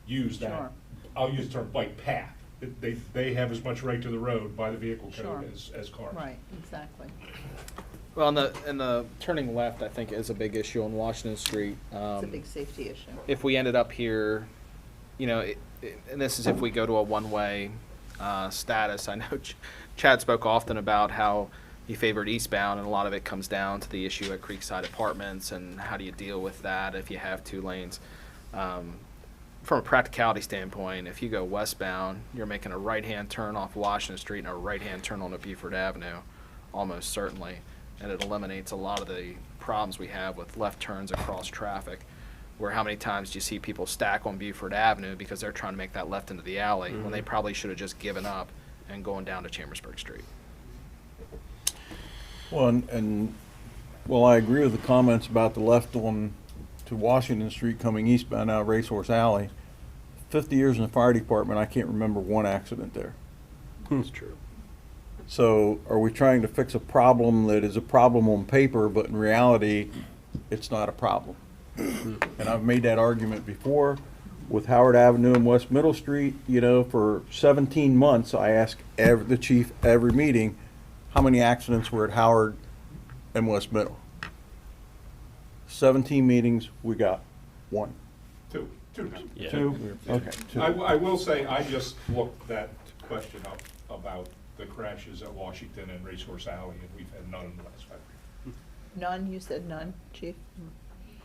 use that. Sure. I'll use the term bike path. They have as much right to the road by the vehicle Sure. code as cars. Right, exactly. Well, and the turning left, I think, is a big issue on Washington Street. It's a big safety issue. If we ended up here, you know, and this is if we go to a one-way status. I know Chad spoke often about how he favored eastbound, and a lot of it comes down to the issue at Creekside Apartments and how do you deal with that if you have two lanes. From a practicality standpoint, if you go westbound, you're making a right-hand turn off Washington Street and a right-hand turn onto Buford Avenue, almost certainly, and it eliminates a lot of the problems we have with left turns across traffic, where how many times do you see people stack on Buford Avenue because they're trying to make that left into the alley when they probably should have just given up and going down to Chambersburg Street. Well, well, I agree with the comments about the left on to Washington Street coming eastbound out of Racehorse Alley. 50 years in the fire department, I can't remember one accident there. That's true. So are we trying to fix a problem that is a problem on paper, but in reality, it's not a problem? And I've made that argument before with Howard Avenue and West Middle Street. You know, for 17 months, I asked the chief every meeting, how many accidents were at Howard and West Middle? 17 meetings, we got one. Two. Yeah. Two? Okay, two. I will say, I just looked that question up about the crashes at Washington and Racehorse Alley, and we've had none in the last 5 years. None? You said none, Chief?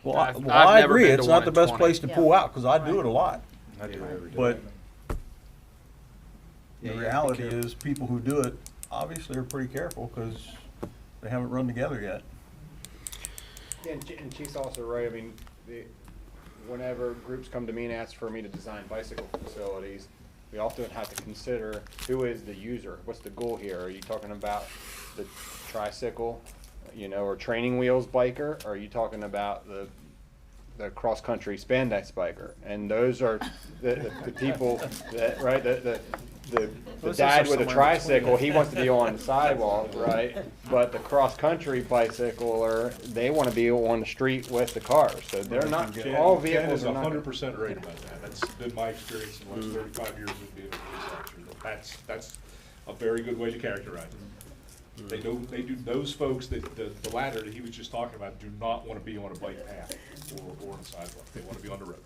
Well, I've I never agree, been to it's one not the in best 20. place to pull out, because I do it a lot. I do it every day. But Yeah, the you reality have to be is, people who do it obviously are pretty careful, because they haven't run together yet. Yeah, and Chief's also right. I mean, whenever groups come to me and ask for me to design bicycle facilities, we often have to consider who is the user. What's the goal here? Are you talking about the tricycle, you know, or training wheels biker? Or are you talking about the cross-country spandex biker? And those are the people that, right, the dad with a tricycle, he wants to be on the sidewalk, right? But the cross-country bicycler, they want to be on the street with the cars. So they're not, all vehicles are not. Ken is 100% right about that. That's been my experience in the last 35 years of being a police officer. That's a very good way to characterize it. They don't, those folks that, the latter that he was just talking about do not want to be on a bike path or on a sidewalk. They want to be on the road.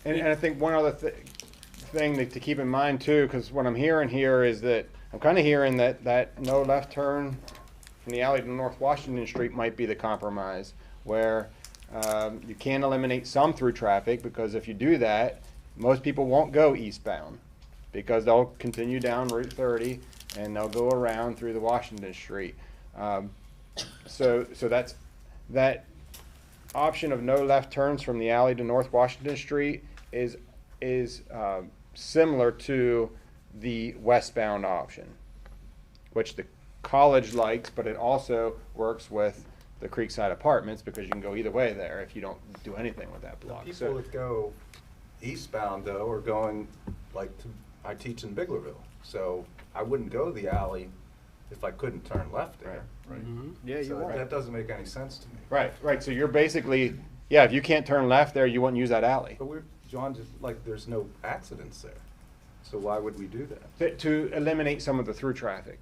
And I think one other thing to keep in mind too, because what I'm hearing here is that I'm kind of hearing that no left turn from the alley to North Washington Street might be the compromise, where you can eliminate some through traffic, because if you do that, most people won't go eastbound because they'll continue down Route 30 and they'll go around through the Washington Street. So that's that option of no left turns from the alley to North Washington Street is similar to the westbound option, which the college likes, but it also works with the Creekside Apartments because you can go either way there if you don't do anything with that block. People that go eastbound though are going, like, I teach in Biglerville, so I wouldn't go the alley if I couldn't turn left there. Right. Yeah, So that doesn't make any sense to me. Right. So you're basically, yeah, if you can't turn left there, you wouldn't use that alley. But John, just like, there's no accidents there, so why would we do that? To eliminate some of the through traffic.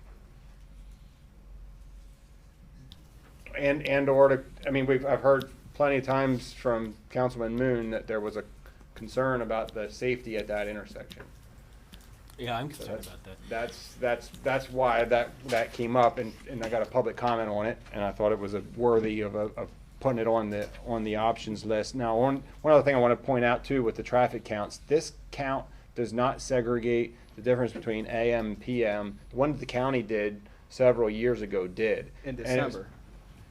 And or to, I mean, I've heard plenty of times from Councilman Moon that there was a concern about the safety at that intersection. Yeah, I'm concerned about that. That's why that came up, and I got a public comment on it, and I thought it was worthy of putting it on the options list. Now, one other thing I want to point out too with the traffic counts, this count does not segregate the difference between AM and PM. The one that the county did several years ago did. In And it was- December.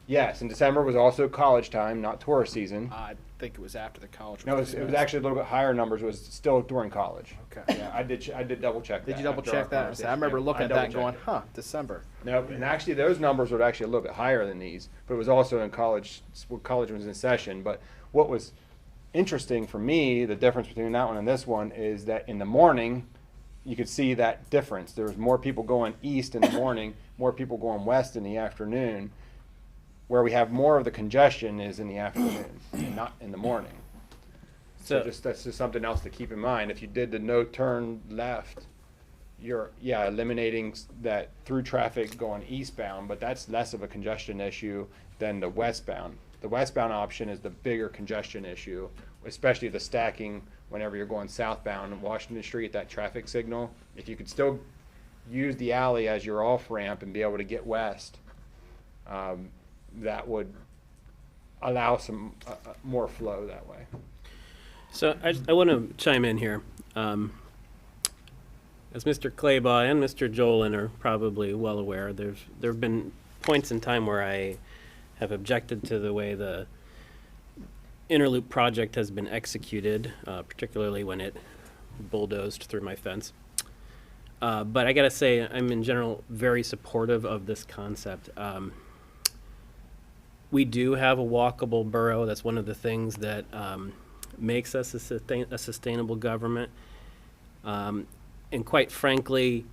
Yes, and December was also college time, not tourist season. I think it was after the college. No, it was actually a little bit higher numbers. It was still during college. Okay. Yeah, I did double check that. Did you double after check our that? I conversation. remember Yeah, looking I at that and double-checked going, it. December. Nope, and actually those numbers were actually a little bit higher than these, but it was also in college, when college was in session. But what was interesting for me, the difference between that one and this one, is that in the morning, you could see that difference. There was more people going east in the morning, more people going west in the afternoon. Where we have more of the congestion is in the afternoon, and not in the morning. So that's just something else to keep in mind. If you did the no turn left, you're eliminating that through traffic going eastbound, but that's less of a congestion issue than the westbound. The westbound option is the bigger congestion issue, especially the stacking whenever you're going southbound on Washington Street, that traffic signal. If you could still use the alley as your off ramp and be able to get west, that would allow some more flow that way. So I want to chime in here. As Mr. Claybaugh and Mr. Jolin are probably well aware, there have been points in time where I have objected to the way the Interloop project has been executed, particularly when it bulldozed through my fence. But I gotta say, I'm in general very supportive of this concept. We do have a walkable borough. That's one of the things that makes us a sustainable government. And quite frankly,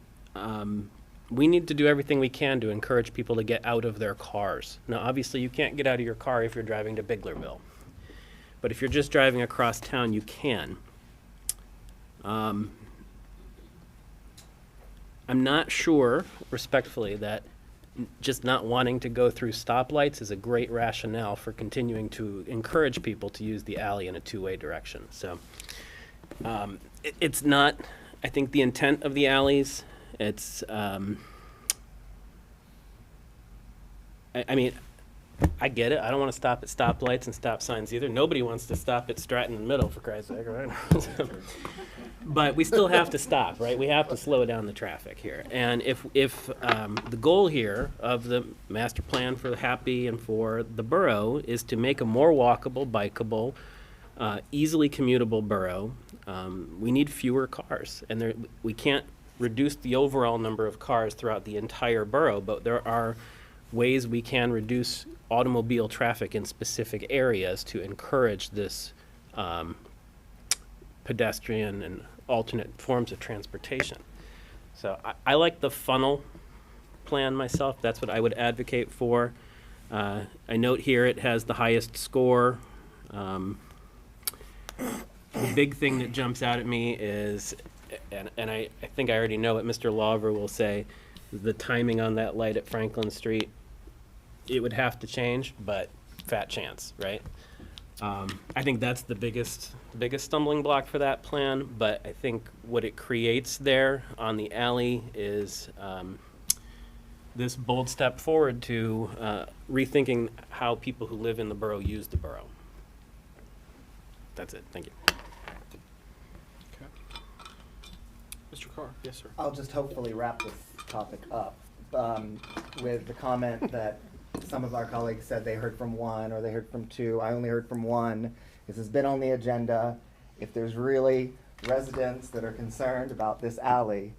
we need to do everything we can to encourage people to get out of their cars. Now, obviously, you can't get out of your car if you're driving to Biglerville. But if you're just driving across town, you can. I'm not sure, respectfully, that just not wanting to go through stoplights is a great rationale for continuing to encourage people to use the alley in a two-way direction. So it's not, I think, the intent of the alleys. It's, I mean, I get it. I don't want to stop at stoplights and stop signs either. Nobody wants to stop at Stratton in the middle, for Christ's sake, right? But we still have to stop, right? We have to slow down the traffic here. And if the goal here of the master plan for Happy and for the borough is to make a more walkable, bikeable, easily commutable borough, we need fewer cars. And we can't reduce the overall number of cars throughout the entire borough, but there are ways we can reduce automobile traffic in specific areas to encourage this pedestrian and alternate forms of transportation. So I like the funnel plan myself. That's what I would advocate for. I note here it has the highest score. The big thing that jumps out at me is, and I think I already know what Mr. Lawver will say, the timing on that light at Franklin Street, it would have to change, but fat chance, right? I think that's the biggest stumbling block for that plan, but I think what it creates there on the alley is this bold step forward to rethinking how people who live in the borough use the borough. That's it. Thank you. Mr. Carr, yes, sir. I'll just hopefully wrap this topic up with the comment that some of our colleagues said they heard from one or they heard from two. I only heard from one. This has been on the agenda. If there's really residents that are concerned about this alley,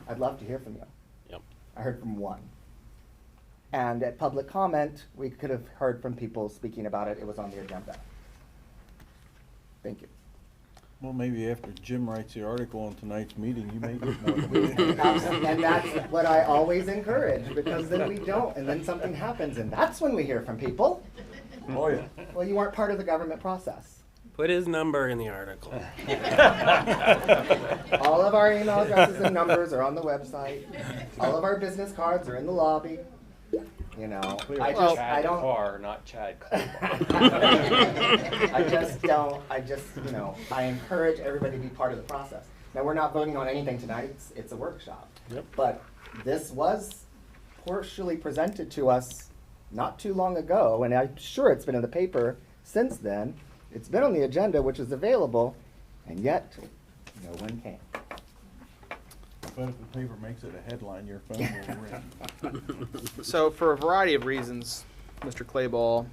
I'd love to hear from you. Yep. I heard from one. And at public comment, we could have heard from people speaking about it. It was on the agenda. Thank you. Well, maybe after Jim writes the article on tonight's meeting, you may get more than And that's what I always encourage, because then we don't, and then something happens, and that's when we hear from people. Oh, yeah. Well, you weren't part of the government process. Put his number in the article. All of our email addresses and numbers are on the website. All of our business cards are in the lobby. You know, I don't. Carr, not Chad you know, I encourage everybody to be part of the process. Now, we're not voting on anything tonight, it's a workshop. Yep. But this was partially presented to us not too long ago, and I'm sure it's been in the paper since then. It's been on the agenda, which is available, and yet, no one came. But if the paper makes it a headline, your phone will ring. So for a variety of reasons, Mr. Clayball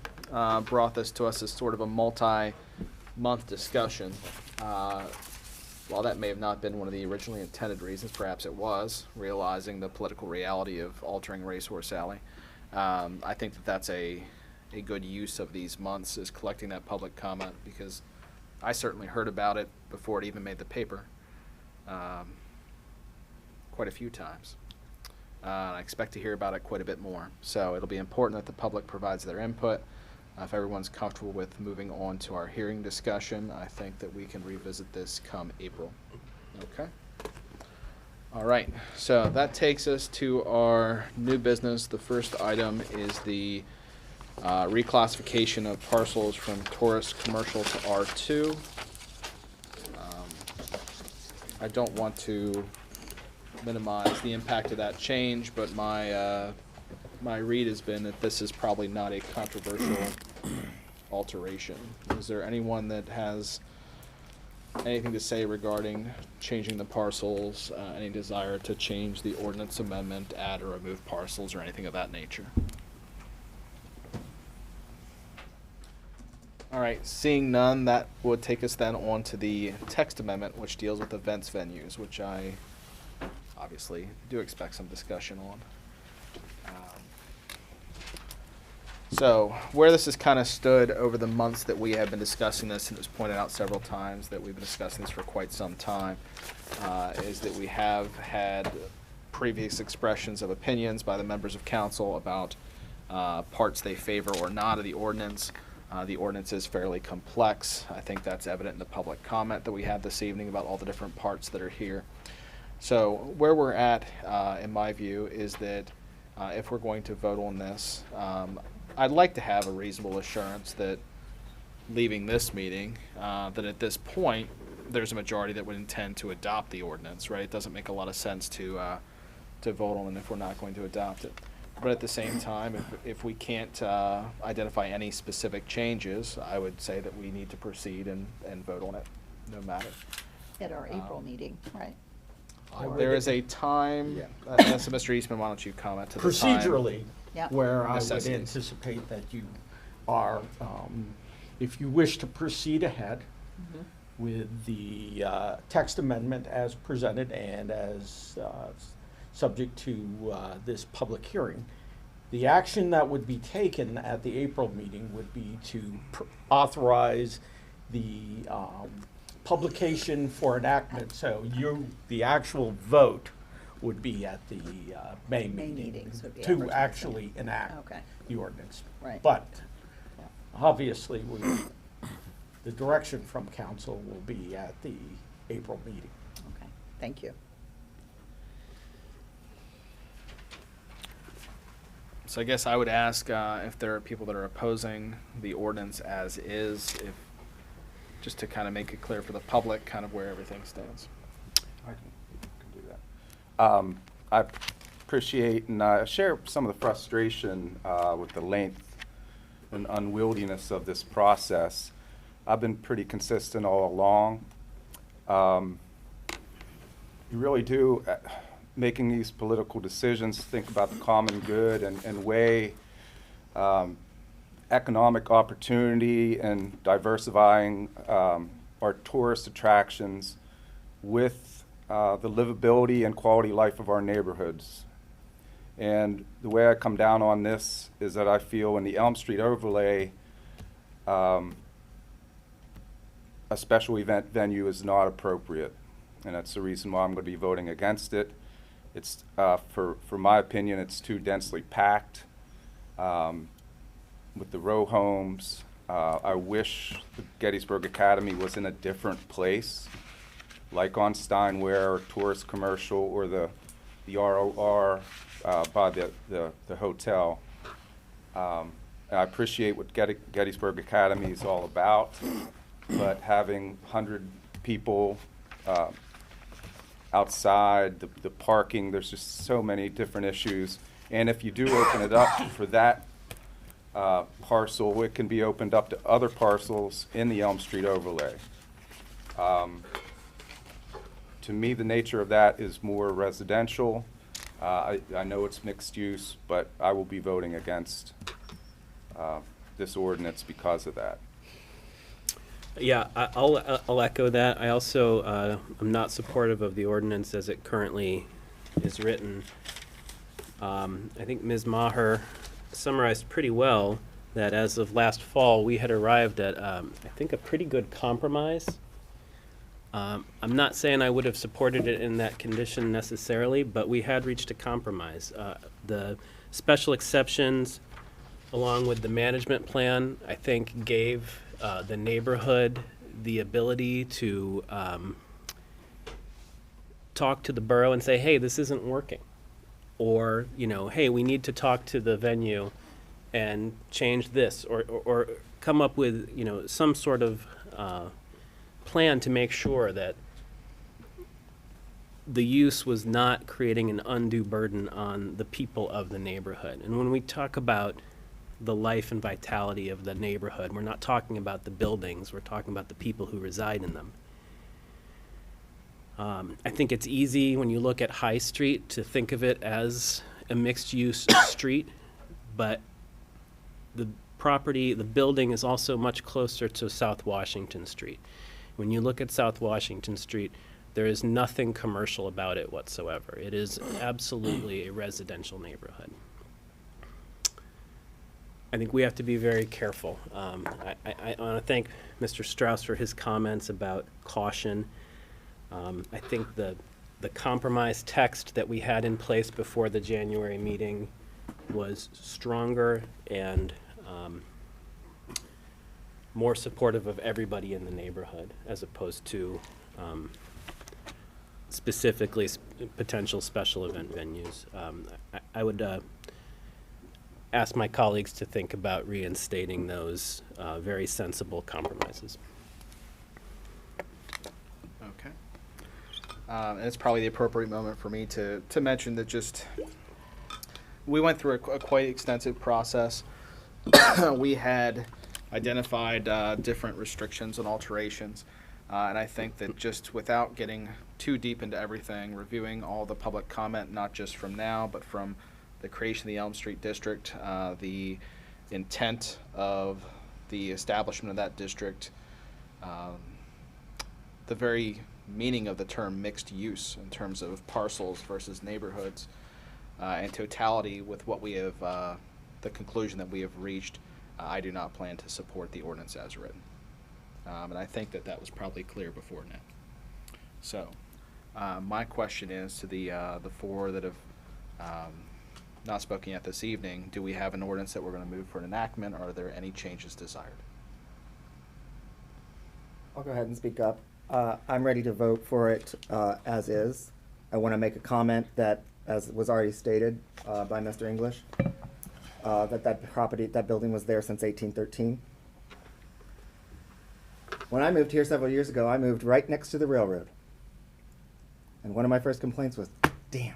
brought this to us as sort of a multi-month discussion. While that may have not been one of the originally intended reasons, perhaps it was, realizing the political reality of altering Racehorse Alley. I think that that's a good use of these months, is collecting that public comment, because I certainly heard about it before it even made the paper. Quite a few times. I expect to hear about it quite a bit more. So it'll be important that the public provides their input. If everyone's comfortable with moving on to our hearing discussion, I think that we can revisit this come April. Okay? All right. So that takes us to our new business. The first item is the reclassification of parcels from tourist commercial to R2. I don't want to minimize the impact of that change, but my read has been that this is probably not a controversial alteration. Is there anyone that has anything to say regarding changing the parcels, any desire to change the ordinance amendment, add or remove parcels, or anything of that nature? All right, seeing none, that would take us then on to the text amendment, which deals with events venues, which I obviously do expect some discussion on. So where this has kind of stood over the months that we have been discussing this, and it was pointed out several times that we've been discussing this for quite some time, is that we have had previous expressions of opinions by the members of council about parts they favor or not of the ordinance. The ordinance is fairly complex. I think that's evident in the public comment that we had this evening about all the different parts that are here. So where we're at, in my view, is that if we're going to vote on this, I'd like to have a reasonable assurance that leaving this meeting, that at this point, there's a majority that would intend to adopt the ordinance, right? It doesn't make a lot of sense to vote on it if we're not going to adopt it. But at the same time, if we can't identify any specific changes, I would say that we need to proceed and vote on it, no matter. At our April meeting, right? There is a time, so Mr. Eastman, why don't you comment to the time? Procedurally, Yep. where I would Necessities. anticipate that you are, if you wish to proceed ahead with the text amendment as presented and as subject to this public hearing, the action that would be taken at the April meeting would be to authorize the publication for enactment. So the actual vote would be at the May meeting meetings would be to advertised. actually enact Okay. the ordinance. Right. But obviously, the direction from council will be at the April meeting. Okay, thank you. So I guess I would ask if there are people that are opposing the ordinance as is, if, just to kind of make it clear for the public kind of where everything stands. I can do that. I appreciate and share some of the frustration with the length and unwieldiness of this process. I've been pretty consistent all along. You really do, making these political decisions, think about the common good and weigh economic opportunity and diversifying our tourist attractions with the livability and quality life of our neighborhoods. And the way I come down on this is that I feel in the Elm Street overlay, a special event venue is not appropriate. And that's the reason why I'm going to be voting against it. It's, for my opinion, it's too densely packed with the row homes. I wish the Gettysburg Academy was in a different place, like on Steinway or Tourist Commercial or the ROR by the hotel. I appreciate what Gettysburg Academy is all about, but having 100 people outside, the parking, there's just so many different issues. And if you do open it up for that parcel, it can be opened up to other parcels in the Elm Street overlay. To me, the nature of that is more residential. I know it's mixed use, but I will be voting against this ordinance because of that. Yeah, I'll echo that. I also am not supportive of the ordinance as it currently is written. I think Ms. Maher summarized pretty well that as of last fall, we had arrived at, I think, a pretty good compromise. I'm not saying I would have supported it in that condition necessarily, but we had reached a compromise. The special exceptions, along with the management plan, I think gave the neighborhood the ability to talk to the borough and say, hey, this isn't working. Or, you know, hey, we need to talk to the venue and change this, or come up with, you know, some sort of plan to make sure that the use was not creating an undue burden on the people of the neighborhood. And when we talk about the life and vitality of the neighborhood, we're not talking about the buildings, we're talking about the people who reside in them. I think it's easy when you look at High Street to think of it as a mixed-use street, but the property, the building is also much closer to South Washington Street. When you look at South Washington Street, there is nothing commercial about it whatsoever. It is absolutely a residential neighborhood. I think we have to be very careful. I want to thank Mr. Strauss for his comments about caution. I think the compromise text that we had in place before the January meeting was stronger and more supportive of everybody in the neighborhood, as opposed to specifically potential special event venues. I would ask my colleagues to think about reinstating those very sensible compromises. Okay. And it's probably the appropriate moment for me to mention that just, we went through a quite extensive process. We had identified different restrictions and alterations. And I think that just without getting too deep into everything, reviewing all the public comment, not just from now, but from the creation of the Elm Street District, the intent of the establishment of that district, the very meaning of the term mixed use in terms of parcels versus neighborhoods, and totality with what we have, the conclusion that we have reached, I do not plan to support the ordinance as written. And I think that that was probably clear before now. So, my question is to the four that have not spoken yet this evening, do we have an ordinance that we're going to move for an enactment, or are there any changes desired? I'll go ahead and speak up. I'm ready to vote for it as is. I want to make a comment that, as was already stated by Mr. English, that building was there since 1813. When I moved here several years ago, I moved right next to the railroad. And one of my first complaints was, damn,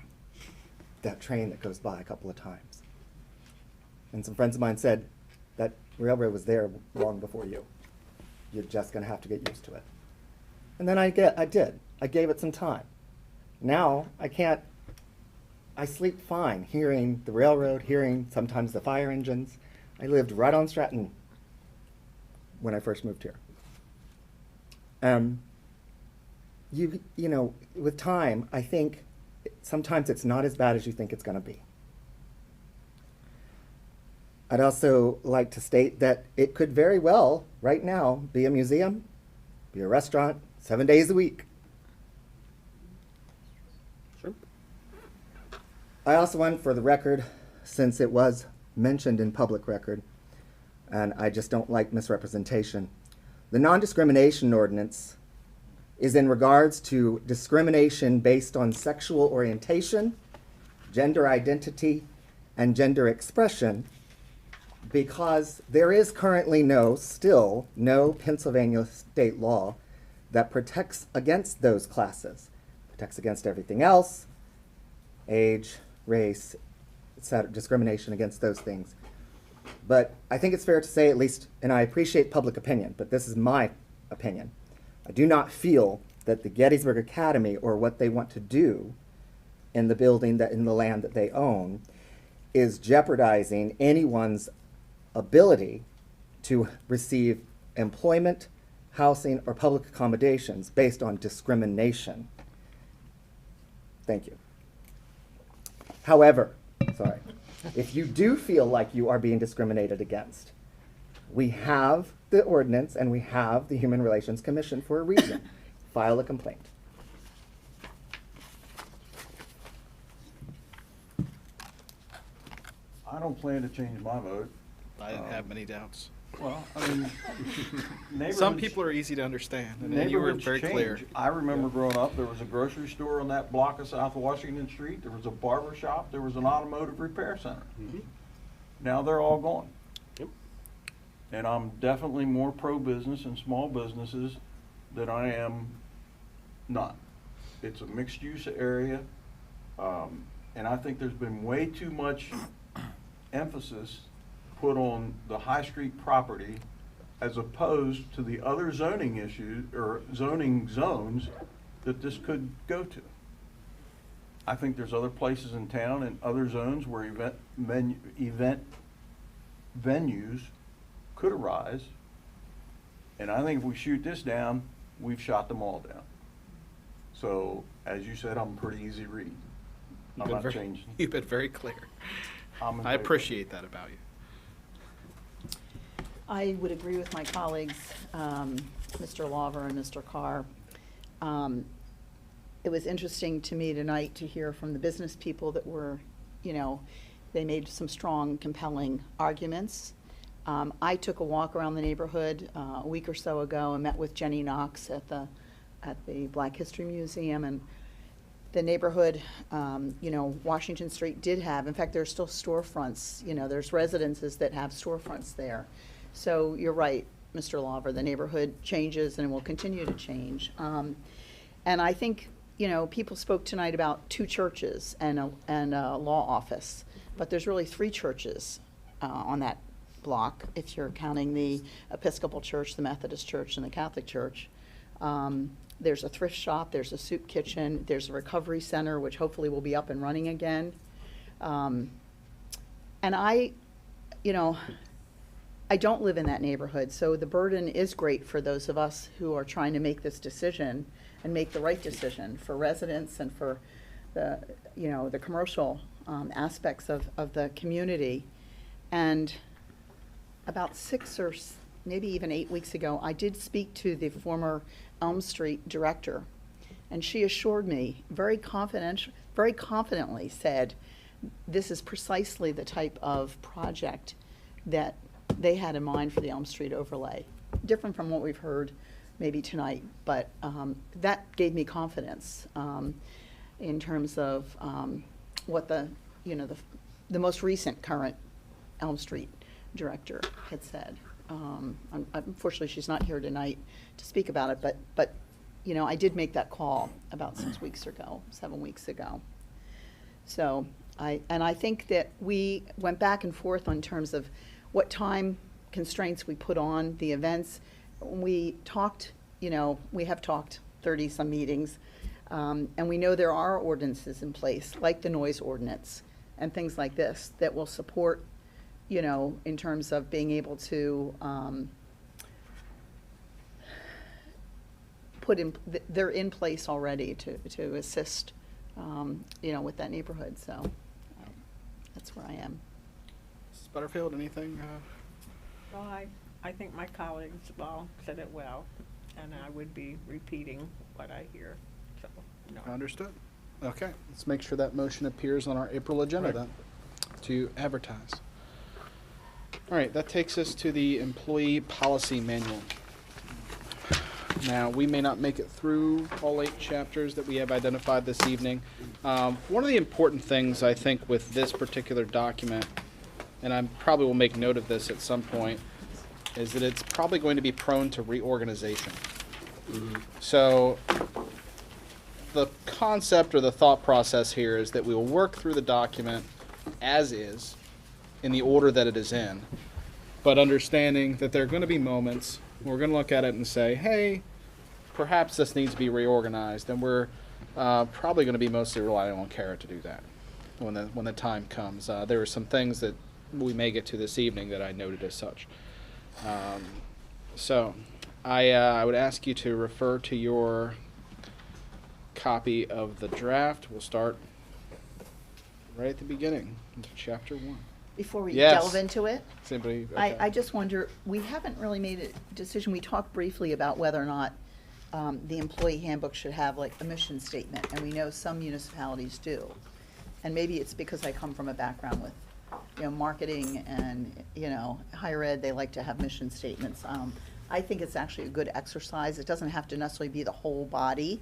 that train that goes by a couple of times. And some friends of mine said, that railroad was there long before you. You're just gonna have to get used to it. And then I did. I gave it some time. Now, I sleep fine hearing the railroad, hearing sometimes the fire engines. I lived right on Stratton when I first moved here. You know, with time, I think sometimes it's not as bad as you think it's going to be. I'd also like to state that it could very well, right now, be a museum, be a restaurant, 7 days a week. Sure. I also want, for the record, since it was mentioned in public record, and I just don't like misrepresentation, the non-discrimination ordinance is in regards to discrimination based on sexual orientation, gender identity, and gender expression, because there is currently still no Pennsylvania state law that protects against those classes, protects against everything else, age, race, etc., discrimination against those things. But I think it's fair to say, at least, and I appreciate public opinion, but this is my opinion, I do not feel that the Gettysburg Academy, or what they want to do in the building, in the land that they own, is jeopardizing anyone's ability to receive employment, housing, or public accommodations based on discrimination. Thank you. However, if you do feel like you are being discriminated against, we have the ordinance and we have the Human Relations Commission for a reason. File a complaint. I don't plan to change my vote. I didn't have many doubts. Well, I mean, Some people are easy to understand, and you were neighborhoods very clear. change. I remember growing up, there was a grocery store on that block of South Washington Street, there was a barber shop, there was an automotive repair center. Now they're all gone. Yep. And I'm definitely more pro-business and small businesses than I am not. It's a mixed-use area, and I think there's been way too much emphasis put on the high street property as opposed to the other zoning issues or zoning zones that this could go to. I think there's other places in town and other zones where event venues could arise, and I think if we shoot this down, we've shot them all down. So, as you said, I'm a pretty easy read. I'm not changing. You've been very clear. I appreciate that about you. I would agree with my colleagues, Mr. Lawver and Mr. Carr. It was interesting to me tonight to hear from the business people that were, they made some strong, compelling arguments. I took a walk around the neighborhood a week or so ago and met with Jenny Knox at the Black History Museum, and the neighborhood, Washington Street did have, in fact, there's still storefronts, there's residences that have storefronts there. So you're right, Mr. Lawver, the neighborhood changes and will continue to change. And I think, people spoke tonight about 2 churches and a law office, but there's really 3 churches on that block, if you're counting the Episcopal Church, the Methodist Church, and the Catholic Church. There's a thrift shop, there's a soup kitchen, there's a recovery center, which hopefully will be up and running again. And I don't live in that neighborhood, so the burden is great for those of us who are trying to make this decision and make the right decision for residents and for the, the commercial aspects of the community. And about 6 or maybe even 8 weeks ago, I did speak to the former Elm Street director, and she assured me very confidently said, this is precisely the type of project that they had in mind for the Elm Street overlay. Different from what we've heard maybe tonight, but that gave me confidence in terms of what the most recent current Elm Street director had said. Unfortunately, she's not here tonight to speak about it, but you know, I did make that call about 7 weeks ago. So I think that we went back and forth on terms of what time constraints we put on the events. We talked, you know, we have talked 30-some meetings, and we know there are ordinances in place, like the noise ordinance and things like this, that will support, you know, in terms of being able to they're in place already to assist, you know, with that neighborhood. So that's where I am. Mrs. Butterfield, anything? Well, I think my colleagues all said it well, and I would be repeating what I hear. So, no. Understood. Okay, let's make sure that motion appears on our April agenda then, to advertise. All right, that takes us to the employee policy manual. Now, we may not make it through all 8 chapters that we have identified this evening. One of the important things, I think, with this particular document, and I probably will make note of this at some point, is that it's probably going to be prone to reorganization. So the concept or the thought process here is that we will work through the document as is, in the order that it is in, but understanding that there are going to be moments we're going to look at it and say, hey, perhaps this needs to be reorganized, and we're probably going to be mostly relying on Kara to do that when the time comes. There are some things that we may get to this evening that I noted as such. So I would ask you to refer to your copy of the draft. We'll start right at the beginning, into chapter 1. Before we Yes. delve into it, Simply, okay. I just wonder, we haven't really made a decision. We talked briefly about whether or not the employee handbook should have like a mission statement, and we know some municipalities do. And maybe it's because I come from a background with, you know, marketing and, you know, higher ed, they like to have mission statements. I think it's actually a good exercise. It doesn't have to necessarily be the whole body,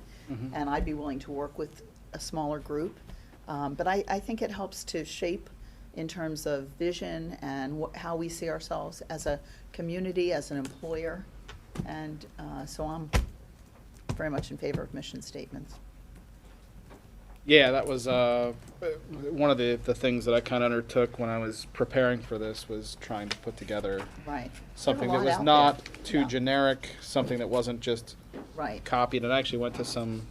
and I'd be willing to work with a smaller group. But I think it helps to shape in terms of vision and how we see ourselves as a community, as an employer. And so I'm very much in favor of mission statements. Yeah, that was one of the things that I kind of undertook when I was preparing for this, was trying to put together something that was not too generic, something that wasn't just copied. And I actually went to some,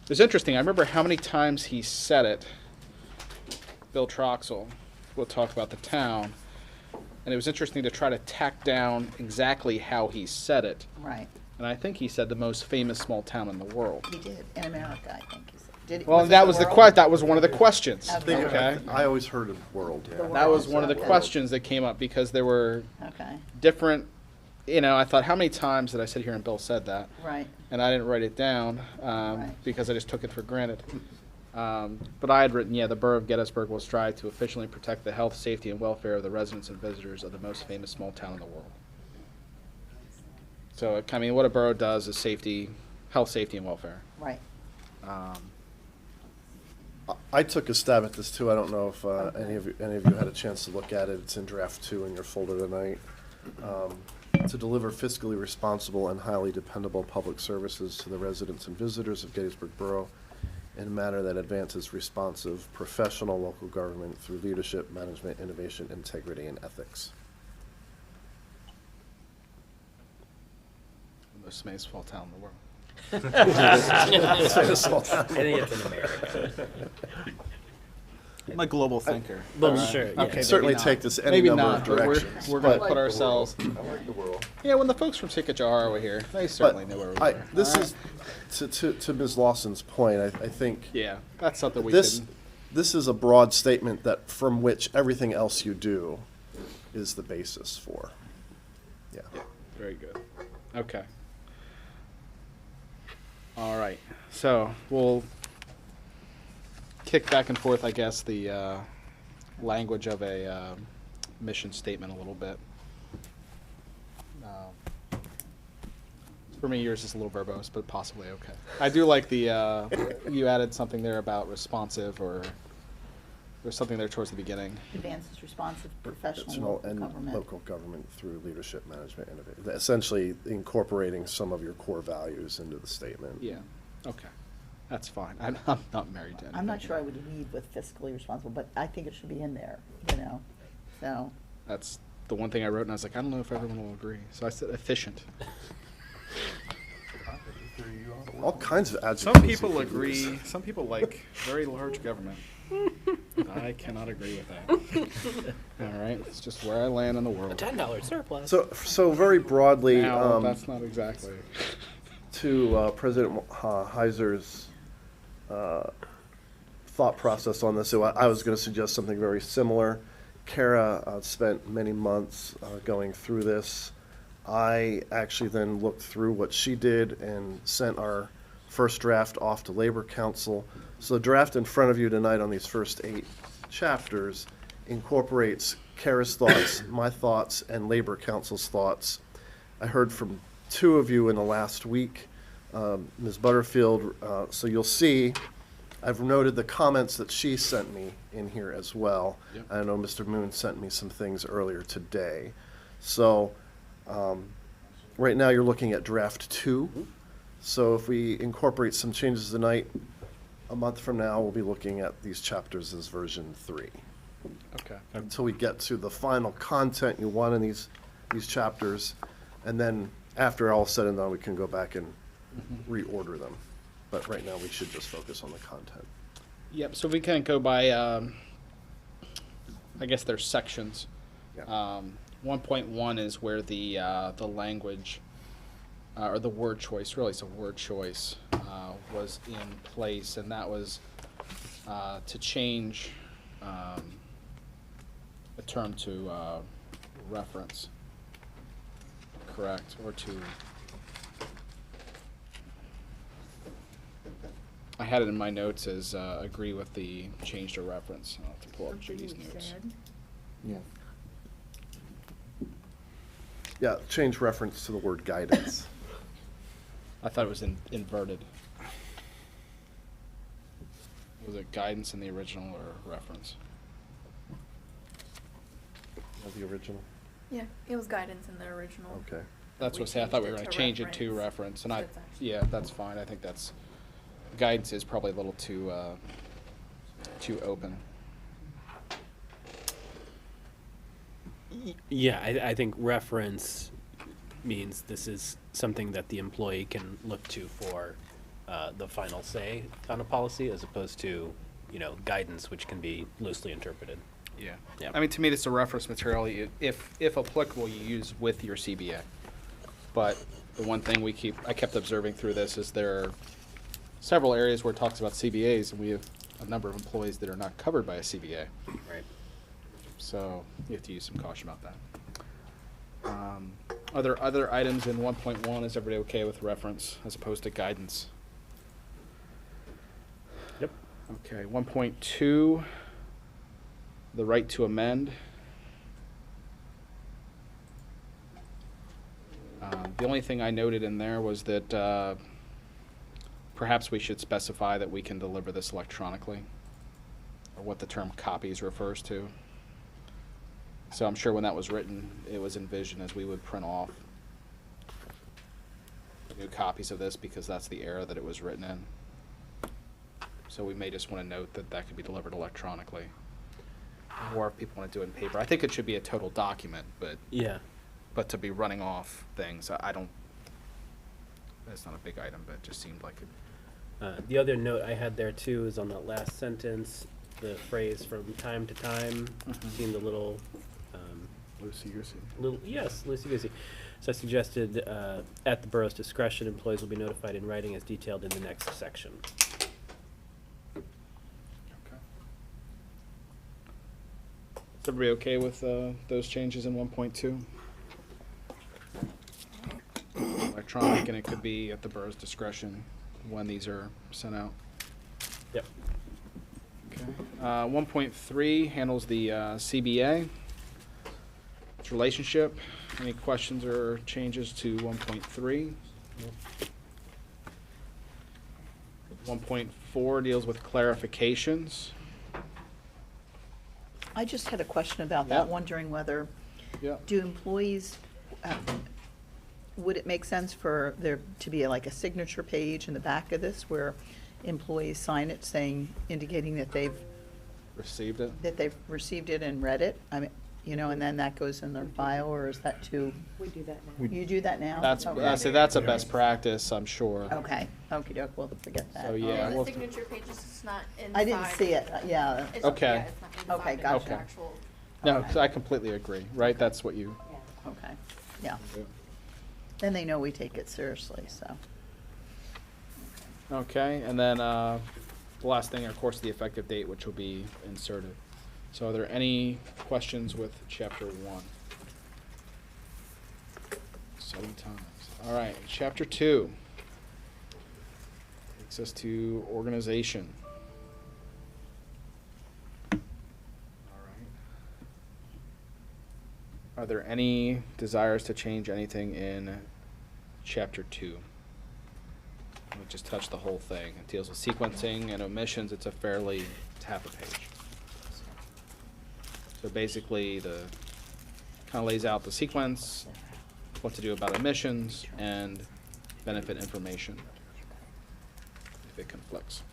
it was interesting, I remember how many times he said it, Bill Troxel, we'll talk about the town, and it was interesting to try to tack down exactly how he said it. Right. And I think he said the most famous small town in the world. He did, in America, I think he said. Did he, Well, it that was the world? that was one of the questions. Okay. I always heard of world. The That was world, one of the yeah. questions that came up, because there were different, you know, I thought, how many times did I sit here and Bill said that? Right. And I didn't write it down because I just took it for granted. But I had written, the Borough of Gettysburg will strive to efficiently protect the health, safety, and welfare of the residents and visitors of the most famous small town in the world. So, I mean, what a borough does is safety, health, safety, and welfare. Right. I took a stab at this too. I don't know if any of you had a chance to look at it. It's in draft 2 in your folder tonight. To deliver fiscally responsible and highly dependable public services to the residents and visitors of Gettysburg Borough in a manner that advances responsive, professional local government through leadership, management, innovation, integrity, and ethics. The most famous small town in the world. Small town. I think it's in America. I'm a global thinker. Well, sure, yeah. Okay, Certainly maybe take not. this any Maybe number not, of but directions. we're going to But- put ourselves. I like the world. Yeah, when the folks from Sikajara were here, they certainly knew where we were. This All is to Ms. Lawson's point. I think. Yeah, that's something we this can. this is a broad statement that from which everything else you do is the basis for. Yeah. Very good. Okay. All right. So we'll kick back and forth, I guess, the language of a mission statement a little bit. For me, yours is a little verbose, but possibly okay. I do like the you added something there about responsive or There's something there towards the beginning. Advances responsive professional Professional local and government. local government through leadership management innovation. Essentially incorporating some of your core values into the statement. Yeah, okay. That's fine. I'm not married to anything. I'm not sure I would lead with fiscally responsible, but I think it should be in there, so. That's the one thing I wrote, and I was like, I don't know if everyone will agree. So I said efficient. All kinds of adjectives. Some people agree. Some people like very large government. I cannot agree with that. All right, it's just where I land in the world. $10 surplus. So very broadly, Now, that's not exactly. to President Heyser's thought process on this, so I was going to suggest something very similar. Kara spent many months going through this. I actually then looked through what she did and sent our first draft off to Labor Council. So the draft in front of you tonight on these first 8 chapters incorporates Kara's thoughts, my thoughts, and Labor Council's thoughts. I heard from 2 of you in the last week, Ms. Butterfield, so you'll see I've noted the comments that she sent me in here as well. Yep. I know Mr. Moon sent me some things earlier today. So right now you're looking at draft 2. So if we incorporate some changes tonight, a month from now we'll be looking at these chapters as version 3. Okay. Until we get to the final content you want in these chapters, and then after all said and done, we can go back and reorder them. But right now we should just focus on the content. Yep. So we can go by. I guess there's sections. Yeah. 1.1 is where the language or the word choice, really it's a word choice, was in place, and that was to change a term to reference, correct, or to. I had it in my notes as agree with the change to reference. I'll have to pull up Judy's notes. Yeah. Yeah, change reference to the word guidance. I thought it was inverted. Was it guidance in the original or reference? The original? Yeah, it was guidance in the original. Okay. That's We what I said. I thought we were changed going it to to change it to reference. reference, and I, That's actually- yeah, that's fine. I think that's guidance is probably a little too open. Yeah, I think reference means this is something that the employee can look to for the final say on a policy, as opposed to, guidance, which can be loosely interpreted. Yeah. Yeah. I mean, to me, this is a reference material. If applicable, you use with your CBA. But the one thing I kept observing through this is there are several areas where it talks about CBAs, and we have a number of employees that are not covered by a CBA. Right. So you have to use some caution about that. Are there other items in 1.1? Is everybody okay with reference as opposed to guidance? Yep. Okay, 1.2, the right to amend. The only thing I noted in there was that perhaps we should specify that we can deliver this electronically, or what the term copies refers to. So I'm sure when that was written, it was envisioned as we would print off new copies of this because that's the era that it was written in. So we may just want to note that that could be delivered electronically. Or if people want to do it in paper. I think it should be a total document, but Yeah. but to be running off things, I don't, that's not a big item, but it just seemed like it. The other note I had there too is on that last sentence, the phrase "from time to time" seemed a little loosey-goosey. Yes, loosey-goosey. So I suggested, at the borough's discretion, employees will be notified in writing as detailed in the next section. Okay. Is everybody okay with those changes in 1.2? Electronic, and it could be at the borough's discretion when these are sent out. Yep. Okay. 1.3 handles the CBA. Its relationship. Any questions or changes to 1.3? 1.4 deals with clarifications. I just had a question about that, Yeah. wondering whether, Yeah. do employees, would it make sense for there to be like a signature page in the back of this where employees sign it saying, indicating that they've Received it? received it and read it? I mean, you know, and then that goes in their file, or is that too? We do that now. You do that now? That's, Okay. I say that's a best practice, I'm sure. Okay, okey-doke, we'll forget that. So, yeah, The well, signature page is just not inside. I didn't see it, yeah. It's- Okay. yeah, it's not inside Okay, of gotcha. the actual. no, 'cause I completely agree, right? That's what you. Okay, yeah. Then they know we take it seriously, so. Okay, and then the last thing, of course, the effective date, which will be inserted. So are there any questions with chapter 1? 7 times. All right, chapter 2 takes us to organization. All right. Are there any desires to change anything in chapter 2? We'll just touch the whole thing. It deals with sequencing and omissions. It's half a page. So basically, kind of lays out the sequence, what to do about omissions, and benefit information if it conflicts.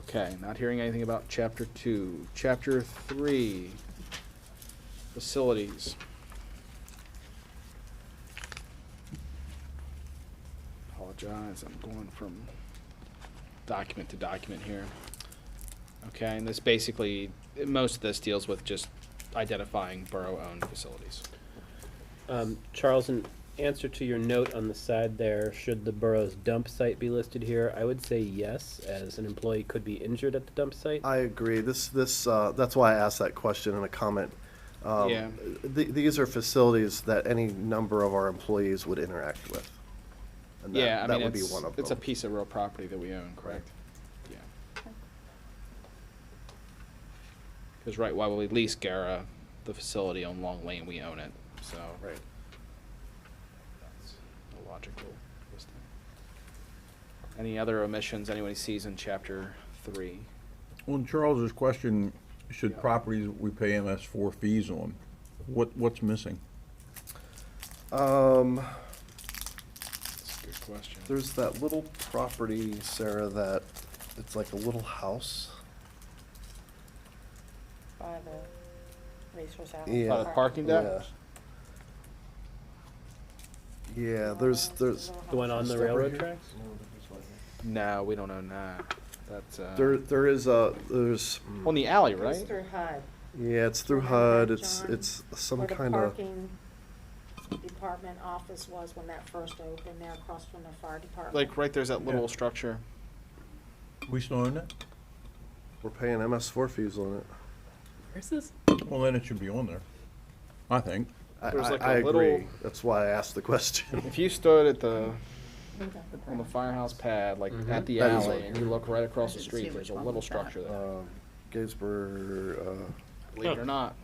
Okay, not hearing anything about chapter 2. Chapter 3, facilities. Apologize, I'm going from document to document here. Okay, and this basically, most of this deals with just identifying borough-owned facilities. Charles, in answer to your note on the side there, should the borough's dump site be listed here? I would say yes, as an employee could be injured at the dump site. I agree. That's why I asked that question in a comment. Yeah. These are facilities that any number of our employees would interact with. And Yeah, I that mean, would be one of it's a them. piece of real property that we own, correct? Yeah. Because, right, while we lease Gara, the facility on Long Lane, we own it, so. Right. That's a logical listing. Any other omissions anybody sees in chapter 3? On Charles's question, should properties we pay MS4 fees on, what's missing? That's a good question. There's that little property, Sarah, that it's like a little house. By the resource Yeah. By the parking deck? Yeah, there's. The one on the railroad tracks? No, we don't own that. That's, There's. on the alley, right? It's through HUD. Yeah, it's through Remember HUD. that, It's John? it's some Where the kind of. parking department office was when that first opened there across from the fire department. Like, right there's that little Yeah. structure. We still own it? We're paying MS4 fees on it. Where's this? Well, then it should be on there, I think. There's like I a agree. little- That's why I asked the question. If you stood at on the firehouse pad, like at the That is alley, on and here. you look right across I the didn't see street, which there's a one little was that. structure there. Gettysburg. Believe it or not,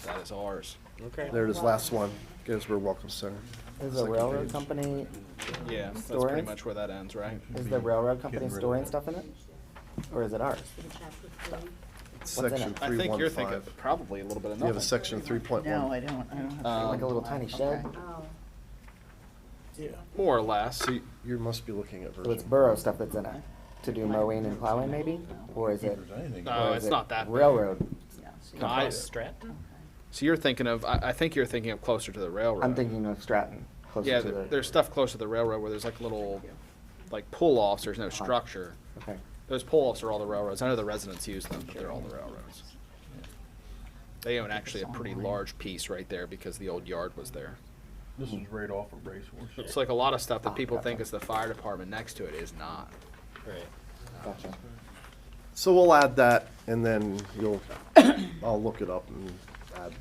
that is ours. Okay. There it is, last one. Gettysburg Welcome Center. Is the Second railroad page. company, Yeah, that's Storage? pretty much where that ends, right? is the railroad company Getting rid of storing that. stuff in it? Or is it ours? It's What's in section it? I think you're 315. thinking probably a little bit of You have a nothing. section 3.1. No, I don't have. Like a little tiny shed? Oh, More or less. So you must be looking at So it's version. borough stuff that's in it? To do mowing and plowing maybe? Or is it, If there's anything. No, or it's is it not that big. railroad? Yeah, so No, I- Stratton? So you're thinking of, I think you're thinking of closer to the railroad. I'm thinking of Stratton, closer Yeah, to the. there's stuff close to the railroad where there's like little, like pull-offs, there's no structure. Okay. Those pull-offs are all the railroads. I know the residents use them, but they're all the railroads. They own actually a pretty large piece right there because the old yard was there. This is right off of Racehorse. It's like a lot of stuff that people gotcha. think is the fire department next to it is not. Right. Gotcha. So we'll add that, and then I'll look it up and add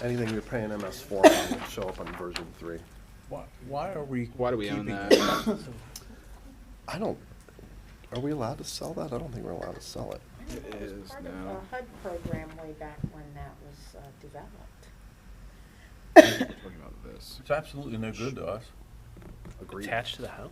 anything you're paying MS4 on will show up on version 3. Why are we? Why do we own keeping that? Are we allowed to sell that? I don't think we're allowed to sell it. It is part of now. the HUD program way back when that was developed. Talking about this. It's absolutely no good to us. Agreed. Attached to the house?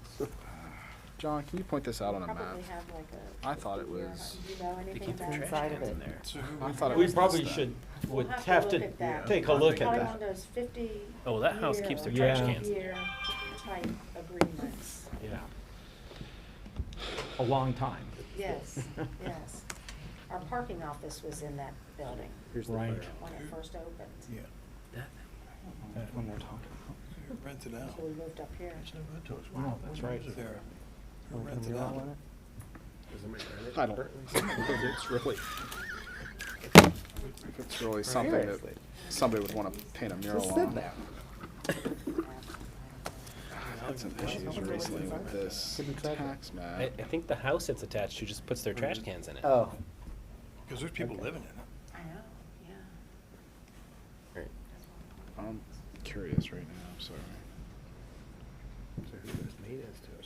John, can you point this out on a map? Probably have like a. I thought it was. Do you know anything keep their about trash inside cans of in it? there. I thought it We was probably this should, We'll would have have to to look at that. take a look at Probably that. one of those 50. Oh, that house year keeps their or trash cans. 100-year type agreements. Yeah. A long time. Yes, yes. Our parking office was in that building Right. when it first opened. Yeah. When they're talking. Rented out. So we moved up here. It's no good to us. Wow, that's right. They're rented out. I don't. It's really. If it's really something that somebody would want to paint a mural on. I've had some issues recently with this tax map. I think the house it's attached to just puts their trash cans in it. Oh, Because there's people living in it. I know, yeah. I'm curious right now, I'm sorry.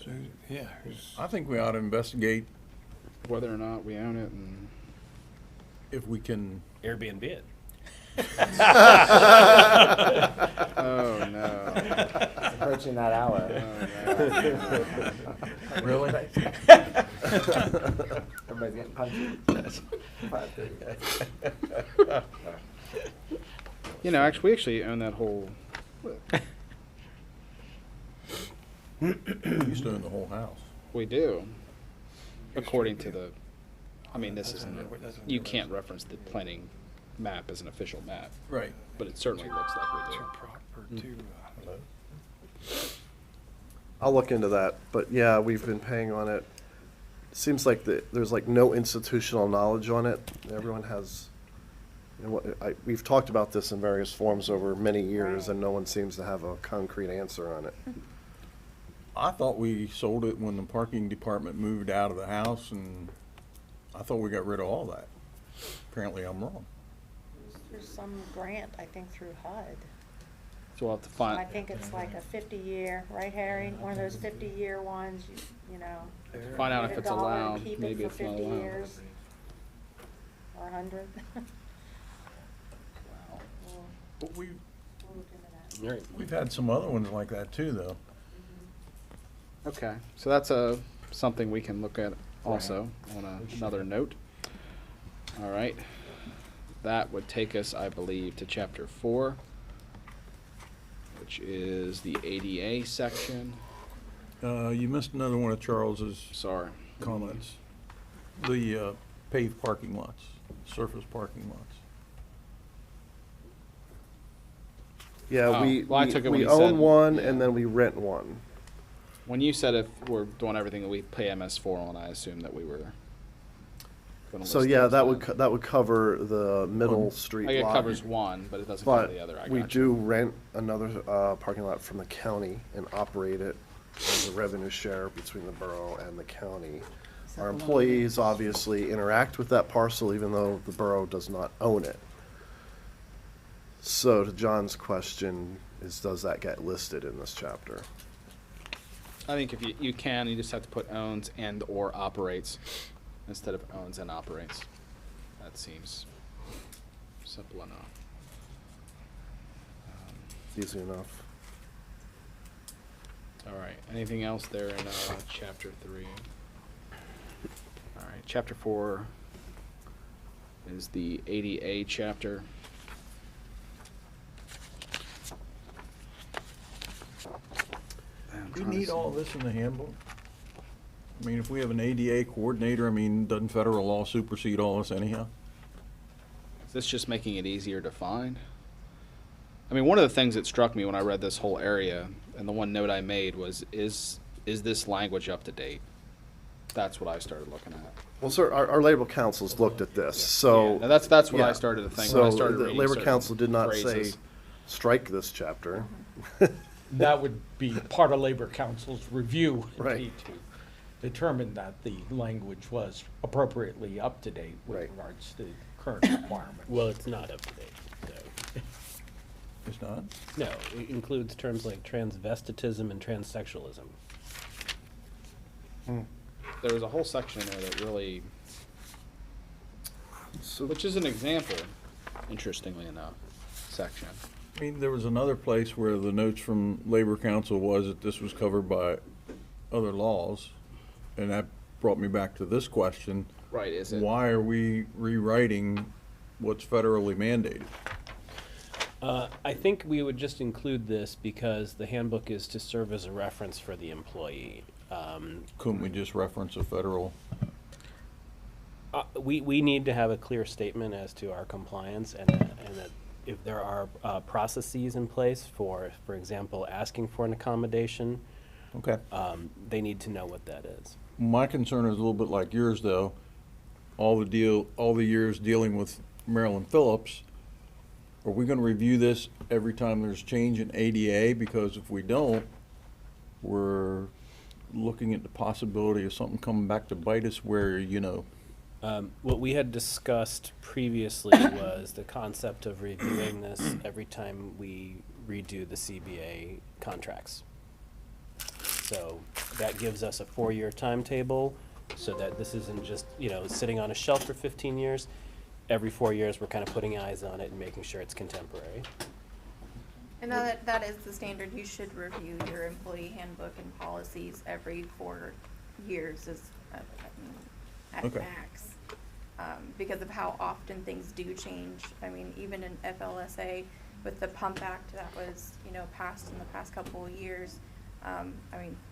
So, yeah. I think we ought to investigate Whether or not we own it and. if we can. Airbnb it. Oh, no. approaching that hour. Really? Everybody's getting punchy. You know, actually, we actually own that whole. We used to own the whole house. We do. According to the, I mean, this isn't, you can't reference the planning map as an official map. Right. But it certainly looks like we do. I'll look into that, but yeah, we've been paying on it. Seems like there's like no institutional knowledge on it. Everyone has, you know, we've talked about this in various forms over many years, and no one seems to have a concrete answer on it. I thought we sold it when the parking department moved out of the house, and I thought we got rid of all that. Apparently I'm wrong. There's some grant, I think, through HUD. So we'll have to I find, think it's like a 50-year, right, Harry? One of those 50-year ones, you know. find out Get if a it's dollar and allowed. keep it Maybe for it's not 50 allowed. years. Or 100. But We'll look into that. Right. we've had some other ones like that too, though. okay, so that's something we can look at also on another note. All right. That would take us, I believe, to chapter 4, which is the ADA section. You missed another one of Charles's Sorry. comments. The paved parking lots, surface parking lots. Yeah, Oh, well, I took it when we you said- own one and then we rent one. When you said if we're doing everything that we pay MS4 on, I assumed that we were gonna So list yeah, those that then. that would cover the middle street Like it lot. covers one, but it doesn't cover But the other. I we got do you. rent another parking lot from the county and operate it as a revenue share between the borough and the county. Our employees obviously interact with that parcel even though the borough does not own it. So to John's question is, does that get listed in this chapter? I think if you can, you just have to put owns and or operates instead of owns and operates. That seems simple enough. Easy enough. All right. Anything else there in chapter 3? All right. Chapter 4 is the ADA chapter. I'm We trying to need see. all this in the handbook? I mean, if we have an ADA coordinator, I mean, doesn't federal law supersede all this anyhow? Is this just making it easier to find? I mean, one of the things that struck me when I read this whole area, and the one note I made was, is this language up to date? That's what I started looking at. Well, sir, our labor councils looked at this, so. Yeah, now that's what I yeah. started to think when I So started the reading labor certain council did not phrases. say, strike this chapter. That would be part of Labor Council's review. Right. To determine that the language was appropriately up to date with Right. regards to current requirements. Well, it's not up to date, though. It's not? No, it includes terms like transvestitism and transsexualism. There was a whole section in there that really, So, which is an example, interestingly enough, section. I mean, there was another place where the notes from Labor Council was that this was covered by other laws. and that brought me back to this question. Right, is it? Why are we rewriting what's federally mandated? I think we would just include this because the handbook is to serve as a reference for the employee. Couldn't we just reference a federal? We need to have a clear statement as to our compliance, and that if there are processes in place for example, asking for an accommodation, Okay. they need to know what that is. My concern is a little bit like yours, though. All the years dealing with Marilyn Phillips, are we gonna review this every time there's change in ADA? Because if we don't, we're looking at the possibility of something coming back to bite us where, What we had discussed previously was the concept of reviewing this every time we redo the CBA contracts. So that gives us a 4-year timetable, so that this isn't just, sitting on a shelf for 15 years. Every 4 years, we're kind of putting eyes on it and making sure it's contemporary. And that is the standard. You should review your employee handbook and policies every 4 years at Okay. max. Because of how often things do change. I mean, even in FLSA with the Pump Act that was, passed in the past couple of years,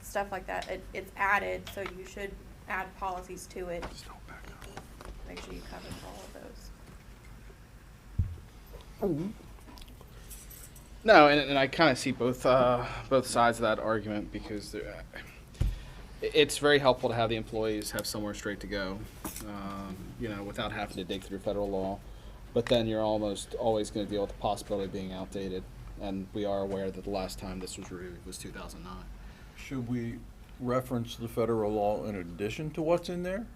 stuff like that, it's added, so you should add policies to it. Make sure you cover all of those. No, and I kind of see both sides of that argument, because it's very helpful to have the employees have somewhere straight to go, without having to dig through federal law. But then you're almost always going to deal with the possibility of being outdated, and we are aware that the last time this was reviewed was 2009. Should we reference the federal law in addition to what's in there?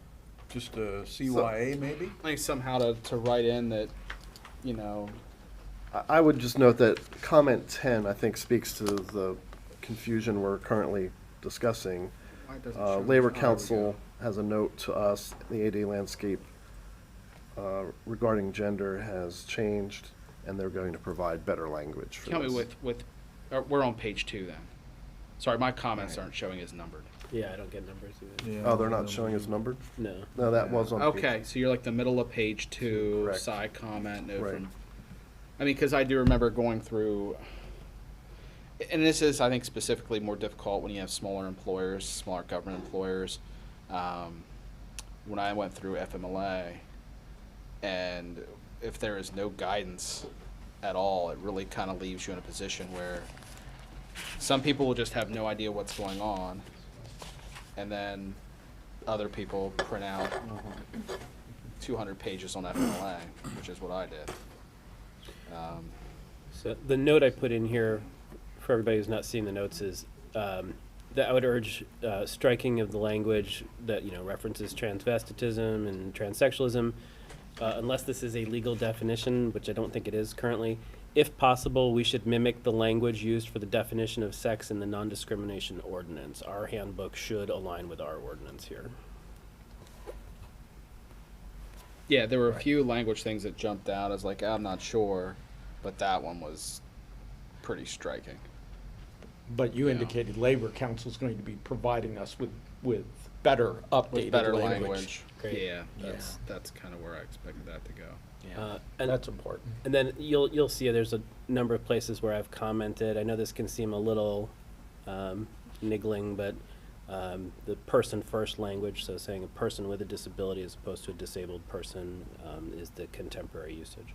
Just a CYA maybe? I think somehow to write in that, I would just note that comment 10, I think, speaks to the confusion we're currently discussing. Why doesn't it show me? Labor Oh, there we Council has a note to us, the ADA landscape regarding gender has changed, and they're going to provide better language for Tell me this. we're on page 2 then. Sorry, my comments aren't showing as numbered. Yeah, I don't get numbers either. Yeah, Oh, they're not showing as numbered? No. No, that was on page. Okay, so you're like the middle of page 2, Correct. side comment, note Right. from. Because I do remember going through, and this is, I think, specifically more difficult when you have smaller employers, smaller government employers. When I went through FMLA, and if there is no guidance at all, it really kind of leaves you in a position where some people will just have no idea what's going on, and then other people print out 200 pages on FMLA, which is what I did. So the note I put in here, for everybody who's not seeing the notes, is that I would urge striking of the language that references transvestitism and transsexualism, unless this is a legal definition, which I don't think it is currently. If possible, we should mimic the language used for the definition of sex in the non-discrimination ordinance. Our handbook should align with our ordinance here. Yeah, there were a few language things that jumped out. I was like, I'm not sure, but that one was pretty striking. But you indicated Labor Council is going to be providing us with better updated With better language. language. Great. Yeah, that's kind of where I expected that to go. And That's important. And then you'll see there's a number of places where I've commented. I know this can seem a little niggling, but the person first language, so saying a person with a disability as opposed to a disabled person, is the contemporary usage.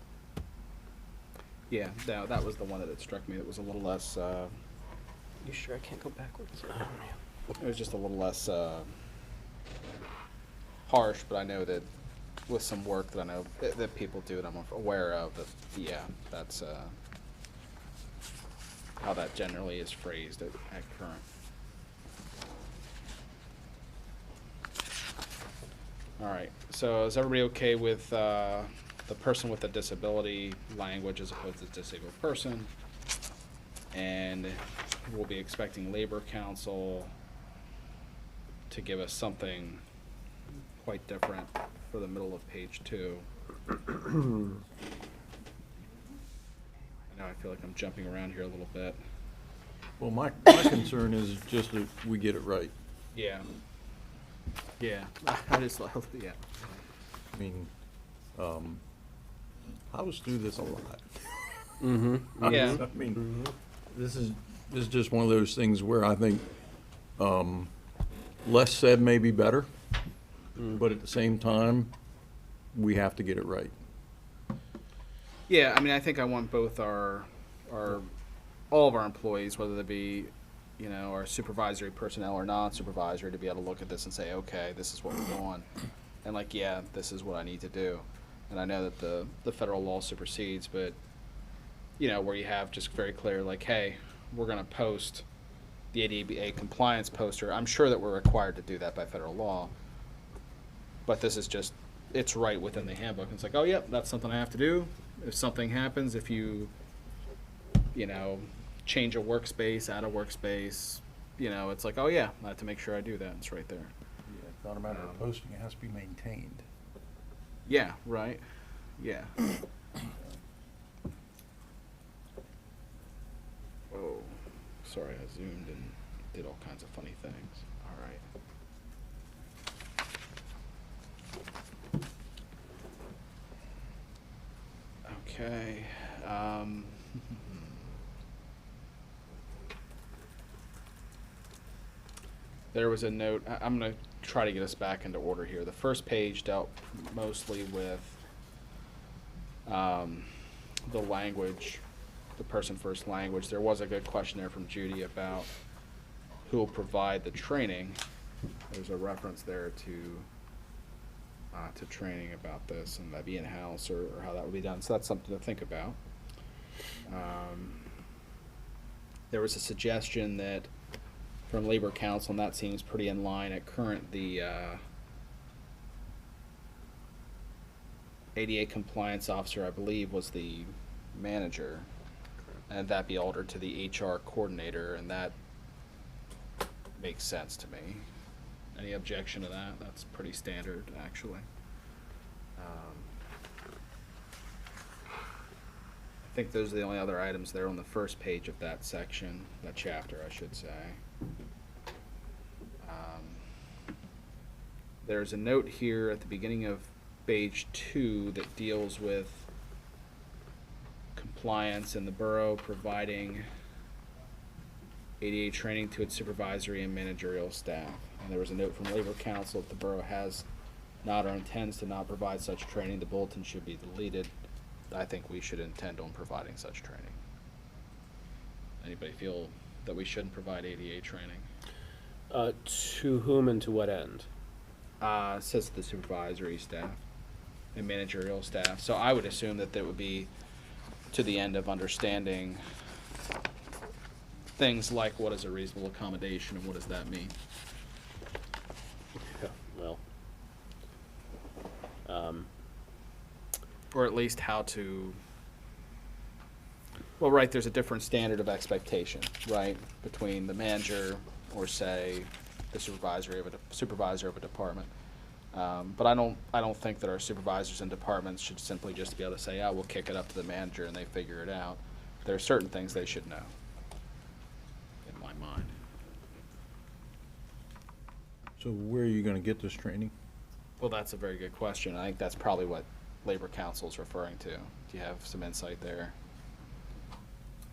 Yeah, that was the one that struck me. That was a little less. You sure I can't go backwards? It was just a little less harsh, but I know that with some work that I know that people do that I'm aware of, that that's how that generally is phrased at current. All right, so is everybody okay with the person with a disability language as opposed to disabled person? And we'll be expecting Labor Council to give us something quite different for the middle of page 2. I know I feel like I'm jumping around here a little bit. Well, my concern is just that we get it right. Yeah. Yeah, I just love, yeah. I mean, I was through this a lot. Mm-hmm. Yeah. I mean, this is just one of those things where I think, less said may be better, but at the same time, we have to get it right. Yeah, I mean, I think I want both our all of our employees, whether they be, you know, our supervisory personnel or non-supervisory, to be able to look at this and say, okay, this is what we're doing, and like, yeah, this is what I need to do. And I know that the federal law supersedes, but you know, where you have just very clear, like, hey, we're going to post the ADA compliance poster. I'm sure that we're required to do that by federal law, but this is just, it's right within the handbook. It's like, oh, yep, that's something I have to do. If something happens, if you know, change a workspace, add a workspace, you know, it's like, oh, yeah, I have to make sure I do that. It's right there. Yeah, it's not a matter of posting, it has to be maintained. Yeah, right. Yeah. Oh, sorry, I zoomed and did all kinds of funny things. All right. Okay. There was a note. I'm going to try to get us back into order here. The first page dealt mostly with the language, the person first language. There was a good question there from Judy about who will provide the training. There's a reference there to training about this, and that be in-house or how that would be done. So that's something to think about. There was a suggestion that from Labor Council, and that seems pretty in line at current, the ADA compliance officer, I believe, was the manager, and that be altered to the HR coordinator, and that makes sense to me. Any objection to that? That's pretty standard, actually. I think those are the only other items there on the first page of that section, that chapter, I should say. There's a note here at the beginning of page 2 that deals with compliance and the borough providing ADA training to its supervisory and managerial staff. And there was a note from Labor Council that the borough has not or intends to not provide such training. The bulletin should be deleted. I think we should intend on providing such training. Anybody feel that we shouldn't provide ADA training? To whom and to what end? It says the supervisory staff and managerial staff. So I would assume that would be to the end of understanding things like what is a reasonable accommodation and what does that mean? Yeah, well, or at least how to, well, right, there's a different standard of expectation, right, between the manager or, say, the supervisor of a department. But I don't think that our supervisors and departments should simply just be able to say, "Yeah, we'll kick it up to the manager and they figure it out." There are certain things they should know, in my mind. So where are you gonna get this training? Well, that's a very good question. I think that's probably what Labor Council is referring to. Do you have some insight there?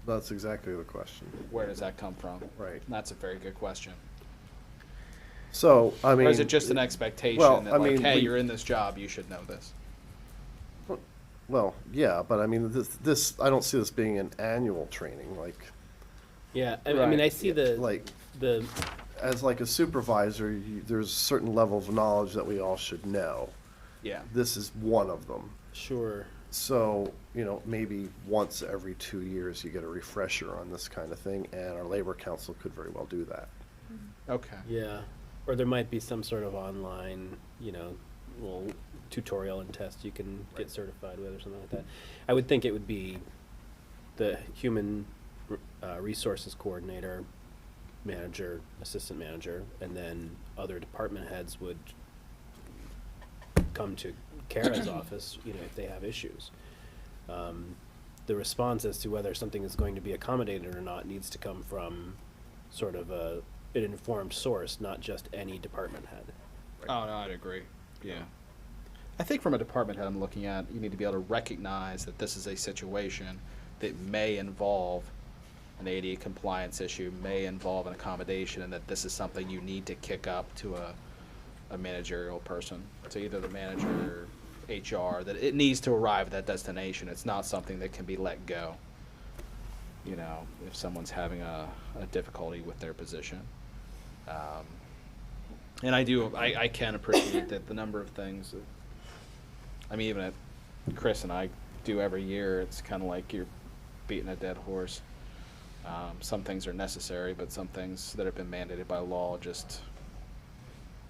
That's exactly the question. Where does that come from? Right. That's a very good question. So, I mean. Or is it just an expectation well, that, I like, mean, hey, you're in this job, you should know this? Well, yeah, but I mean, this I don't see this being an annual training, like. Yeah, I mean, I see the as like a supervisor, there's a certain level of knowledge that we all should know. Yeah. This is one of them. Sure. So, you know, maybe once every 2 years you get a refresher on this kind of thing, and our Labor Council could very well do that. Okay. Yeah, or there might be some sort of online, you know, little tutorial and test you can get certified with or something like that. I would think it would be the human resources coordinator, manager, assistant manager, and then other department heads would come to Kara's office, you know, if they have issues. The response as to whether something is going to be accommodated or not needs to come from sort of an informed source, not just any department head. Oh, no, I'd agree. Yeah. I think from a department head I'm looking at, you need to be able to recognize that this is a situation that may involve an ADA compliance issue, may involve an accommodation, and that this is something you need to kick up to a managerial person, to either the manager or HR, that it needs to arrive at that destination. It's not something that can be let go, you know, if someone's having a difficulty with their position. And I can appreciate that the number of things that, I mean, even at Chris and I do every year, it's kind of like you're beating a dead horse. Some things are necessary, but some things that have been mandated by law, just,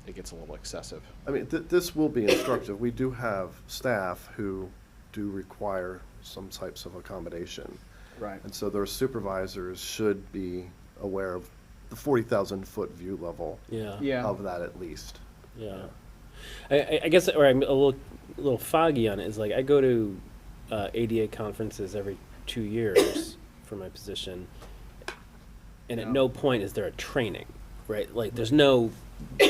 it gets a little excessive. I mean, this will be instructive. We do have staff who do require some types of accommodation. Right. And so their supervisors should be aware of the 40,000-foot view level of that at least. Yeah. I guess, or I'm a little foggy on it, is like I go to ADA conferences every 2 years for my position, and at no point is there a training, right? Like there's no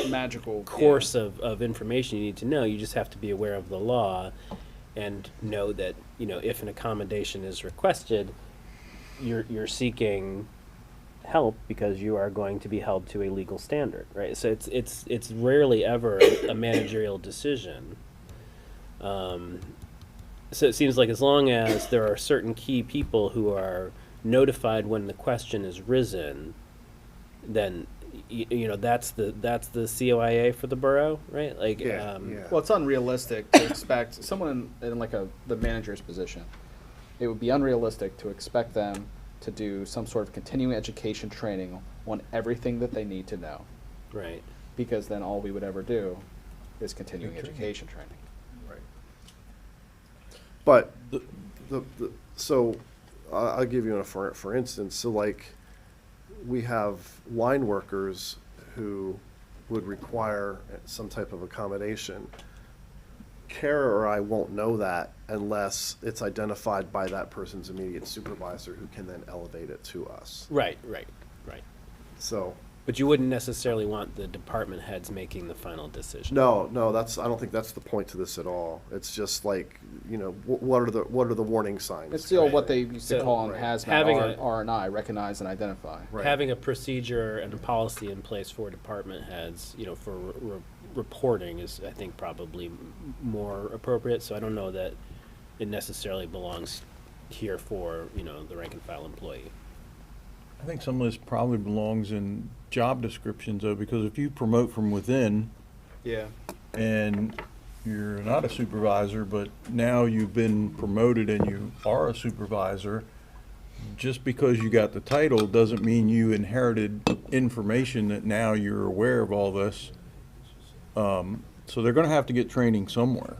magical course of information you need to know. You just have to be aware of the law and know that, you know, if an accommodation is requested, you're seeking help because you are going to be held to a legal standard, right? So it's rarely ever a managerial decision. So it seems like as long as there are certain key people who are notified when the question is risen, then you know that's the COIA for the borough, right? Like, Well, it's unrealistic to expect someone in like the manager's position. It would be unrealistic to expect them to do some sort of continuing education training on everything that they need to know. Right. Because then all we would ever do is continuing education training. Right. But so I'll give you for instance. So like we have line workers who would require some type of accommodation. Kara or I won't know that unless it's identified by that person's immediate supervisor, who can then elevate it to us. Right. So. But you wouldn't necessarily want the department heads making the final decision. No, I don't think that's the point to this at all. It's just like, you know, what are the warning signs? It's still what they used to call them having hazmat, R&I, recognize and identify. Right. Having a procedure and a policy in place for department heads, you know, for reporting is, I think, probably more appropriate. So I don't know that it necessarily belongs here for, you know, the rank and file employee. I think some of this probably belongs in job descriptions, though, because if you promote from within, and you're not a supervisor, but now you've been promoted and you are a supervisor, just because you got the title doesn't mean you inherited information that now you're aware of all this. So they're going to have to get training somewhere,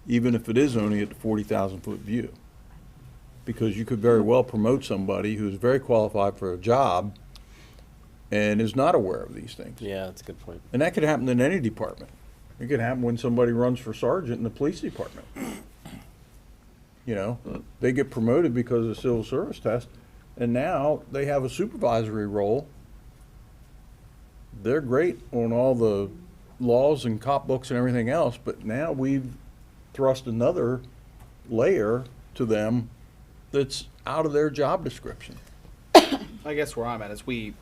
even if it is only at the 40,000-foot view. Because you could very well promote somebody who's very qualified for a job and is not aware of these things. Yeah, that's a good point. And that could happen in any department. It could happen when somebody runs for sergeant in the police department. You know, they get promoted because of civil service test, and now they have a supervisory role. They're great on all the laws and cop books and everything else, but now we've thrust another layer to them that's out of their job description. I guess where I'm at is we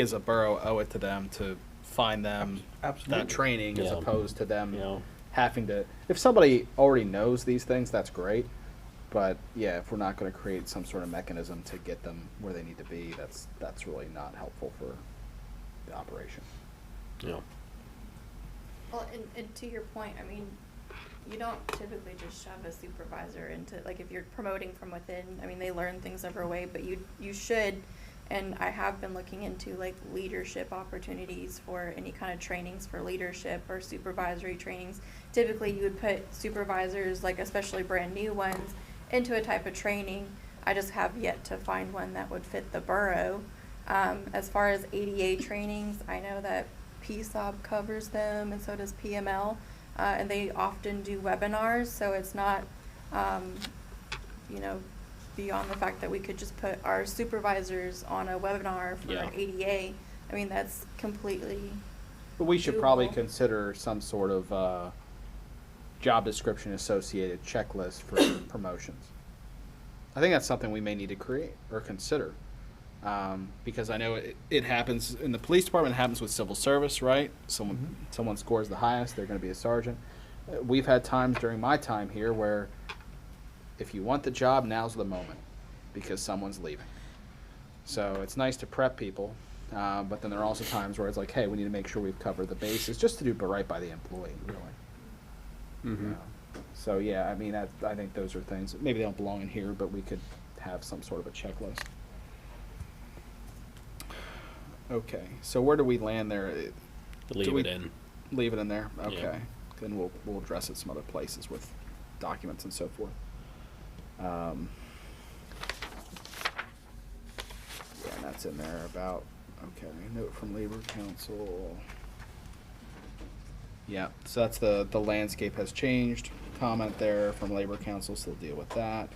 as a borough owe it to them to find them that training as opposed to them having to. If somebody already knows these things, that's great. But yeah, if we're not going to create some sort of mechanism to get them where they need to be, that's really not helpful for the operation. Yeah. Well, and to your point, I mean, you don't typically just shove a supervisor into, like, if you're promoting from within, I mean, they learn things every way, but you should, and I have been looking into, like, leadership opportunities for any kind of trainings for leadership or supervisory trainings. Typically, you would put supervisors, like, especially brand new ones, into a type of training. I just have yet to find one that would fit the borough. As far as ADA trainings, I know that PSOB covers them, and so does PML. And they often do webinars, so it's not, you know, beyond the fact that we could just put our supervisors on a webinar for ADA. I mean, that's completely But we should probably doable. consider some sort of job description associated checklist for promotions. I think that's something we may need to create or consider. Because I know it happens in the police department, it happens with civil service, right? Someone scores the highest, they're going to be a sergeant. We've had times during my time here where if you want the job, now's the moment because someone's leaving. So it's nice to prep people, but then there are also times where it's like, hey, we need to make sure we've covered the bases just to do right by the employee, really. So yeah, I mean, I think those are things, maybe they don't belong in here, but we could have some sort of a checklist. Okay, so where do we land there? Leave it in. Leave it in there, Yeah. okay. Then we'll address it some other places with documents and so forth. Yeah, and that's in there about, okay, note from Labor Council. Yeah, so that's the landscape has changed. Comment there from Labor Council, so they'll deal with that.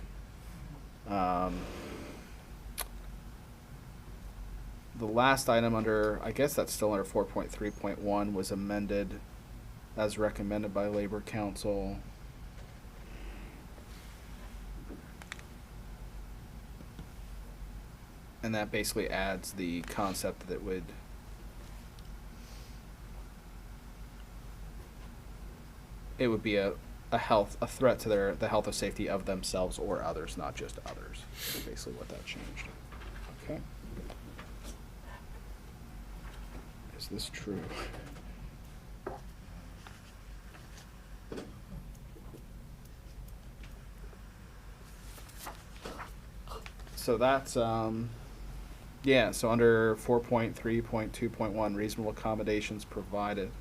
The last item under, I guess that's still under 4.3.1, was amended as recommended by Labor Council. And that basically adds the concept that it would be a threat to the health or safety of themselves or others, not just others. That's basically what that changed. Okay. Is this true? So that's yeah, so under 4.3.2.1 reasonable accommodations provided.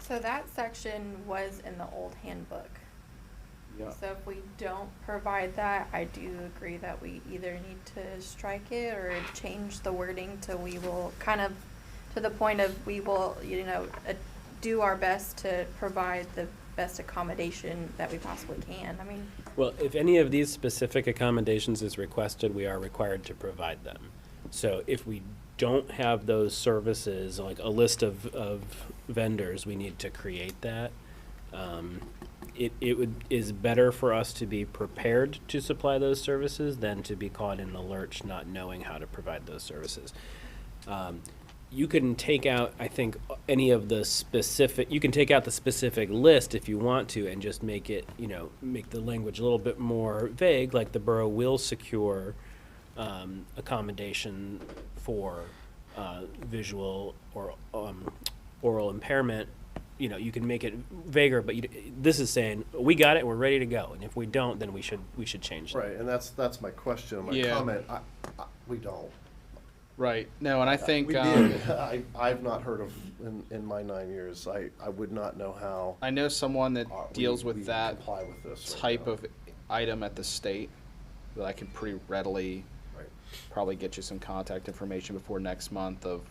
So that section was in the old handbook. Yeah. So if we don't provide that, I do agree that we either need to strike it or change the wording to we will kind of, to the point of we will, do our best to provide the best accommodation that we possibly can. I mean. Well, if any of these specific accommodations is requested, we are required to provide them. So if we don't have those services, like a list of vendors, we need to create that. It is better for us to be prepared to supply those services than to be caught in the lurch not knowing how to provide those services. You can take out, I think, any of the specific, you can take out the specific list if you want to and just make it, make the language a little bit more vague, like the borough will secure accommodation for visual or oral impairment. You can make it vaguer, but this is saying we got it, we're ready to go, and if we don't, then we should change it. Right, and that's my question, my comment. We don't. Right. No, and I think we did. I've not heard of in my 9 years. I would not know how. I know someone that deals with that comply with this type of item at the state that I can pretty readily probably get you some contact information before next month of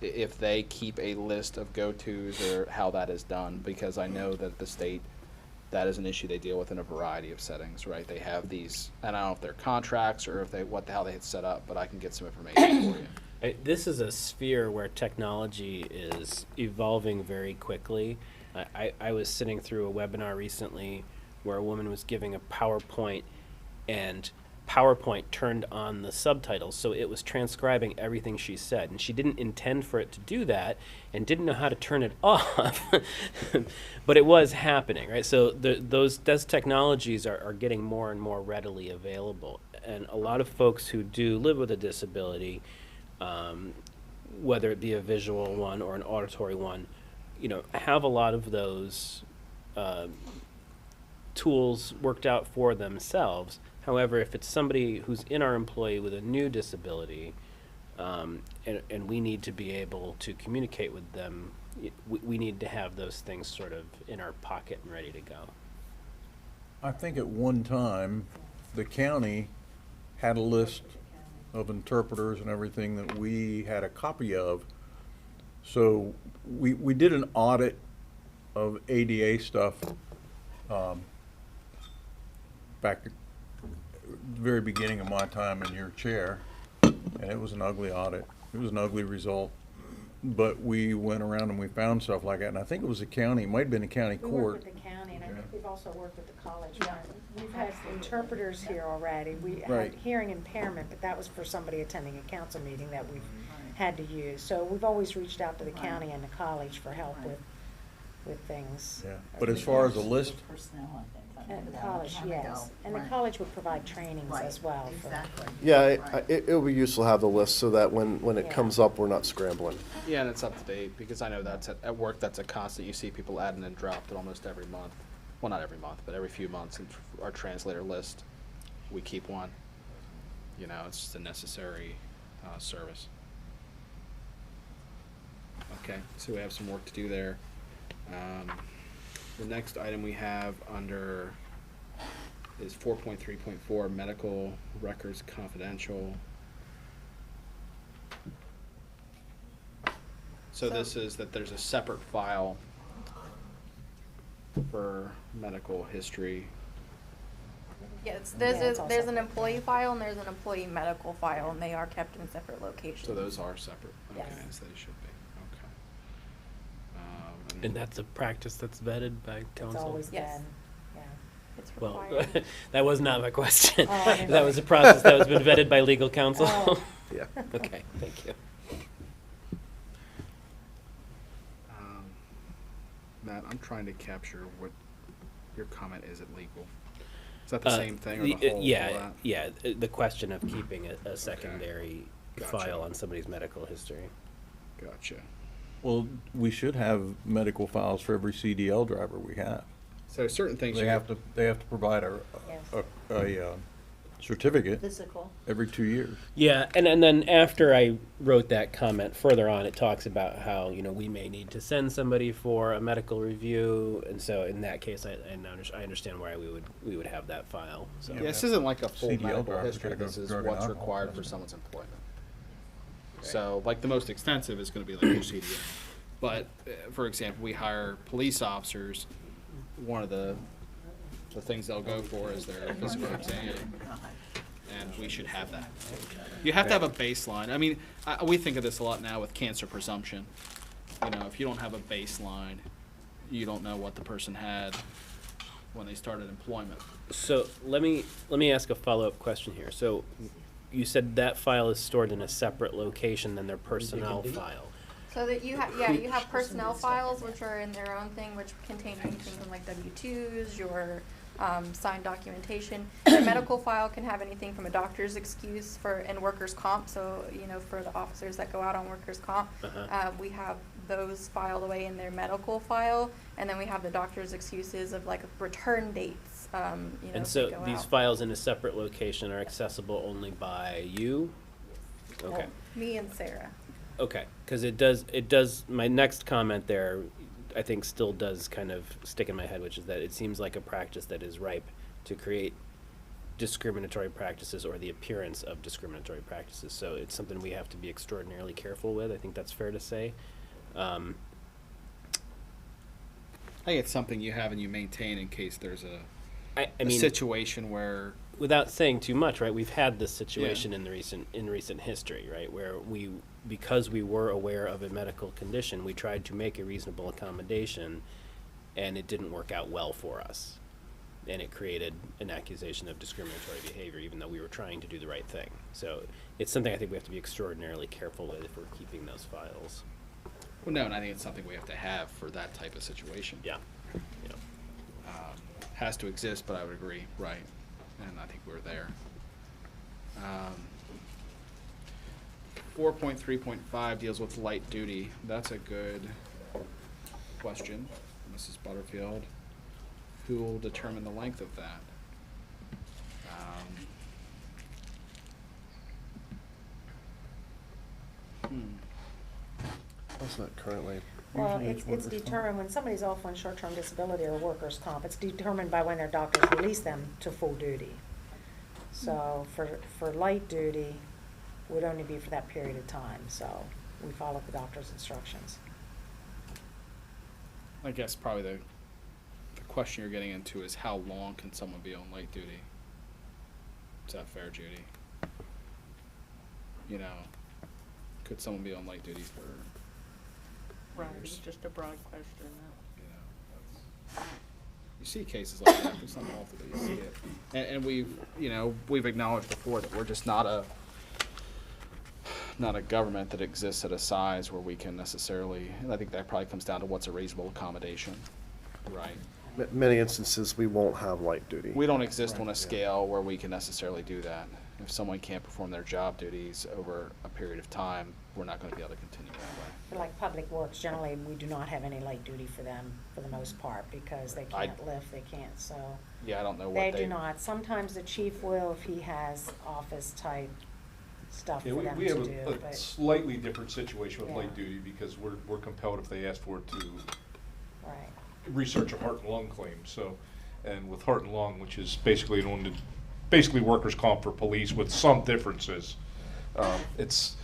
if they keep a list of go-tos or how that is done, because I know that the state, that is an issue they deal with in a variety of settings, right? They have these, and I don't know if they're contracts or if what the hell they had set up, but I can get some information for you. This is a sphere where technology is evolving very quickly. I was sitting through a webinar recently where a woman was giving a PowerPoint, and PowerPoint turned on the subtitles, so it was transcribing everything she said, and she didn't intend for it to do that and didn't know how to turn it off, but it was happening, right? So those technologies are getting more and more readily available, and a lot of folks who do live with a disability, whether it be a visual one or an auditory one, have a lot of those tools worked out for themselves. However, if it's somebody who's in our employee with a new disability, and we need to be able to communicate with them, we need to have those things sort of in our pocket and ready to go. I think at one time, the county had a list of interpreters and everything that we had a copy of. So we did an audit of ADA stuff back at the very beginning of my time in your chair, and it was an ugly audit. It was an ugly result. but we went around and we found stuff like that, and I think it was a county, it might have been a county We court. work with the county, and I think we've also worked with the college. We've had interpreters here already. We Right. had hearing impairment, but that was for somebody attending a council meeting that we've had to use. So we've always reached out to the county and the college for help with things. Yeah, but as far as a list, Personnel, I think. I And remember the that a long college, time yes. ago. And the Right. college would provide trainings Right, as well. exactly. Yeah, Right. it would be useful to have the list so that when it Yeah. comes up, we're not scrambling. Yeah, and it's up to date, because I know that's at work, that's a constant. You see people adding and dropped it almost every month. Well, not every month, but every few months in our translator list. We keep one. You know, it's just a necessary service. Okay, so we have some work to do there. The next item we have under is 4.3.4, medical records confidential. So this is that there's a separate file for medical history. Yes, Yeah, it's all there's an separate. employee file and there's an employee medical file, and they are kept in separate locations. So those are separate. Okay, Yes. as they should be. Okay. And that's a practice that's vetted by council? It's always Yes. been, yeah. It's Well, required. that was not my question. Oh, I didn't That know. was a process that has been vetted by legal counsel? Oh. Yeah. Okay, thank you. Matt, I'm trying to capture what your comment is at legal. Is that the Uh, same thing or the- the whole? Yeah, yeah, the question of keeping a secondary Gotcha. file on somebody's medical history. Gotcha. well, we should have medical files for every CDL driver we have. So certain things They you have to provide Yes. a certificate Physical. every 2 years. Yeah, and then after I wrote that comment, further on, it talks about how, you know, we may need to send somebody for a medical review, and so in that case, I understand why we would have that file, so. Yeah, this isn't like a full CDL medical drivers history. gotta go This is drug and what's alcohol required for testing. someone's employment. So, like, the most extensive is going to be like your CDA. But, for example, we hire police officers. One of the things they'll go for is their physical exam, and we should have that. You have to have a baseline. I mean, we think of this a lot now with cancer presumption. You know, if you don't have a baseline, you don't know what the person had when they started employment. So let me ask a follow-up question here. So you said that file is stored in a separate location than their personnel file. So that you have personnel files, which are in their own thing, which contain anything from like W-2s, your signed documentation. The medical file can have anything from a doctor's excuse and workers' comp. So, you know, for the officers that go out on workers' comp, we have those filed away in their medical file, and then we have the doctor's excuses of like return dates. You know, And if so they go these out. files in a separate location are accessible only by you? Okay. Me and Sarah. Okay, because it does, my next comment there, I think still does kind of stick in my head, which is that it seems like a practice that is ripe to create discriminatory practices or the appearance of discriminatory practices. So it's something we have to be extraordinarily careful with. I think that's fair to say. I think it's something you have and you maintain in case there's a situation where, without saying too much, right? We've had this situation in recent history, right, where because we were aware of a medical condition, we tried to make a reasonable accommodation, and it didn't work out well for us, and it created an accusation of discriminatory behavior, even though we were trying to do the right thing. So it's something I think we have to be extraordinarily careful with if we're keeping those files. well, no, and I think it's something we have to have for that type of situation. Yeah. Has to exist, but I would agree, right, and I think we're there. 4.3.5 deals with light duty. That's a good question, Mrs. Butterfield. Who will determine the length of that? That's not currently. Well, it's determined when somebody's off on short-term disability or workers' comp, it's determined by when their doctors release them to full duty. So for light duty, would only be for that period of time, so we follow the doctor's instructions. I guess probably the question you're getting into is how long can someone be on light duty? Is that fair, Judy? You know, could someone be on light duty for Right, it was just a broad question. You see cases like that, it's not often that you see it. And we've acknowledged before that we're just not a government that exists at a size where we can necessarily, and I think that probably comes down to what's a reasonable accommodation, right? Many instances, we won't have light duty. We don't exist on a scale where we can necessarily do that. If someone can't perform their job duties over a period of time, we're not going to be able to continue that way. For like public works, generally, we do not have any light duty for them for the most part because they can't lift, they can't, so. Yeah, I don't know what They do not. Sometimes the chief will if he has office type stuff Yeah, for them we to have do, a but. slightly different situation with Yeah. light duty because we're compelled if they ask for it to Right. research a heart and lung claim, so, and with heart and lung, which is basically basically workers' comp for police with some differences, it's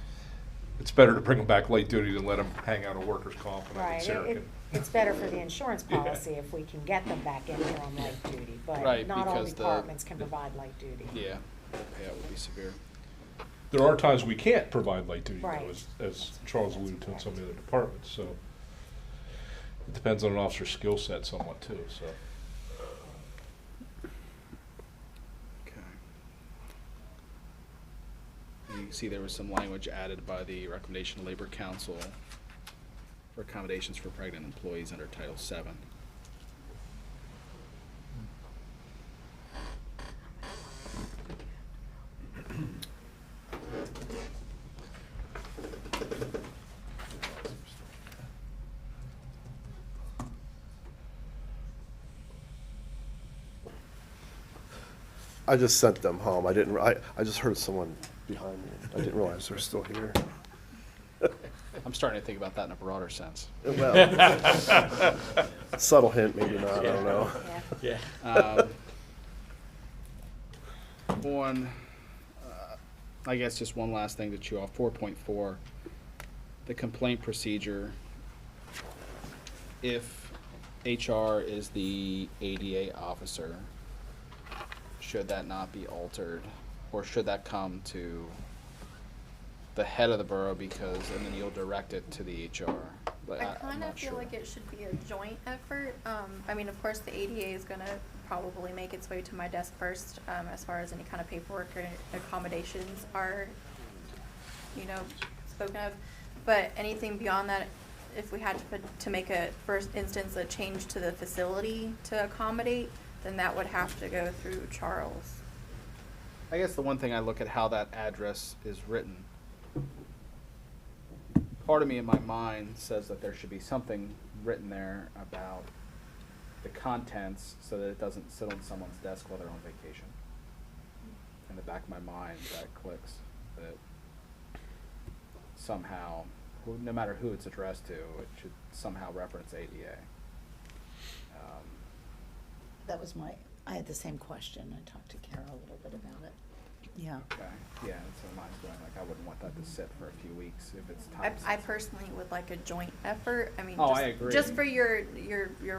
better to bring them back light duty than let them hang out of workers' comp. And I Right, think Sarah can- it's better for the insurance Yeah. policy if we can get them back in here on light duty, but Right, not all because departments can provide light duty. Yeah, the payout would be severe. There are times we can't provide light duty, though, Right. as Charles alluded to in some of the other departments, so it depends on an officer's skill set somewhat too, so. You can see there was some language added by the recommendation of Labor Council for accommodations for pregnant employees under Title VII. I just sent them home. I didn't, I just heard someone behind me. I didn't realize they're still here. I'm starting to think about that in a broader sense. Well, subtle hint, maybe not, I don't know. Yeah. I guess just one last thing to chew off, 4.4, the complaint procedure. If HR is the ADA officer, should that not be altered? Or should that come to the head of the borough because, and then you'll direct it to the HR? But I I'm kind of not feel sure. like it should be a joint effort. I mean, of course, the ADA is gonna probably make its way to my desk first, as far as any kind of paperwork or accommodations are, spoken of. But anything beyond that, if we had to make a first instance a change to the facility to accommodate, then that would have to go through Charles. I guess the one thing I look at how that address is written, part of me in my mind says that there should be something written there about the contents so that it doesn't sit on someone's desk while they're on vacation. In the back of my mind, that clicks, that somehow, no matter who it's addressed to, it should somehow reference ADA. That was I had the same question. I talked to Kara a little bit about it. Yeah. Okay, yeah, so mine's going, like, I wouldn't want that to sit for a few weeks if it's I time. personally would like a joint effort. I mean, Oh, just, I agree. just for your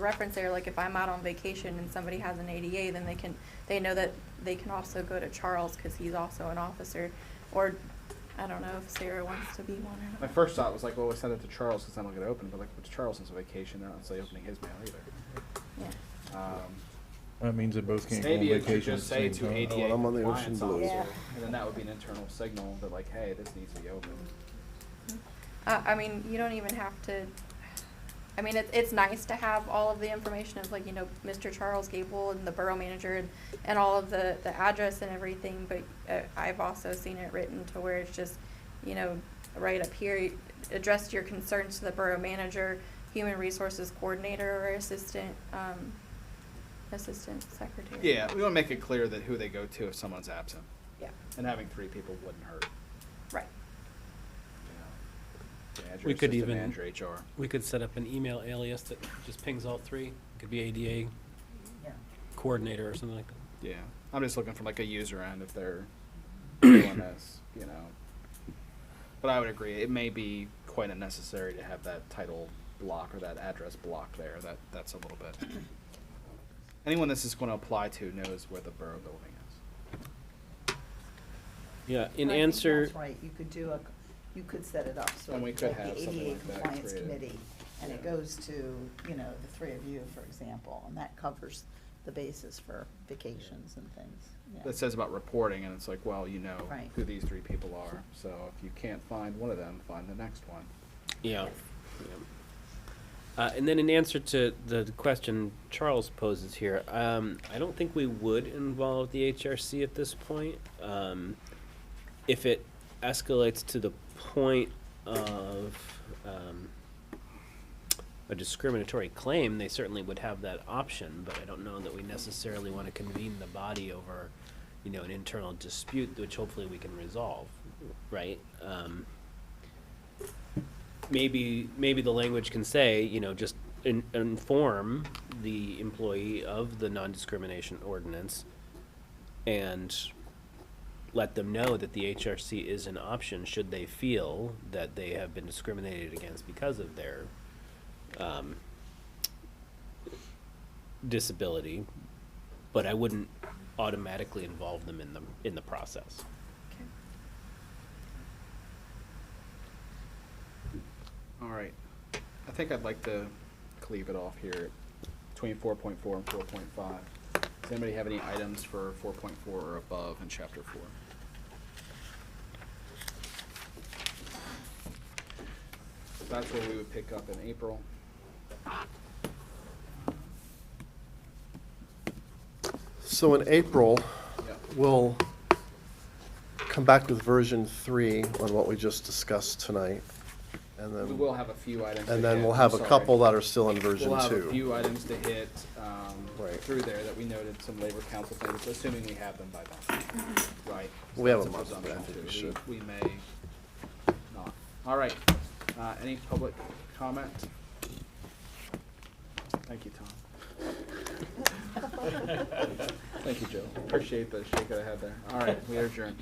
reference there, like if I'm out on vacation and somebody has an ADA, then they know that they can also go to Charles because he's also an officer. Or I don't know if Sarah wants to be one or not. My first thought was like, well, we send it to Charles because then it'll get open, but like, if it's Charles on vacation, they're not necessarily opening his mail either. Yeah. That means they both can't go on Maybe it could vacation just at say the to same time. ADA Oh, I'm on the compliance Ocean Blues. officer, Yeah. and then that would be an internal signal that like, hey, this needs to be open. I mean, you don't even have to. I mean, it's nice to have all of the information of like Mr. Charles Gable and the borough manager and all of the address and everything. But I've also seen it written to where it's just right up here, address your concerns to the borough manager, human resources coordinator, or assistant secretary. Yeah, we want to make it clear that who they go to if someone's absent. Yeah. And having 3 people wouldn't hurt. Right. Manager, We could assistant even, manager, HR. we could set up an email alias that just pings all 3. It could be ADA Yeah. coordinator or something like that. Yeah, I'm just looking for like a user end if they're doing this, But I would agree, it may be quite unnecessary to have that title block or that address block there. That's a little bit. Anyone this is going to apply to knows where the borough building is. Yeah, in I think answer, that's right. You could set it up so And we that could the have something ADA like that compliance created. committee and it goes to, you know, the three of you, for example, and that covers the basis for vacations and things. Yeah. That says about reporting, and it's like, well, you know Right. who these three people are. So if you can't find one of them, find the next one. Yeah. And then in answer to the question Charles poses here, I don't think we would involve the HRC at this point. If it escalates to the point of a discriminatory claim, they certainly would have that option, but I don't know that we necessarily want to convene the body over, you know, an internal dispute, which hopefully we can resolve, right? Maybe the language can say, you know, just inform the employee of the non-discrimination ordinance and let them know that the HRC is an option should they feel that they have been discriminated against because of their disability, but I wouldn't automatically involve them in the process. All right. I think I'd like to cleave it off here between 4.4 and 4.5. Does anybody have any items for 4.4 or above in Chapter 4? That's where we would pick up in April. So in April, Yeah. we'll come back with version 3 on what we just discussed tonight. And We then, will have a few items. and to then hit. we'll I'm have a sorry. couple that are still in version We'll have 2. a few items to hit Right. through there that we noted, some labor council things, assuming we have them by then. Right. So We have that's a month, but I presumption, think we too. should. We may not. All right. Any public comment? Thank you, Tom. Thank you, Joe. Appreciate the shake that I had there. All right, we are adjourned.